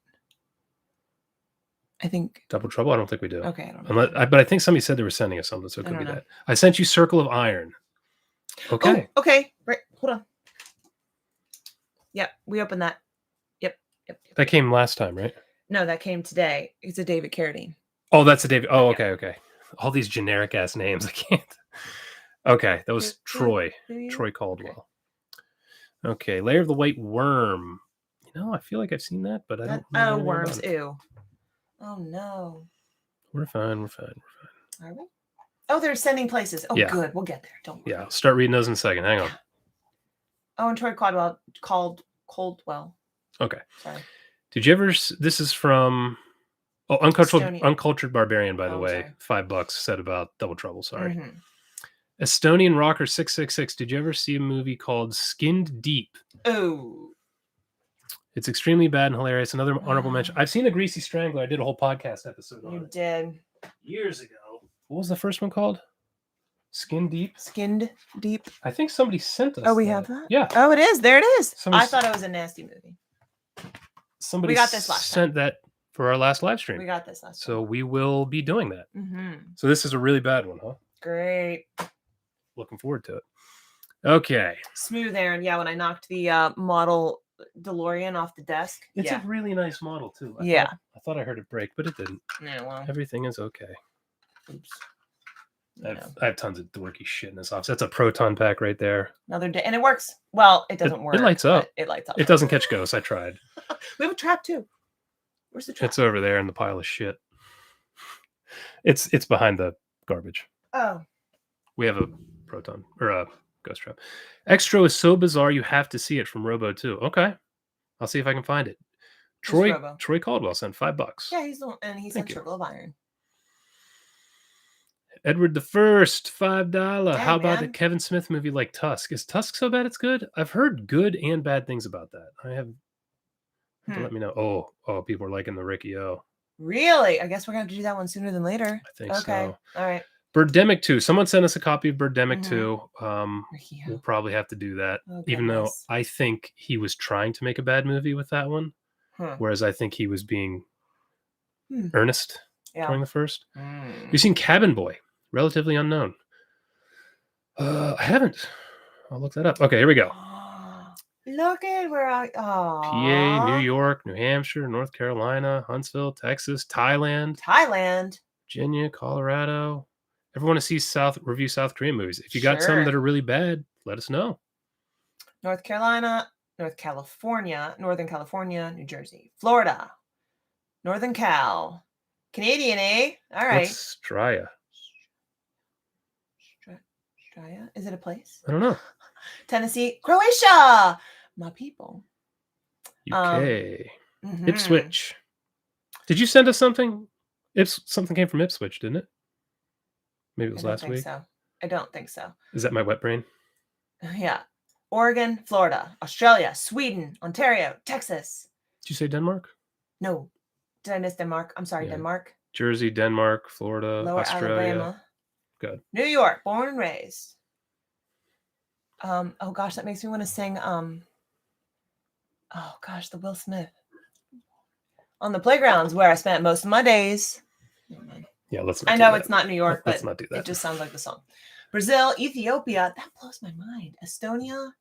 I think Double Trouble. I don't think we do. Okay, I don't know. But I think somebody said they were sending us something, so it could be that. I sent you Circle of Iron. Okay. Oh, okay. Right. Hold on. Yep, we opened that. Yep. That came last time, right? No, that came today. It's a David Carradine. Oh, that's a David. Oh, okay. All these generic ass names. I can't. Okay, that was Troy Caldwell. Okay, Lair of the White Worm. You know, I feel like I've seen that, but I don't know. Oh, worms. Ew. Oh, no. We're fine. Are we? Oh, they're sending places. Oh, good. We'll get there. Don't worry. Yeah, I'll start reading those in a second. Hang on. Oh, and Troy Caldwell. Okay. Sorry. Did you ever... This is from... Oh, Uncultured Barbarian, by the way. Sorry. $5 said about Double Trouble. Sorry. Mm-hmm. Estonian Rocker 666. Did you ever see a movie called Skinned Deep? Oh. It's extremely bad and hilarious. Another honorable mention. I've seen A Greasy Strangler. I did a whole podcast episode on it. You did. Years ago. What was the first one called? Skinned Deep? Skinned Deep. I think somebody sent us we have that? Yeah. Oh, it is. There it is. I thought it was a nasty movie. Somebody we got this last sent that for our last live stream. We got this last time. So we will be doing that. Mm-hmm. So this is a really bad one, huh? Great. Looking forward to it. Okay. Smooth, Aaron. Yeah, when I knocked the model DeLorean off the desk. It's a really nice model, too. I thought I heard it break, but it didn't. Yeah, well. Everything is okay. Oops. I have tons of dorky shit in this office. That's a proton pack right there. Another day. And it works. Well, it doesn't work. It lights up. It lights up. It doesn't catch ghosts. I tried. We have a trap, too. Where's the trap? It's over there in the pile of shit. It's behind the garbage. Oh. We have a proton or a ghost trap. Extra is so bizarre you have to see it from Robo 2. Okay. I'll see if I can find it. Troy Caldwell sent $5. Yeah, he's the one, and he sent Circle of Iron. Edward the First, $5. How about the Kevin Smith movie like Tusk? Is Tusk so bad it's good? I've heard good and bad things about that. I have. Let me know. Oh, people are liking the Ricky O. Really? I guess we're going to do that one sooner than later. I think so. All right. Birdemic 2. Someone sent us a copy of Birdemic 2. We'll probably have to do that, even though I think he was trying to make a bad movie with that one, whereas I think he was being earnest during the first. You've seen Cabin Boy, relatively unknown. I haven't. I'll look that up. Okay, here we go. Look at where PA, New York, New Hampshire, North Carolina, Huntsville, Texas, Thailand, Virginia, Colorado. Everyone to see review South Korean movies. If you got some that are really bad, let us know. North Carolina, Northern California, New Jersey, Florida, Northern Cal, Canadian, eh? All right. What's Straya? Straya? Is it a place? I don't know. Tennessee, Croatia, my people. UK. Mhm. Ipswich. Did you send us something? Something came from Ipswich, didn't it? Maybe it was last week. So. I don't think so. Is that my wet brain? Yeah. Oregon, Florida, Australia, Sweden, Ontario, Texas. Did you say Denmark? No. Did I miss Denmark? I'm sorry, Yeah. Denmark. Jersey, Denmark, Florida, Lower Australia. Alabama. Good. New York, born and raised. Oh gosh, that makes me want to sing oh gosh, the Will Smith. On the playgrounds where I spent most of my days. Yeah, let's not I know it's not New York, but let's not do that. It just sounds like the song. Brazil, Ethiopia, that blows my mind. Estonia,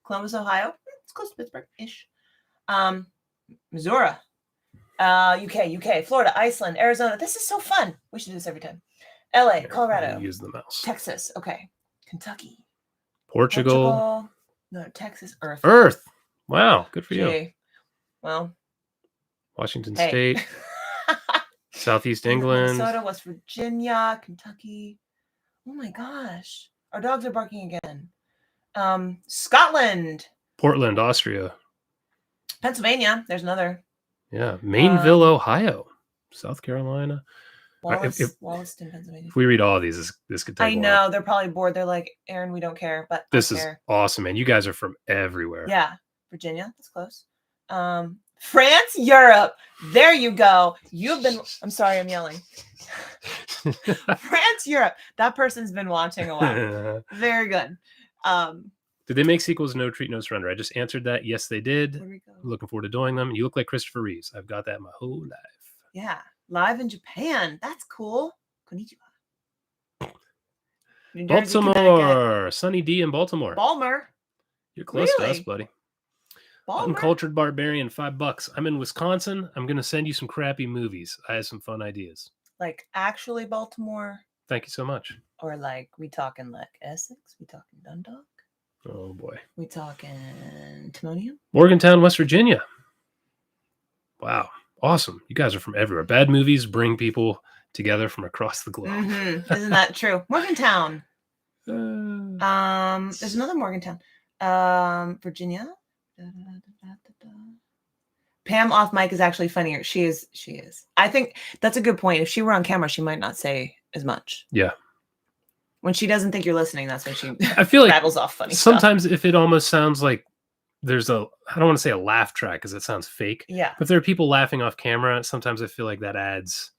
Columbus, Ohio. It's close to Pittsburgh-ish. Missouri, UK, Florida, Iceland, Arizona. This is so fun. We should do this every time. LA, Colorado. Use the mouse. Texas. Okay. Kentucky. Portugal. No, Texas. Earth. Wow. Good for you. Well. Washington State. Southeast England. Minnesota, West Virginia, Kentucky. Oh my gosh. Our dogs are barking again. Scotland. Portland, Austria. Pennsylvania. There's another. Yeah. Mainville, Ohio. South Carolina. Wollaston, Pennsylvania. If we read all of these, this could take I know. They're probably bored. They're like, Aaron, we don't care. But this is awesome, man. You guys are from everywhere. Yeah. Virginia. That's close. France, Europe. There you go. I'm sorry, I'm yelling. France, Europe. That person's been watching a while. Very good. Did they make sequels? No Treat, No Surrender. I just answered that. Yes, they did. Where we go? Looking forward to doing them. You look like Christopher Reeves. I've got that my whole life. Yeah. Live in Japan. That's cool. Konnichiwa. New Jersey, Baltimore. Sunny D in Baltimore. Balmer. You're close to us, buddy. Balmer? Uncultured Barbarian, $5. I'm in Wisconsin. I'm going to send you some crappy movies. I have some fun ideas. Like actually Baltimore? Thank you so much. Or like, we talking like Essex? We talking Dundalk? Oh, boy. We talking Timonium? Morgantown, West Virginia. Wow. Awesome. You guys are from everywhere. Bad movies bring people together from across the globe. Mm-hmm. Isn't that true? Morgantown. There's another Morgantown. Virginia. Pam off mic is actually funnier. She is. I think that's a good point. If she were on camera, she might not say as much. Yeah. When she doesn't think you're listening, that's when she I feel like rattles off funny sometimes stuff. If it almost sounds like there's I don't want to say a laugh track because it sounds fake. Yeah. But if there are people laughing off camera, sometimes I feel like that adds.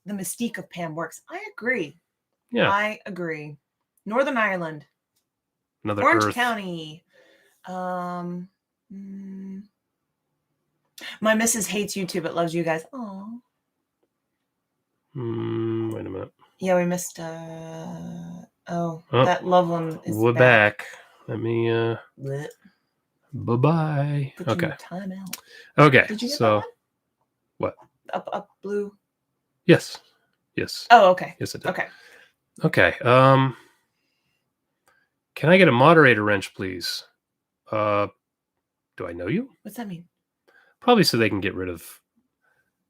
The mystique of Pam works. I agree. Yeah. I agree. Northern Ireland. Another Orange Earth. County. My missus hates YouTube but loves you guys. Oh. Wait a minute. Yeah, we missed that love one is we're back. Let me Blech. Bye-bye. Okay. Time out. Okay. Did you get so that what? Up blue. Yes. Oh, okay. Yes, I did. Okay. Can I get a moderator wrench, please? Do I know you? What's that mean? Probably so they can get rid of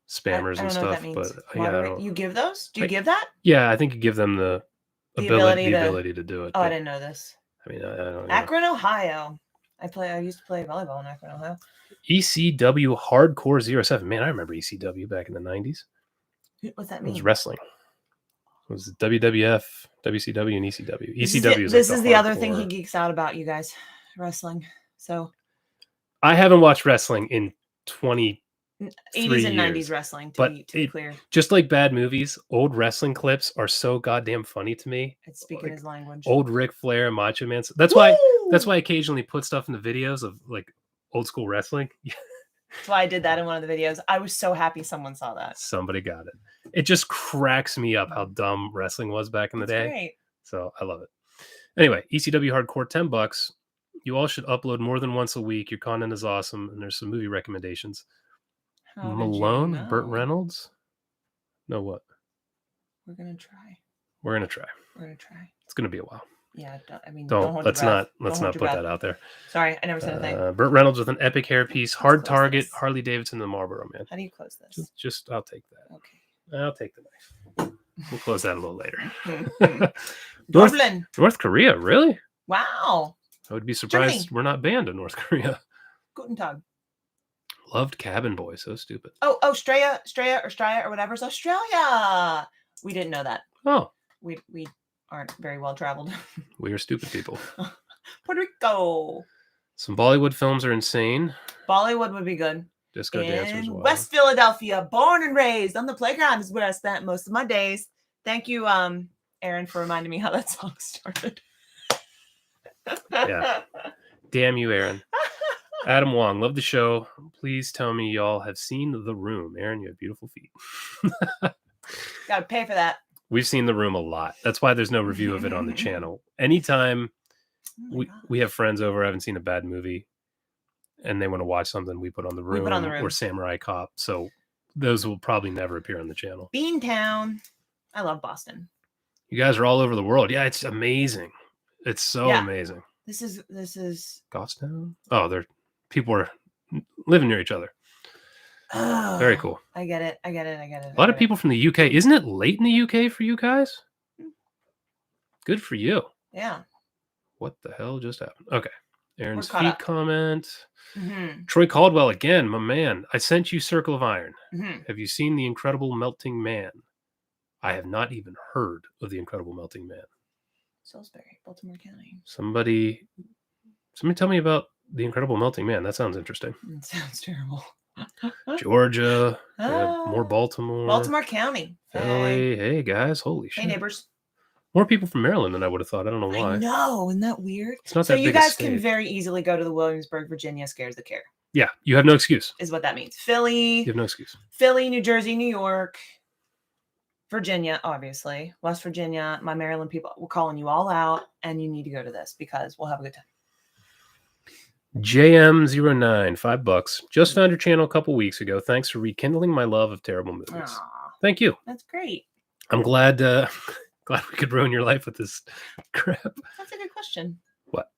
spammers and stuff. What that means. But you give those? Do you give that? Yeah, I think you give them the ability to do it. Oh, I didn't know this. I mean, I don't know. Akron, Ohio. I used to play volleyball in Akron, Ohio. ECW Hardcore 07. Man, I remember ECW back in the 90s. What's that It mean? was wrestling. It was WWF, WCW, and ECW. This is the other thing he geeks out about, you guys. Wrestling. So I haven't watched wrestling in 20 80s and 90s wrestling, to be clear. Just like bad movies, old wrestling clips are so goddamn funny to me. It's speaking his language. Old Ric Flair and Macho Man. That's why I occasionally put stuff in the videos of like old school wrestling. That's why I did that in one of the videos. I was so happy someone saw that. Somebody got it. It just cracks me up how dumb wrestling was back in the day. Great. So I love it. Anyway, ECW Hardcore, $10. You all should upload more than once a week. Your content is awesome, and there's some movie recommendations. Malone, Burt Reynolds. No, what? We're gonna try. It's gonna be a while. Yeah, let's not put that out there. Sorry, I never said a thing. Burt Reynolds with an epic hairpiece, hard target, Harley Davidson, the Marlboro Man. How do you close this? Just I'll take that. Okay. I'll take the knife. We'll close that a little later. Dublin, North Korea, really? Wow. I would be surprised Germany. we're not banned in North Korea. Guten Tag. Loved Cabin Boy. So stupid. Oh, Straya or whatever's Australia. We didn't know that. Oh. We aren't very well traveled. We are stupid people. Puerto Rico. Some Bollywood films are insane. Bollywood would be good. Disco Dancers. In West Philadelphia, born and raised on the playground is where I spent most of my days. Thank you, Aaron, for reminding me how that song started. Yeah. Damn you, Aaron. Adam Wong, love the show. Please tell me y'all have seen The Room. Aaron, you have beautiful feet. Gotta pay for that. We've seen The Room a lot. That's why there's no review of it on the channel. Anytime we have friends over, haven't seen a bad movie, and they want to watch something, we put on The Room, or Samurai Cop. So those will probably never appear on the channel. Beantown. I love Boston. You guys are all over the world. Yeah, it's amazing. It's so amazing. This is Goffstown? Oh, people are living near each other. Oh, very cool. I get it. A lot of people from the UK. Isn't it late in the UK for you guys? Good for you. Yeah. What the hell just happened? Okay. Aaron's feet up. comment. Troy Caldwell again, my man. I sent you Circle of Iron. Have you seen The Incredible Melting Man? I have not even heard of The Incredible Melting Man. Salisbury, Baltimore County. Somebody tell me about The Incredible Melting Man. That sounds interesting. It sounds terrible. Georgia, more Baltimore. Baltimore County. Philly. Hey guys, holy shit. Hey neighbors. More people from Maryland than I would have thought. I don't know why. No, isn't that weird? It's not so that you big a guys state. can very easily go to the Williamsburg, Virginia Scares the Care. Yeah, you have no excuse. Is what that means. Philly. You have no excuse. Philly, New Jersey, New York, Virginia, obviously. West Virginia, my Maryland people, we're calling you all out, and you need to go to this because we'll have a good time. JM09, $5. Just found your channel a couple weeks ago. Thanks for rekindling my love of terrible movies. Aww, thank you. That's great. I'm glad we could ruin your life with this crap. That's a good question. What?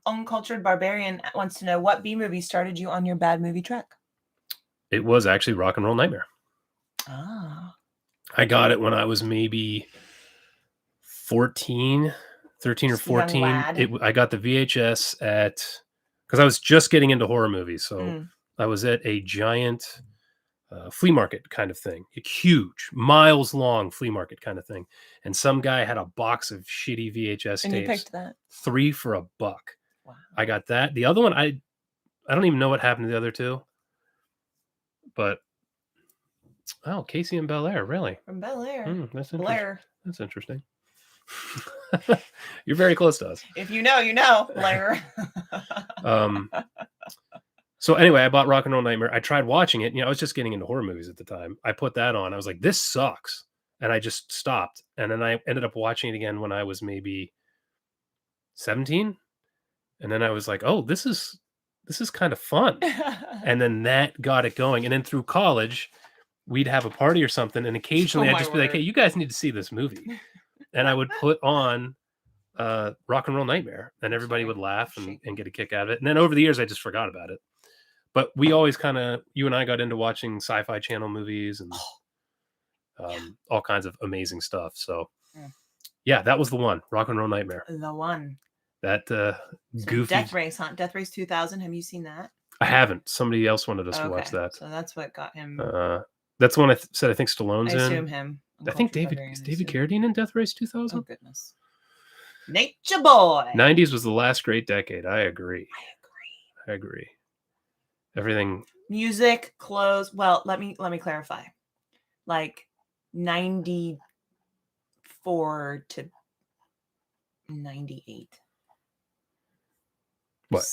Uncultured Barbarian wants to know what B movie started you on your bad movie trek? It was actually Rock and Roll Nightmare. Ah. I got it when I was maybe 13 or 14. I got the VHS because I was just getting into horror movies. So I was at a giant flea market kind of thing, a huge, miles long flea market kind of thing. And some guy had a box of shitty VHS and tapes. You picked that? 3 for $1. Wow. I got that. The other one, I don't even know what happened to the other two. But Casey and Bel Air, really? From Bel Air. That's interesting. Blair. That's interesting. You're very close to us. If you know, you know, Blair. So anyway, I bought Rock and Roll Nightmare. I tried watching it. I was just getting into horror movies at the time. I put that on. I was like, this sucks. And I just stopped. And then I ended up watching it again when I was maybe 17. And then I was like, oh, this is kind of fun. And then that got it going. And then through college, we'd have a party or something. And occasionally I'd just be like, hey, you guys need to see this movie. And I would put on Rock and Roll Nightmare. And everybody would laugh and get a kick out of it. And then over the years, I just forgot about it. But we always you and I got into watching Sci-Fi Channel movies and all kinds of amazing stuff. So yeah, that was the one, Rock and Roll Nightmare. The one. That goofy. Death Race, huh? Death Race 2000. Have you seen that? I haven't. Somebody else wanted us to watch that. So that's what got him. That's the one I said I think Stallone's in. I assume him. I think David Carradine in Death Race 2000. Oh, goodness. Nature Boy. 90s was the last great decade. I agree. Everything. Music, clothes. Well, let me clarify. Like 94 to 98. What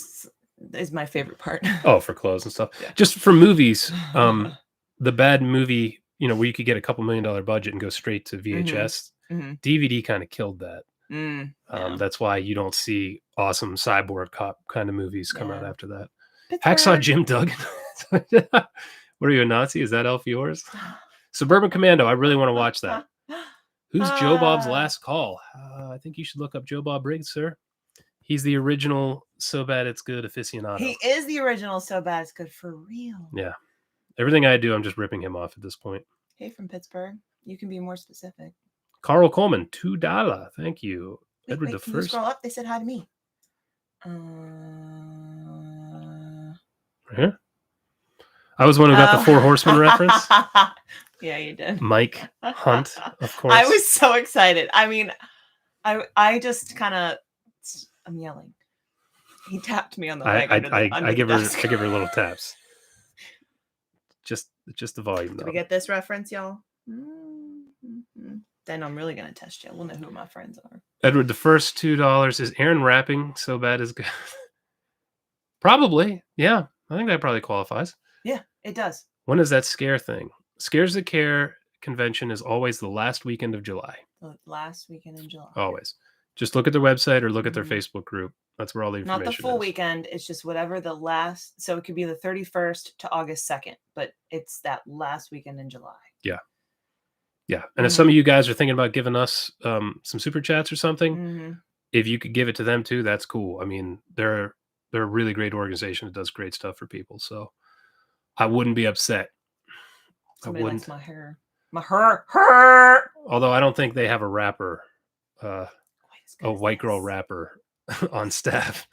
is my favorite part? Oh, for clothes and stuff. Yeah. Just for movies, the bad movie, where you could get a $2 million budget and go straight to VHS. DVD kind of killed that. That's why you don't see awesome cyborg cop kind of movies come out after that. Hacksaw Jim Duggan. What are you, a Nazi? Is that elf yours? Suburban Commando. I really want to watch that. Who's Joe Bob's last call? I think you should look up Joe Bob Briggs, sir. He's the original So Bad It's Good aficionado. He is the original So Bad It's Good for real. Yeah. Everything I do, I'm just ripping him off at this point. Hey, from Pittsburgh. You can be more specific. Carl Coleman, $2. Thank you. Edward the Can First. you scroll up? They said hi to me. Right here. I was one who got the Four Horsemen reference. Yeah, you did. Mike Hunt, of course. I was so excited. I mean, I just kind of, I'm yelling. He tapped me on the leg. I give her little taps. Just the volume. Do we get this reference, y'all? Mm-hmm. Then I'm really gonna test you. We'll know who my friends are. Edward, the first $2. Is Aaron rapping so bad is good? Probably. Yeah. I think that probably qualifies. Yeah, it does. When is that scare thing? Scares That Care convention is always the last weekend of July. The last weekend in July. Always. Just look at their website or look at their Facebook group. That's where all the information is. Not the full weekend. It's just whatever the last. So it could be the 31st to August 2nd, but it's that last weekend in July. Yeah. Yeah. And if some of you guys are thinking about giving us some super chats or something, if you could give it to them too, that's cool. I mean, they're a really great organization that does great stuff for people. So I wouldn't be upset. Somebody likes my hair. My hair. Although I don't think they have a rapper, a white girl rapper on staff.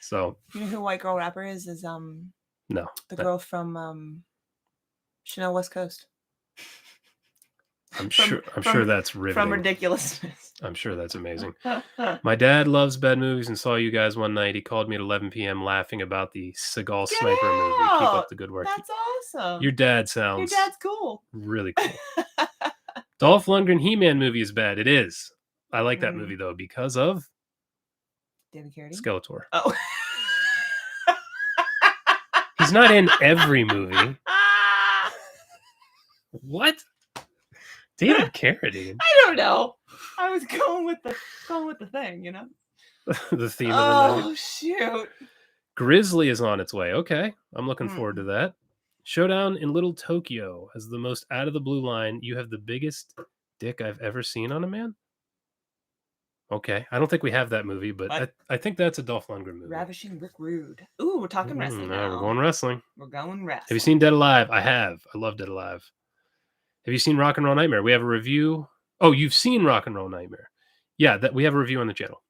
So you know who White Girl Rapper is? No. The girl from Chanel West Coast. I'm sure that's riveting. From Ridiculousness. I'm sure that's amazing. My dad loves bad movies and saw you guys one night. He called me at 11 p.m. laughing about the Seagal sniper movie. Keep up the good work. That's awesome. Your dad sounds. Your dad's cool. Really cool. Dolph Lundgren He-Man movie is bad. It is. I like that movie though because of David Carradine. Skeletor. Oh. He's not in every movie. What? David Carradine. I don't know. I was going with the thing, you know. The theme of the night. Oh shoot. Grizzly is on its way. Okay. I'm looking forward to that. Showdown in Little Tokyo has the most out of the blue line. You have the biggest dick I've ever seen on a man. Okay. I don't think we have that movie, but I think that's a Dolph Lundgren movie. Ravishing Rick Rude. Ooh, we're talking wrestling now. We're going wrestling. We're going wrestling. Have you seen Dead Alive? I have. I love Dead Alive. Have you seen Rock and Roll Nightmare? We have a review. Oh, you've seen Rock and Roll Nightmare. Yeah, that we have a review on the channel.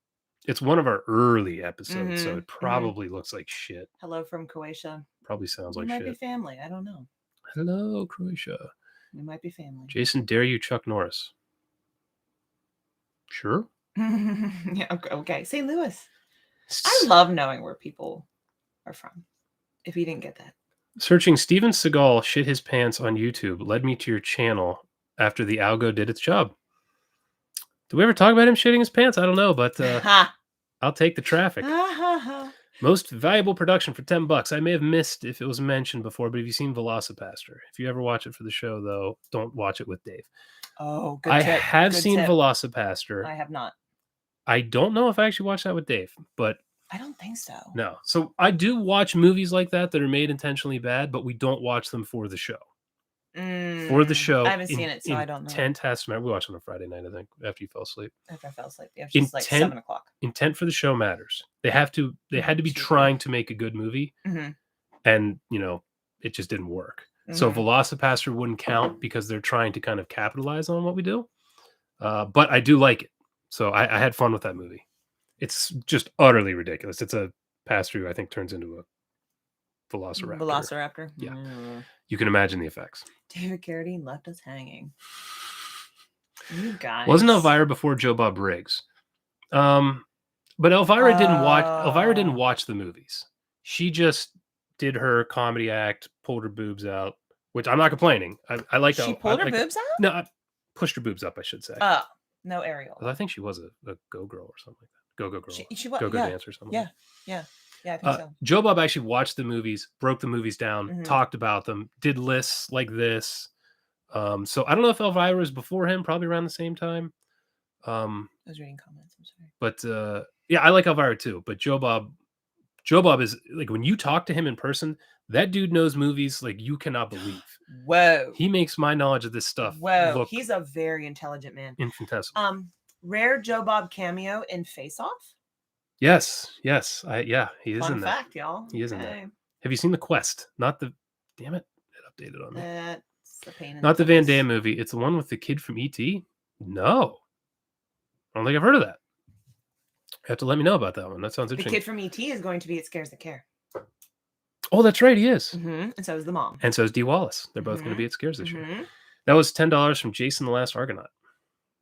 It's one of our early episodes, so it probably looks like shit. Hello from Croatia. Probably sounds like shit. We might be family. I don't know. Hello, Croatia. We might be family. Jason, dare you Chuck Norris? Sure. Yeah. Okay. St. Louis. I love knowing where people are from. If you didn't get that. Searching Steven Seagal shit his pants on YouTube led me to your channel after the algo did its job. Did we ever talk about him shitting his pants? I don't know, but I'll take the traffic. Most valuable production for $10. I may have missed if it was mentioned before, but have you seen Velocipaster? If you ever watch it for the show, though, don't watch it with Dave. Oh, good tip. I have seen Velocipaster. I have not. I don't know if I actually watched that with Dave, but I don't think so. No. So I do watch movies like that are made intentionally bad, but we don't watch them for the show. For the show. I haven't seen it, so I don't know. Intent has to matter. We watched it on a Friday night, I think, after you fell asleep. After I fell asleep. Yeah, it was just like 7 o'clock. Intent for the show matters. They had to be trying to make a good movie. And, it just didn't work. So Velocipaster wouldn't count because they're trying to kind of capitalize on what we do. But I do like it. So I had fun with that movie. It's just utterly ridiculous. It's a pass-through, I think, turns into a velociraptor. Velociraptor? Yeah. You can imagine the effects. David Carradine left us hanging. You guys. Wasn't Elvira before Joe Bob Briggs? But Elvira didn't watch the movies. She just did her comedy act, pulled her boobs out, which I'm not complaining. I like that. She pulled her boobs out? No, I pushed her boobs up, I should say. Oh, no Ariel. I think she was a go-girl or something like that. Go-go girl. She was, go-go dancer or something. Yeah, I think so. Joe Bob actually watched the movies, broke the movies down, talked about them, did lists like this. So I don't know if Elvira was before him, probably around the same time. I was reading comments, I'm sorry. But yeah, I like Elvira too. But Joe Bob is like, when you talk to him in person, that dude knows movies like you cannot believe. Whoa. He makes my knowledge of this stuff look he's a very intelligent man. Infinitesimal. Rare Joe Bob cameo in Face Off? Yes. He is in that. Fact, y'all. He is in that. Have you seen The Quest? Not the... Damn it. It updated on me. That's a pain in Not the Van Damme movie. It's the one with the kid from E.T.? No. I don't think I've heard of that. You have to let me know about that one. That sounds The interesting. kid from ET is going to be at Scares That Care. Oh, that's right. He is. And so is the mom. And so is Dee Wallace. They're both going to be at Scares this year. Mm-hmm. That was $10 from Jason the Last Argonaut.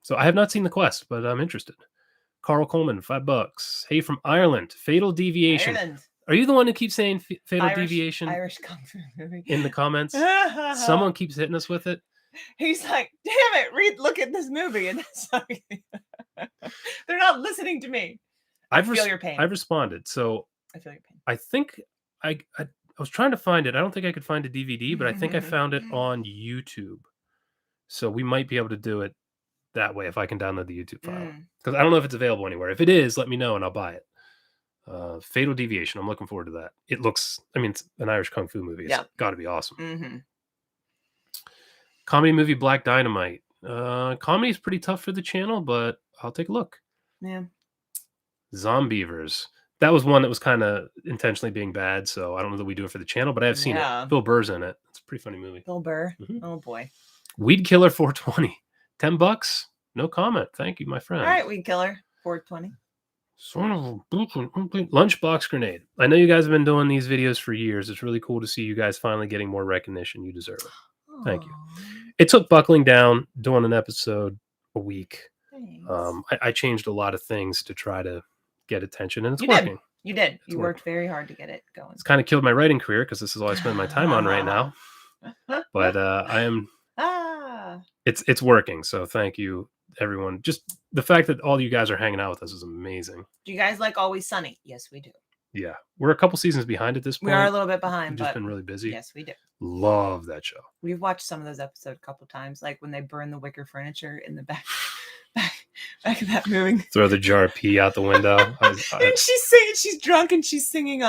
So I have not seen The Quest, but I'm interested. Carl Coleman, $5. Hey, from Ireland, Fatal Deviation. Ireland. Are you the one who keeps saying Fatal Irish Deviation Irish kung fu movie. in the comments? Someone keeps hitting us with it. He's like, damn it, look at this movie. And it's like, they're not listening to me. I feel your pain. I've responded. So I feel your pain. I think I was trying to find it. I don't think I could find a DVD, but I think I found it on YouTube. So we might be able to do it that way if I can download the YouTube file. Because I don't know if it's available anywhere. If it is, let me know and I'll buy it. Fatal Deviation. I'm looking forward to that. It looks, I mean, it's an Irish kung fu movie. It's got to be awesome. Comedy movie Black Dynamite. Comedy is pretty tough for the channel, but I'll take a look. Yeah. Zombievers. That was one that was kind of intentionally being bad, so I don't know that we do it for the channel, but I have seen it. Bill Burr's in it. It's a pretty funny movie. Bill Burr. Oh boy. Weed Killer 420. $10. No comment. Thank you, my friend. All right, Weed Killer 420. Sort of Lunchbox Grenade. I know you guys have been doing these videos for years. It's really cool to see you guys finally getting more recognition. You deserve it. Aww. Thank you. It took buckling down, doing an episode a week. I changed a lot of things to try to get attention, and it's working. You did. You worked very hard to get it going. It's kind of killed my writing career because this is all I spend my time on right now. But I am. It's working. So thank you, everyone. Just the fact that all you guys are hanging out with us is amazing. Do you guys like Always Sunny? Yes, we do. Yeah, we're a couple seasons behind at this point. We are a little bit behind. We've just been really busy. Yes, we do. Love that show. We've watched some of those episodes a couple times, like when they burn the wicker furniture in the back of that movie. Throw the jar of pee out the window. And she's singing. She's drunk and she's singing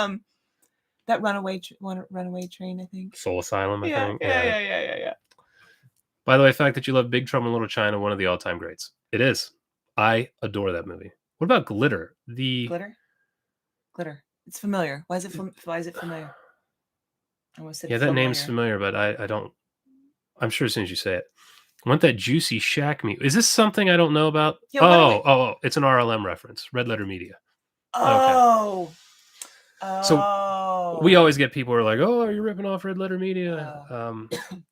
that runaway train. I think Soul Asylum. I think. Yeah. By the way, the fact that you love Big Trouble in Little China, one of the all-time greats. It is. I adore that movie. What about Glitter? Glitter. It's familiar. Why is it familiar? I almost said that name's familiar, but I don't. I'm sure as soon as you say it. I want that juicy shack meat. Is this something I don't know about? Oh, it's an RLM reference. Red Letter Media. Oh. Okay. So we always get people who are like, "Oh, are you ripping off Red Letter Media?"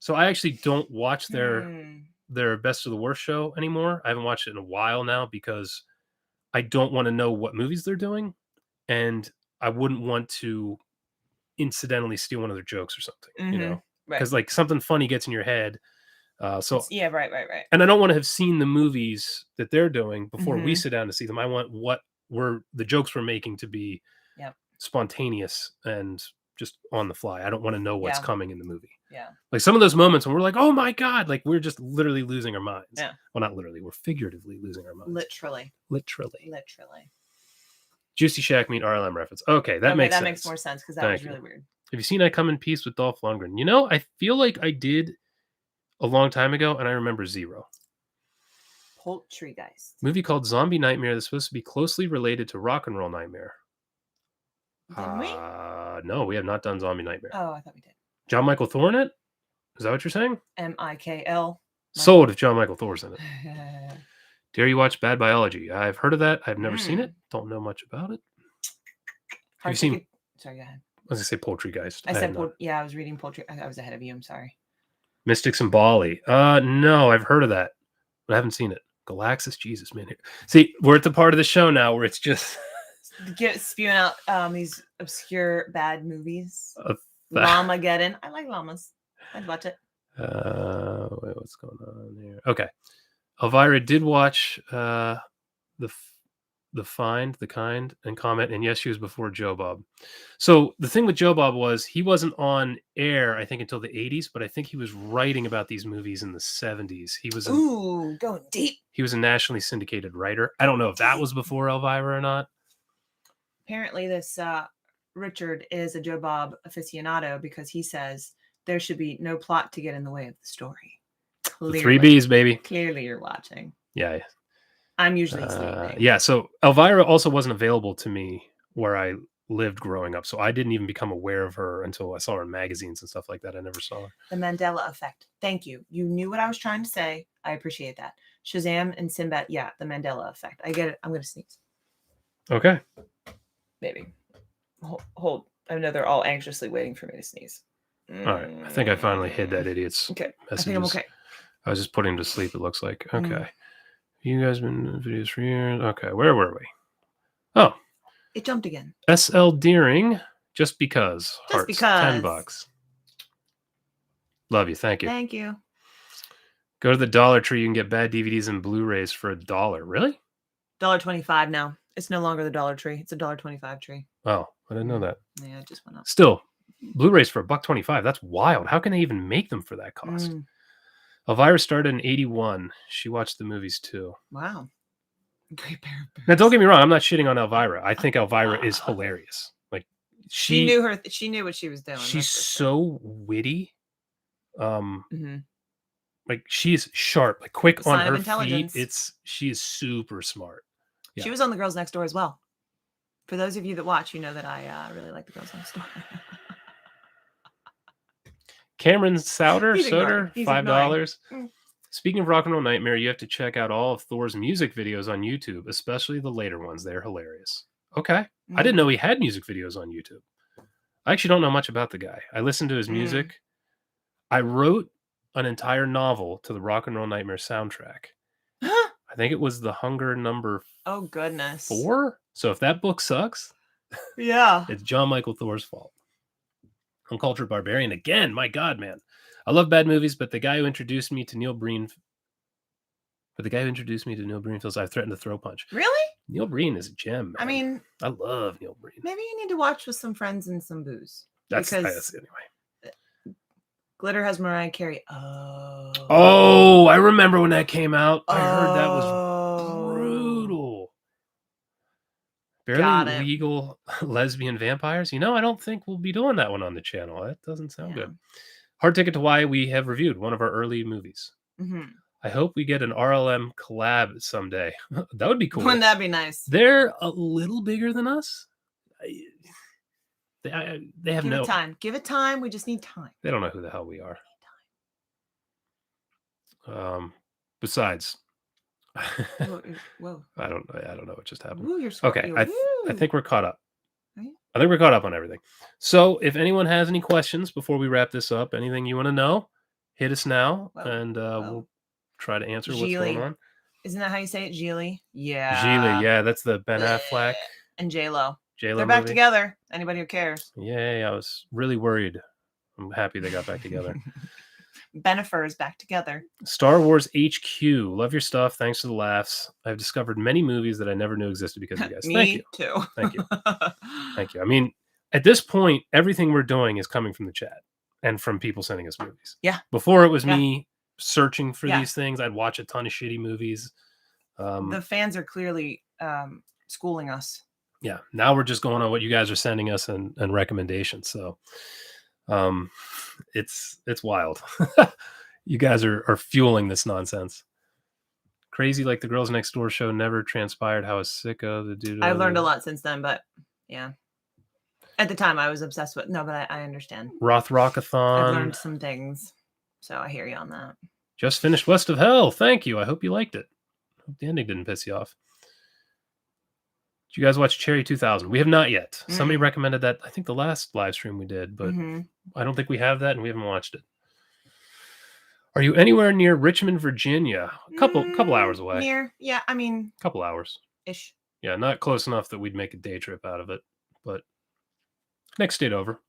So I actually don't watch their Best of the Worst show anymore. I haven't watched it in a while now because I don't want to know what movies they're doing, and I wouldn't want to incidentally steal one of their jokes or something, you know, because like something funny gets in your head. Right. And I don't want to have seen the movies that they're doing before we sit down to see them. I want what the jokes we're making to be spontaneous and just on the fly. I don't want to know what's coming in the movie. Yeah. Like some of those moments when we're like, oh my God, like we're just literally losing our minds. Yeah. Well, not literally, we're figuratively losing our minds. Literally. Juicy Shack Meat RLM reference. Okay, that makes sense. That makes more sense because that was really weird. Have you seen I Come in Peace with Dolph Lundgren? You know, I feel like I did a long time ago, and I remember zero. Poultrygeist. Movie called Zombie Nightmare that's supposed to be closely related to Rock and Roll Nightmare. Didn't we? No, we have not done Zombie Nightmare. Oh, I thought we did. John Michael Thor in it? Is that what you're saying? Mikl. Sold if John Michael Thor's in it. Dare you watch Bad Biology? I've heard of that. I've never seen it. Don't know much about it. Have you seen? Sorry, go ahead. I was going to say Poultrygeist. I said, I was reading Poultry. I was ahead of you. I'm sorry. Mystics in Bali. No, I've heard of that, but I haven't seen it. Galaxis, Jesus, man. See, we're at the part of the show now where it's just spewing out these obscure bad movies. Llamageddon. I like llamas. I'd watch it. Wait, what's going on here? Okay. Elvira did watch the Find, The Kind, and comment, and yes, she was before Joe Bob. So the thing with Joe Bob was he wasn't on air, I think, until the 80s, but I think he was writing about these movies in the 70s. He was going deep. He was a nationally syndicated writer. I don't know if that was before Elvira or not. Apparently, this Richard is a Joe Bob aficionado because he says there should be no plot to get in the way of the story. Clearly, the 3 Bs, baby. Clearly, you're watching. Yeah. I'm usually sleeping. Yeah, so Elvira also wasn't available to me where I lived growing up, so I didn't even become aware of her until I saw her in magazines and stuff like that. I never saw her. The Mandela Effect. Thank you. You knew what I was trying to say. I appreciate that. Shazam and Sinbad. Yeah, the Mandela Effect. I get it. I'm going to sneeze. Okay. Maybe. Hold. I know they're all anxiously waiting for me to sneeze. All right. I think I finally hid that idiot's Okay. messages. I think I'm okay. I was just putting him to sleep, it looks like. Okay. You guys been in videos for years? Okay. Where were we? Oh. It jumped again. SL Deering, just because. Just Hearts, because. $10. Love you. Thank you. Thank you. Go to the Dollar Tree. You can get bad DVDs and Blu-rays for $1. Really? $1.25 now. It's no longer the Dollar Tree. It's a $1.25 tree. Oh, I didn't know that. Yeah, it just went up. Still, Blu-rays for $1.25. That's wild. How can they even make them for that cost? Elvira started in 81. She watched the movies too. Wow. Great pair of boobs. Now, don't get me wrong. I'm not shitting on Elvira. I think Elvira is hilarious. Like she knew her. She knew what she was doing. She's so witty. Like she's sharp, like quick on her feet. She is super smart. Yeah. She was on The Girls Next Door as well. For those of you that watch, you know that I really like The Girls Next Door. Cameron Soder, $5. Speaking of Rock and Roll Nightmare, you have to check out all of Thor's music videos on YouTube, especially the later ones. They're hilarious. Okay. I didn't know he had music videos on YouTube. I actually don't know much about the guy. I listened to his music. I wrote an entire novel to the Rock and Roll Nightmare soundtrack. I think it was The Hunger number Oh, goodness. 4. So if that book sucks, yeah, it's John Michael Thor's fault. Uncultured Barbarian again. My God, man. I love bad movies, but the guy who introduced me to Neil Breen feels I've threatened to throw punch. Really? Neil Breen is a gem, man. I mean, I love Neil Breen. Maybe you need to watch with some friends and some booze. That's anyway. Glitter has Mariah Carey. Oh, I remember when that came out. I heard that was brutal. Barely legal lesbian vampires. I don't think we'll be doing that one on the channel. That doesn't sound good. Hard Ticket to Why we have reviewed one of our early movies. I hope we get an RLM collab someday. That would be cool. Wouldn't that be nice? They're a little bigger than us. They have Give it time. Give it time. We just need time. They don't know who the hell we are. Besides, whoa. I don't know what just happened. Ooh, okay, I think we're caught up. I think we're caught up on everything. So if anyone has any questions before we wrap this up, anything you want to know, hit us now, and we'll try to answer what's going on. Isn't that how you say it? Gigli? Yeah. Gigli, yeah, that's the Ben Affleck. And J-Lo. They're back together. Anybody who cares. Yay, I was really worried. I'm happy they got back together. Benifer is back together. Star Wars HQ. Love your stuff. Thanks for the laughs. I've discovered many movies that I never knew existed because of you guys. Thank you. Too. Thank you. Thank you. I mean, at this point, everything we're doing is coming from the chat and from people sending us movies. Yeah. Before it was me searching for these things. I'd watch a ton of shitty movies. The fans are clearly schooling us. Yeah. Now we're just going on what you guys are sending us and recommendations. So it's wild. You guys are fueling this nonsense. Crazy like the Girls Next Door show never transpired. How I was sick of the dude. I've learned a lot since then, but yeah. At the time I was obsessed with but I understand. Roth Rockathon. I've learned some things. So I hear you on that. Just finished West of Hell. Thank you. I hope you liked it. Hope the ending didn't piss you off. Did you guys watch Cherry 2000? We have not yet. Somebody recommended that. I think the last live stream we did, but I don't think we have that and we haven't watched it. Are you anywhere near Richmond, Virginia? A couple hours away. Near, yeah. I mean, couple hours ish. Yeah, not close enough that we'd make a day trip out of it, but next state over.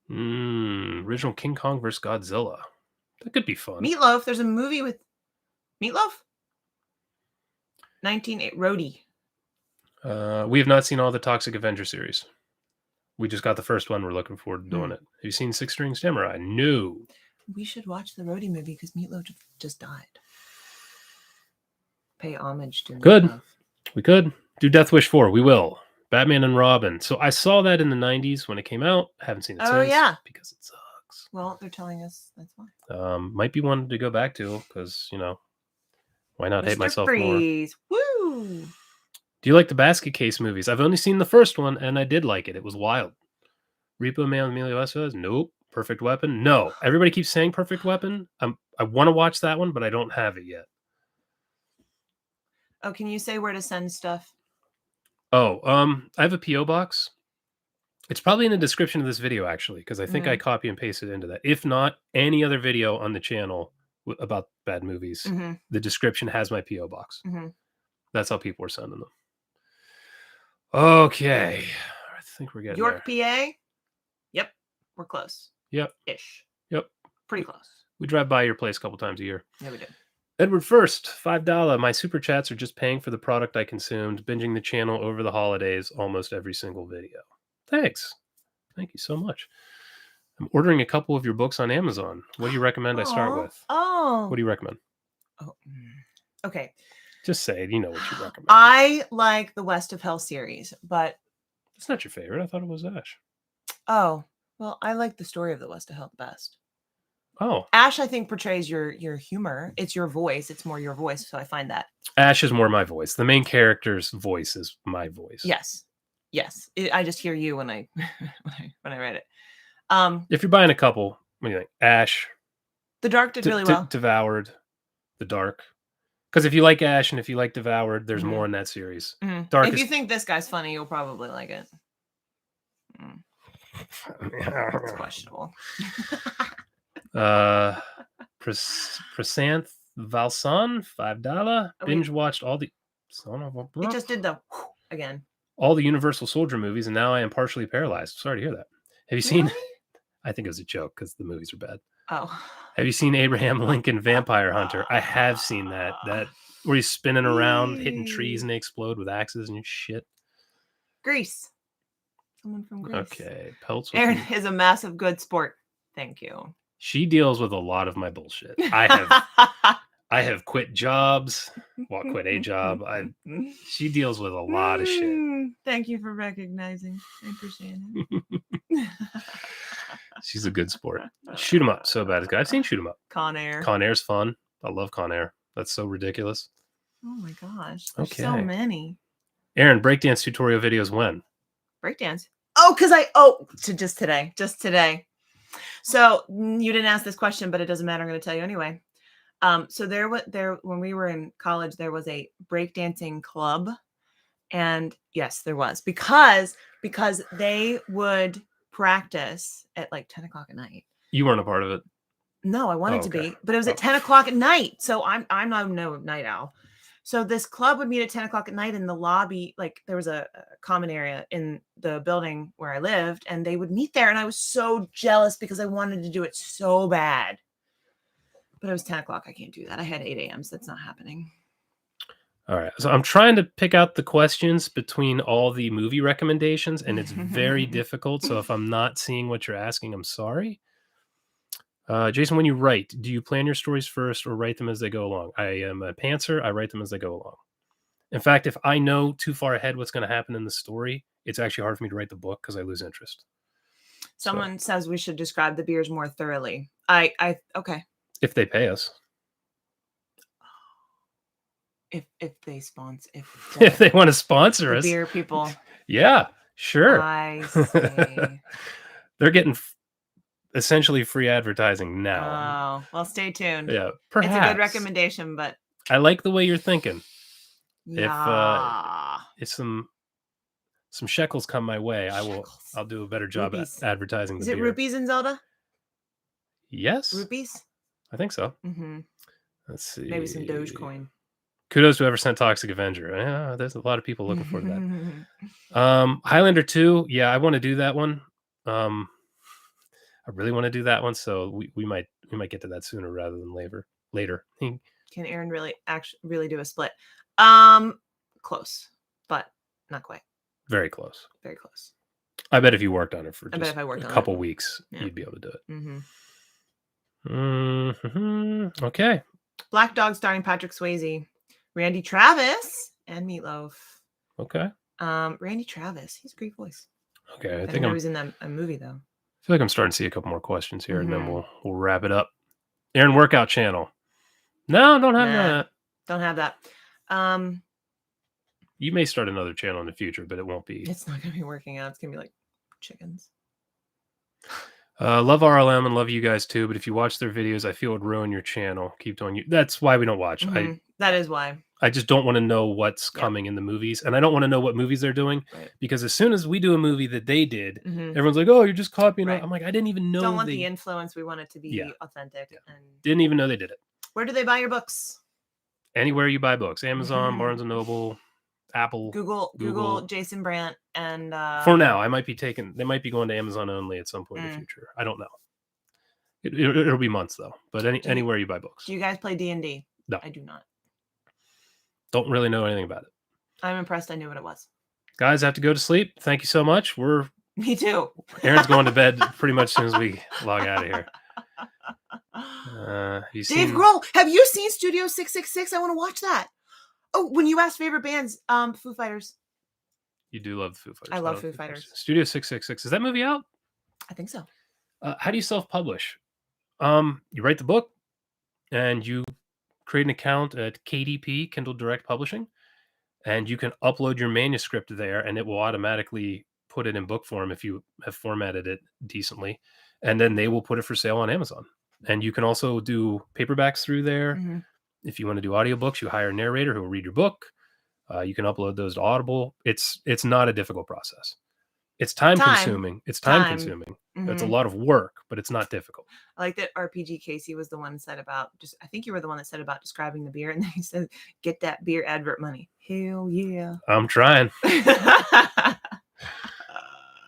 Original King Kong vs. Godzilla. That could be fun. Meatloaf. There's a movie with Meatloaf. 1980 Roadie. We have not seen all the Toxic Avenger series. We just got the first one. We're looking forward to doing it. Have you seen Six String Samurai? No. We should watch the Roadie movie because Meatloaf just died. Pay homage to Meatloaf. We could do Death Wish 4. We will. Batman and Robin. So I saw that in the 90s when it came out. I haven't seen it since. Yeah. Because it sucks. Well, they're telling us that's why. Might be one to go back to because, why not hate myself Freeze. More? Woo! Do you like the Basket Case movies? I've only seen the first one and I did like it. It was wild. Repo Man with Emilio Estevez? Nope. Perfect Weapon? No. Everybody keeps saying Perfect Weapon. I want to watch that one, but I don't have it yet. Oh, can you say where to send stuff? Oh, I have a PO box. It's probably in the description of this video, actually, because I think I copy and pasted into that. If not, any other video on the channel about bad movies, the description has my PO box. That's how people are sending them. Okay, I think we're getting York, there. PA. Yep, we're close. Yep. Ish. Yep. Pretty close. We drive by your place a couple times a year. Yeah, we do. Edward First, $5. My super chats are just paying for the product I consumed, binging the channel over the holidays, almost every single video. Thanks. Thank you so much. I'm ordering a couple of your books on Amazon. What do you recommend I start with? Oh. What do you recommend? Oh. Okay. Just say it. You know what you recommend. I like the West of Hell series, but it's not your favorite. I thought it was Ash. Oh, well, I like the story of the West of Hell the best. Oh. Ash, I think, portrays your humor. It's your voice. It's more your voice. So I find that. Ash is more my voice. The main character's voice is my voice. Yes. Yes. I just hear you when I when I read it. If you're buying a couple, what do you think? Ash. The Dark did really well. Devoured. The Dark. Because if you like Ash and if you like Devoured, there's more in that series. Dark. If you think this guy's funny, you'll probably like it. It's questionable. Prasanth Valsan, $5. Binge watched all the son of a it just did the again. All the Universal Soldier movies, and now I am partially paralyzed. Sorry to hear that. Have you seen? I think it was a joke because the movies are bad. Oh. Have you seen Abraham Lincoln Vampire Hunter? I have seen that. That where he's spinning around, hitting trees, and they explode with axes and shit. Greece. Someone from Greece. Okay. Pelts. Aaron is a massive good sport. Thank you. She deals with a lot of my bullshit. I have quit jobs. Well, quit a job. She deals with a lot of shit. Thank you for recognizing. I appreciate it. She's a good sport. Shoot 'em up. So bad. I've seen Shoot 'em up. Con Air. Con Air's fun. I love Con Air. That's so ridiculous. Oh my gosh. There's so many. Aaron, breakdance tutorial videos when? Breakdance? Oh, just today. So you didn't ask this question, but it doesn't matter. I'm going to tell you anyway. So when we were in college, there was a breakdancing club, and yes, there was because they would practice at like 10 o'clock at night. You weren't a part of it. No, I wanted to be, but it was at 10 o'clock at night. So I'm not no night owl. So this club would meet at 10 o'clock at night in the lobby. Like there was a common area in the building where I lived, and they would meet there. And I was so jealous because I wanted to do it so bad. But it was 10 o'clock. I can't do that. I had 8 a.m. So that's not happening. All right. So I'm trying to pick out the questions between all the movie recommendations, and it's very difficult. So if I'm not seeing what you're asking, I'm sorry. Jason, when you write, do you plan your stories first or write them as they go along? I am a pantser. I write them as they go along. In fact, if I know too far ahead what's going to happen in the story, it's actually hard for me to write the book because I lose interest. Someone says we should describe the beers more thoroughly. Okay. If they pay us. If they sponsor, if they want to sponsor us, beer people. Yeah, sure. I see. They're getting essentially free advertising now. Oh, well, stay tuned. Yeah, perhaps. It's a good recommendation, but I like the way you're thinking. Yeah. If some shekels come my way, I'll do a better job at advertising. Is it rupees in Zelda? Yes. Rupees? I think so. Mm-hmm. Let's see. Maybe some Dogecoin. Kudos to whoever sent Toxic Avenger. Yeah, there's a lot of people looking forward to that. Highlander 2. Yeah, I want to do that one. I really want to do that one, so we might get to that sooner rather than later. Can Aaron really do a split? Close, but not quite. Very close. Very close. I bet if you worked on it for just a couple weeks, you'd be able to do it. Mm-hmm. Okay. Black Dog starring Patrick Swayze, Randy Travis, and Meatloaf. Okay. Randy Travis, he's a great voice. Okay, I think he was in a movie though. I feel like I'm starting to see a couple more questions here, and then we'll wrap it up. Aaron Workout Channel. No, don't have that. Don't have that. You may start another channel in the future, but it won't be. It's not going to be working out. It's going to be like chickens. Love RLM and love you guys too, but if you watch their videos, I feel it would ruin your channel. Keep doing you. That's why we don't watch. That is why. I just don't want to know what's coming in the movies, and I don't want to know what movies they're doing because as soon as we do a movie that they did, everyone's like, "Oh, you're just copying." Right. I'm like, I didn't even know. Don't want the influence. We want it to be authentic. Yeah. And didn't even know they did it. where do they buy your books? Anywhere you buy books, Amazon, Barnes and Noble, Apple, Google Jason Brant, and for now, they might be going to Amazon only at some point in the future. I don't know. It'll be months though, but anywhere you buy books. Do you guys play D&D? No, I do not. Don't really know anything about it. I'm impressed. I knew what it was. Guys, I have to go to sleep. Thank you so much. Me too. Aaron's going to bed pretty much as soon as we log out of here. Dave Grohl, have you seen Studio 666? I want to watch that. Oh, when you asked favorite bands, Foo Fighters. You do love the Foo Fighters. I love Foo Fighters. Studio 666. Is that movie out? I think so. How do you self-publish? You write the book and you create an account at KDP, Kindle Direct Publishing, and you can upload your manuscript there and it will automatically put it in book form if you have formatted it decently. And then they will put it for sale on Amazon. And you can also do paperbacks through there. If you want to do audiobooks, you hire a narrator who will read your book. You can upload those to Audible. It's not a difficult process. It's time consuming. It's time consuming. It's a lot of work, but it's not difficult. I like that RPG Casey was the one that said about I think you were the one that said about describing the beer, and then he said, "Get that beer advert money." Hell yeah! I'm trying.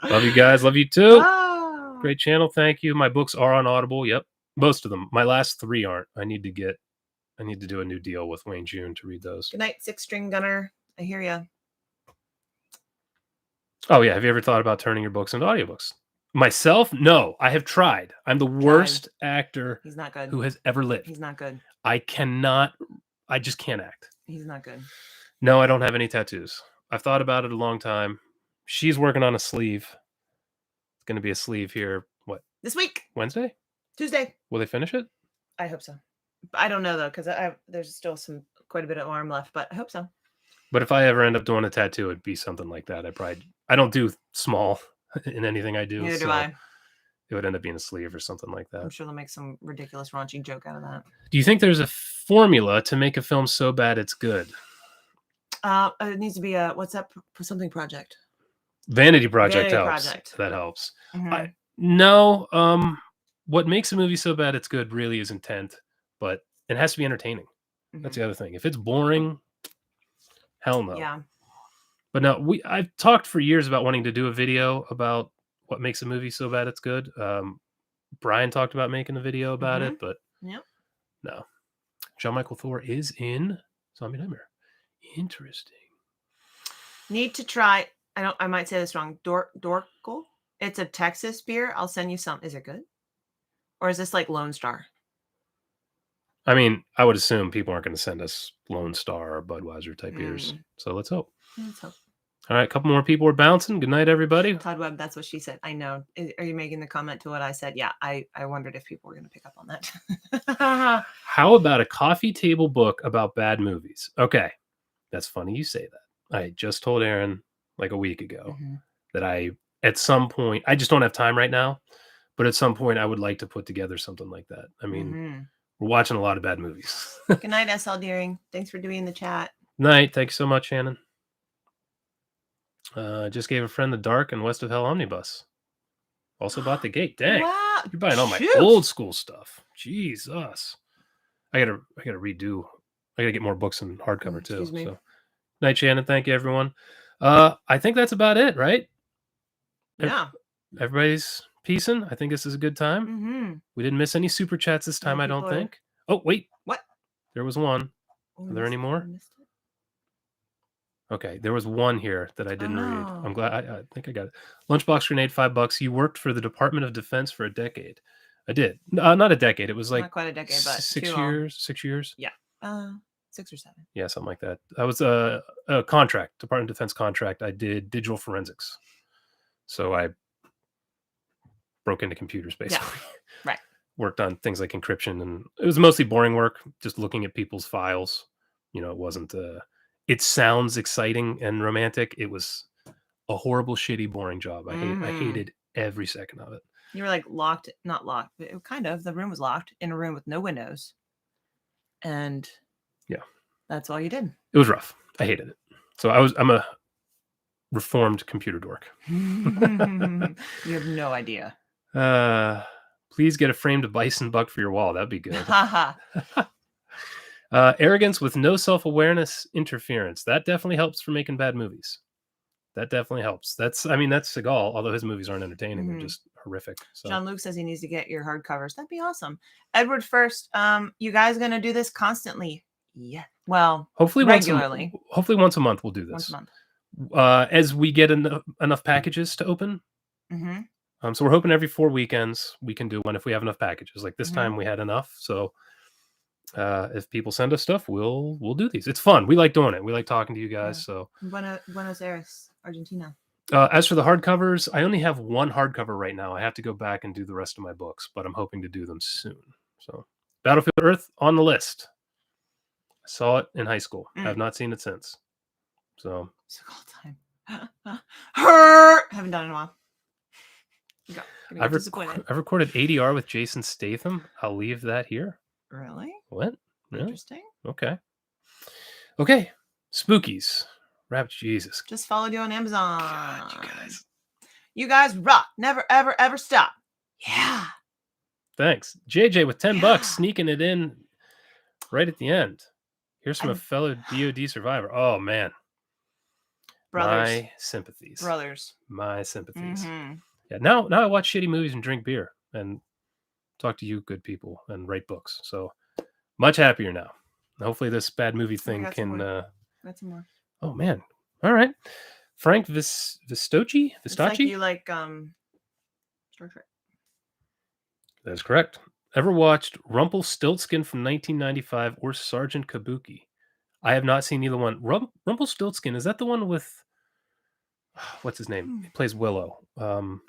Love you guys. Love you too. Oh. Great channel. Thank you. My books are on Audible. Yep, most of them. My last 3 aren't. I need to do a new deal with Wayne June to read those. Good night, 6-string gunner. I hear ya. Oh yeah, have you ever thought about turning your books into audiobooks? Myself? No, I have tried. I'm the worst actor He's not good. who has ever lived. He's not good. I just can't act. He's not good. No, I don't have any tattoos. I've thought about it a long time. She's working on a sleeve. It's going to be a sleeve here. What? This week. Wednesday? Tuesday. Will they finish it? I hope so. I don't know though, because there's still quite a bit of arm left, but I hope so. But if I ever end up doing a tattoo, it'd be something like that. I don't do small in anything I do. Neither do I. It would end up being a sleeve or something like that. I'm sure they'll make some ridiculous raunchy joke out of that. Do you think there's a formula to make a film so bad it's good? It needs to be what's that for something project? Vanity Project helps. That helps. No. What makes a movie so bad it's good really is intent, but it has to be entertaining. That's the other thing. If it's boring, hell no. Yeah. But no, I've talked for years about wanting to do a video about what makes a movie so bad it's good. Brian talked about making a video about it, but no. John Michael Thor is in Zombie Nightmare. Interesting. Need to try. I might say this wrong. Dorkel. It's a Texas beer. I'll send you some. Is it good? Or is this like Lone Star? I mean, I would assume people aren't going to send us Lone Star or Budweiser type beers. So let's hope. Let's hope. All right, a couple more people are bouncing. Good night, everybody. Todd Webb, that's what she said. I know. Are you making the comment to what I said? Yeah, I wondered if people were going to pick up on that. How about a coffee table book about bad movies? Okay, that's funny you say that. I just told Aaron like a week ago that at some point, I just don't have time right now, but at some point I would like to put together something like that. I mean, we're watching a lot of bad movies. Good night, SL Deering. Thanks for doing the chat. Night. Thank you so much, Shannon. Just gave a friend the Dark and West of Hell omnibus. Also bought the Gate. Dang, wow. You're buying all my old school stuff. Jesus, I gotta redo. I gotta get more books in hardcover too. So, night, Shannon. Thank you, everyone. I think that's about it, right? Yeah. Everybody's peacing. I think this is a good time. We didn't miss any super chats this time. I don't think. Oh wait, what? There was one. Are there any more? Okay, there was one here that I didn't read. I'm glad. I think I got it. Lunchbox grenade, $5. You worked for the Department of Defense for a decade. I did. Not a decade. It was like not quite a decade, but 6 years. 6 years. Yeah. 6 or 7. Yeah, something like that. That was a contract, Department of Defense contract. I did digital forensics, so I broke into computers basically. Yeah. Right. Worked on things like encryption, and it was mostly boring work, just looking at people's files. You know, it wasn't. It sounds exciting and romantic. It was a horrible, shitty, boring job. I hated every second of it. You were like locked, not locked, but kind of. The room was locked in a room with no windows. And yeah, That's all you did. It was rough. I hated it. So I'm a reformed computer dork. You have no idea. Please get a framed bison buck for your wall. That'd be good. Haha. Arrogance with no self-awareness interference. That definitely helps for making bad movies. That definitely helps. That's Seagal, although his movies aren't entertaining. They're just horrific. So. John-Luc says he needs to get your hardcovers. That'd be awesome. Edward First, you guys going to do this constantly? Yeah. Well, hopefully regularly. Once a month we'll do this. Once a month. As we get enough packages to open. Mm-hmm. So we're hoping every 4 weekends we can do one if we have enough packages. Like this time we had enough. So if people send us stuff, we'll do these. It's fun. We like doing it. We like talking to you guys. Yeah. So Buenos Aires, Argentina. As for the hardcovers, I only have one hardcover right now. I have to go back and do the rest of my books, but I'm hoping to do them soon. So Battlefield Earth on the list. I saw it in high school. I have not seen it since. So it's all time. Haven't done it in a while. I've recorded ADR with Jason Statham. I'll leave that here. Really? What? Really? Interesting. Okay. Spookies. Rap Jesus. Just followed you on Amazon. God, you guys rock. Never, ever, ever stop. Yeah. Thanks. JJ with $10 sneaking it in right at the end. Here's from a fellow DOD survivor. Oh, man. Brothers. My sympathies. My sympathies. Mm-hmm. Yeah. Now I watch shitty movies and drink beer and talk to you good people and write books. So much happier now. Hopefully this bad movie thing can... Got some more. Oh, man. All right. Frank Vistocchi? It's like you like Star Trek. That's correct. Ever watched Rumpelstiltskin from 1995 or Sergeant Kabuki? I have not seen either one. Rumpelstiltskin, is that the one with... What's his name? He plays Willow. We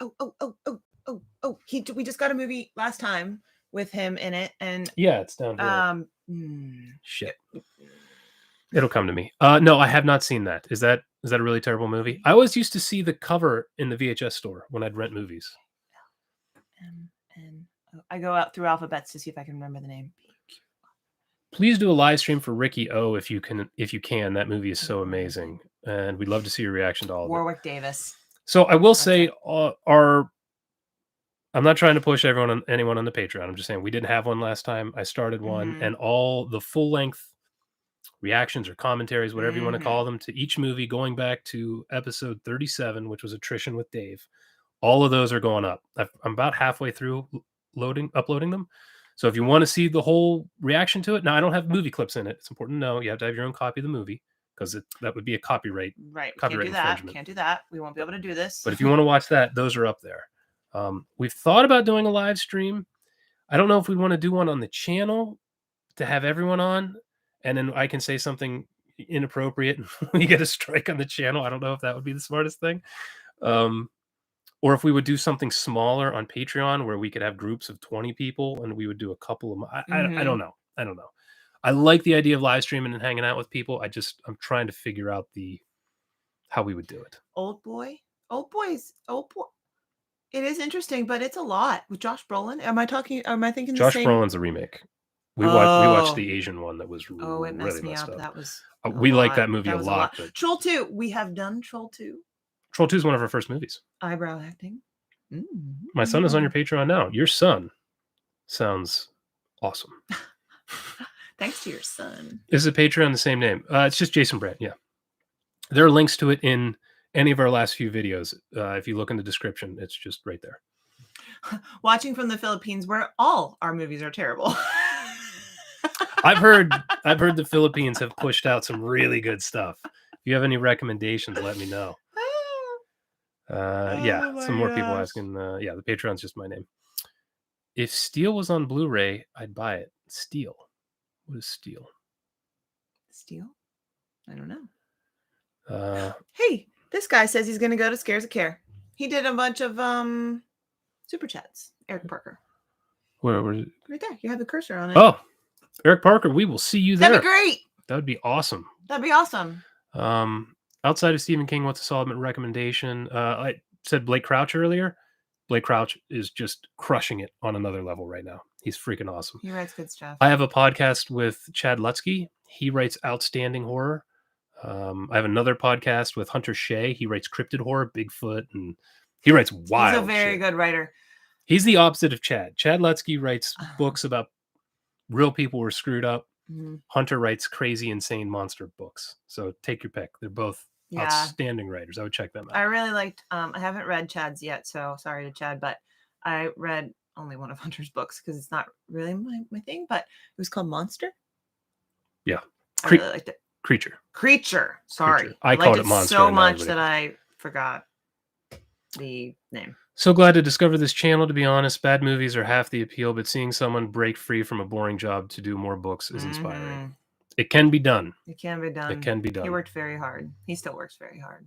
just got a movie last time with him in it, and yeah, it's down here. Shit. It'll come to me. No, I have not seen that. Is that a really terrible movie? I always used to see the cover in the VHS store when I'd rent movies. I go out through alphabets to see if I can remember the name. Please do a live stream for Ricky O if you can. That movie is so amazing, and we'd love to see your reaction to all of it. Warwick Davis. So I will say, I'm not trying to push anyone on the Patreon. I'm just saying we didn't have one last time. I started one, and all the full length reactions or commentaries, whatever you want to call them, to each movie going back to episode 37, which was Attrition with Dave. All of those are going up. I'm about halfway through uploading them. So if you want to see the whole reaction to it, now I don't have movie clips in it. It's important to know you have to have your own copy of the movie because that would be a copyright. Right. Copyright infringement. Can't do that. We won't be able to do this. But if you want to watch that, those are up there. We've thought about doing a live stream. I don't know if we want to do one on the channel to have everyone on, and then I can say something inappropriate and we get a strike on the channel. I don't know if that would be the smartest thing. Or if we would do something smaller on Patreon where we could have groups of 20 people and we would do a couple of... I don't know. I like the idea of live streaming and hanging out with people. I'm trying to figure out how we would do it. Old Boy. It is interesting, but it's a lot with Josh Brolin. Am I thinking Josh the same? Brolin's a remake. We watched the Asian one that was it really messed me messed up. up. That was we like that movie a lot. But... Troll 2. We have done Troll 2. Troll 2 is one of our first movies. Eyebrow acting. My son is on your Patreon now. Your son sounds awesome. Thanks to your son. Is the Patreon the same name? It's just Jason Brant. Yeah. There are links to it in any of our last few videos. If you look in the description, it's just right there. Watching from the Philippines, where all our movies are terrible. I've heard the Philippines have pushed out some really good stuff. If you have any recommendations, let me know. Some more people asking. The Patreon's just my name. If Steel was on Blu-ray, I'd buy it. Steel. What is Steel? Steel? I don't know. Hey, this guy says he's going to go to Scares of Care. He did a bunch of super chats. Eric Parker. Where was it? Right there. You have the cursor on it. Oh, Eric Parker. We will see you there. That'd be great. That would be awesome. That'd be awesome. Outside of Stephen King, what's a solid recommendation? I said Blake Crouch earlier. Blake Crouch is just crushing it on another level right now. He's freaking awesome. He writes good stuff. I have a podcast with Chad Lutsky. He writes outstanding horror. I have another podcast with Hunter Shea. He writes cryptid horror, Bigfoot, and he writes wild He's a very shit. good writer. He's the opposite of Chad. Chad Lutsky writes books about real people who were screwed up. Mm-hmm. Hunter writes crazy, insane monster books. So take your pick. They're both outstanding writers. I would check them out. I really liked, I haven't read Chad's yet, so sorry to Chad, but I read only one of Hunter's books because it's not really my thing, but it was called Monster. Yeah. I really liked it. Creature. Sorry. Creature. I called it Monster so much that I forgot the name. So glad to discover this channel, to be honest. Bad movies are half the appeal, but seeing someone break free from a boring job to do more books is inspiring. It can be done. It can be done. It can be done. He worked very hard. He still works very hard.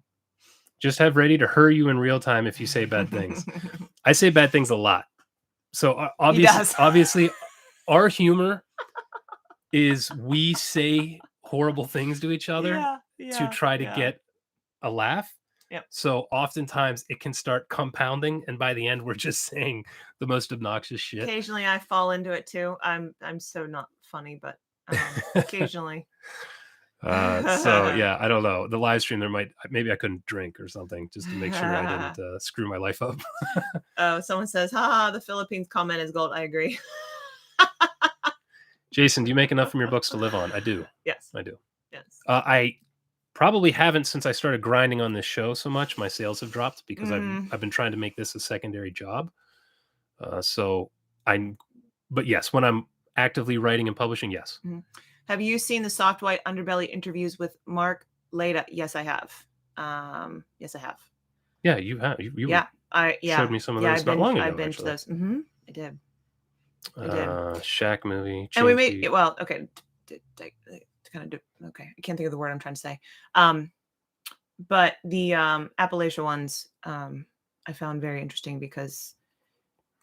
Just have ready to hurry you in real time if you say bad things. I say bad things a lot. So obviously our humor is we say horrible things to each other to try to get a laugh. Yep. So oftentimes it can start compounding, and by the end we're just saying the most obnoxious shit. Occasionally I fall into it too. I'm so not funny, but occasionally. So yeah, I don't know. The live stream, maybe I couldn't drink or something just to make sure I didn't screw my life up. Oh, someone says, haha, the Philippines comment is gold. I agree. Jason, do you make enough from your books to live on? I do. Yes. I do. Yes. I probably haven't since I started grinding on this show so much. My sales have dropped because I've been trying to make this a secondary job. But yes, when I'm actively writing and publishing, yes. Mm-hmm. Have you seen the Soft White Underbelly interviews with Mark Leda? Yes, I have. Yes, I have. Yeah, you have. You showed me some of those not long ago. I binged those. Mm-hmm. I did. Shaq movie. And we made well. Okay, okay. I can't think of the word I'm trying to say. But the Appalachia ones, I found very interesting because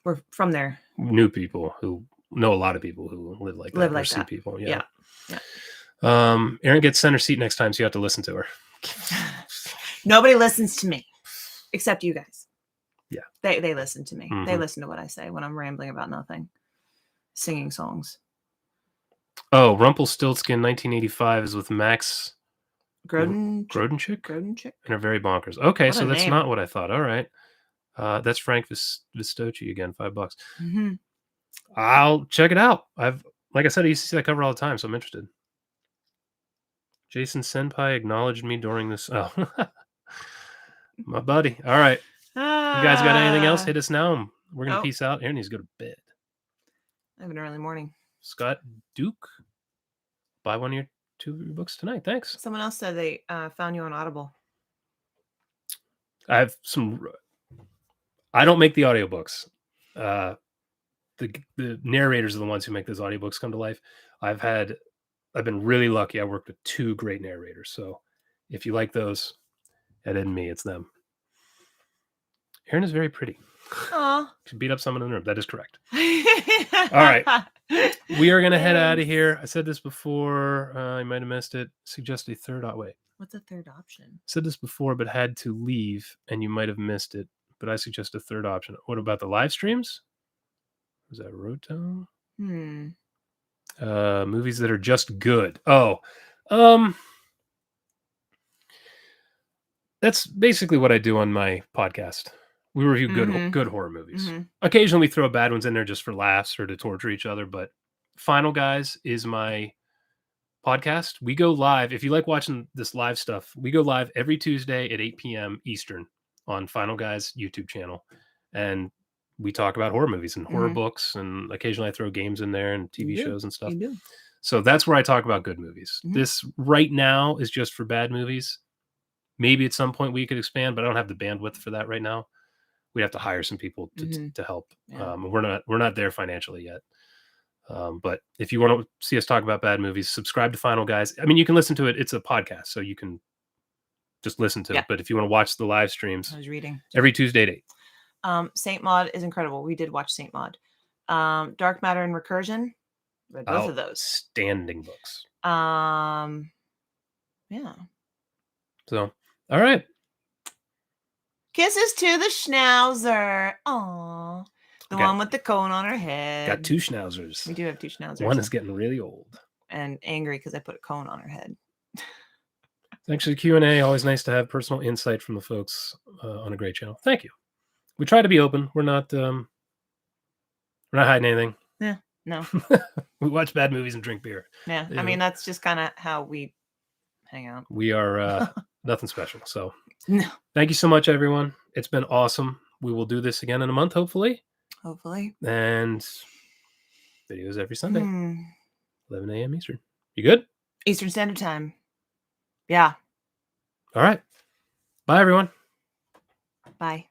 we're from there. New people who know a lot of people who live like that. Or see people. Yeah. Erin gets center seat next time, so you have to listen to her. Nobody listens to me except you guys. Yeah, they listen to me. Mm-hmm. They listen to what I say when I'm rambling about nothing, singing songs. Oh, Rumpelstiltskin 1985 is with Max Grodenchik, and are very bonkers. Okay, so that's not what I thought. All right, that's Frank Vistocchi again. $5. Mm-hmm. I'll check it out. Like I said, I used to see that cover all the time, so I'm interested. Jason Senpai acknowledged me during this. Oh, my buddy. All right. You guys got anything else? Hit us now. We're going to peace out. Aaron needs to go to bed. I have an early morning. Scott Duke, buy one of two of your books tonight. Thanks. Someone else said they found you on Audible. I have some. I don't make the audiobooks. The narrators are the ones who make those audiobooks come to life. I've been really lucky. I worked with two great narrators. So if you like those, it isn't me, it's them. Erin is very pretty. Aw. She beat up someone in the room. That is correct. All right. We are going to head out of here. I said this before. I might have missed it. Suggest a third option. Wait. What's a third option? I said this before, but had to leave, and you might have missed it. But I suggest a third option. What about the live streams? Was that Roto? Movies that are just good. That's basically what I do on my podcast. We review good horror movies. Mm-hmm. Occasionally we throw bad ones in there just for laughs or to torture each other. But Final Guys is my podcast. We go live. If you like watching this live stuff, we go live every Tuesday at 8 p.m. Eastern on Final Guys YouTube channel. And we talk about horror movies and horror books. And occasionally I throw games in there and TV shows and stuff. You do. So that's where I talk about good movies. Mm-hmm. This right now is just for bad movies. Maybe at some point we could expand, but I don't have the bandwidth for that right now. We have to hire some people to help. Yeah. We're not there financially yet. But if you want to see us talk about bad movies, subscribe to Final Guys. I mean, you can listen to it. It's a podcast, so you can just listen to it. But if you want to watch the live streams, I was reading every Tuesday at 8. Saint Maud is incredible. We did watch Saint Maud. Dark Matter and Recursion. Read both of those. Standing books. Yeah. So, all right. Kisses to the schnauzer. Aww. The one with the cone on her head. Got two schnauzers. We do have two schnauzers. One is getting really old. and angry because I put a cone on her head. Thanks for the Q&A. Always nice to have personal insight from the folks on a great channel. Thank you. We try to be open. We're not hiding anything. Yeah, no. We watch bad movies and drink beer. Yeah, I mean, that's just kind of how we hang out. We are nothing special. So No. thank you so much, everyone. It's been awesome. We will do this again in a month, hopefully. Hopefully. And videos every Sunday, Hmm. 11 a.m. Eastern. You good? Eastern Standard Time. Yeah. All right. Bye, everyone. Bye.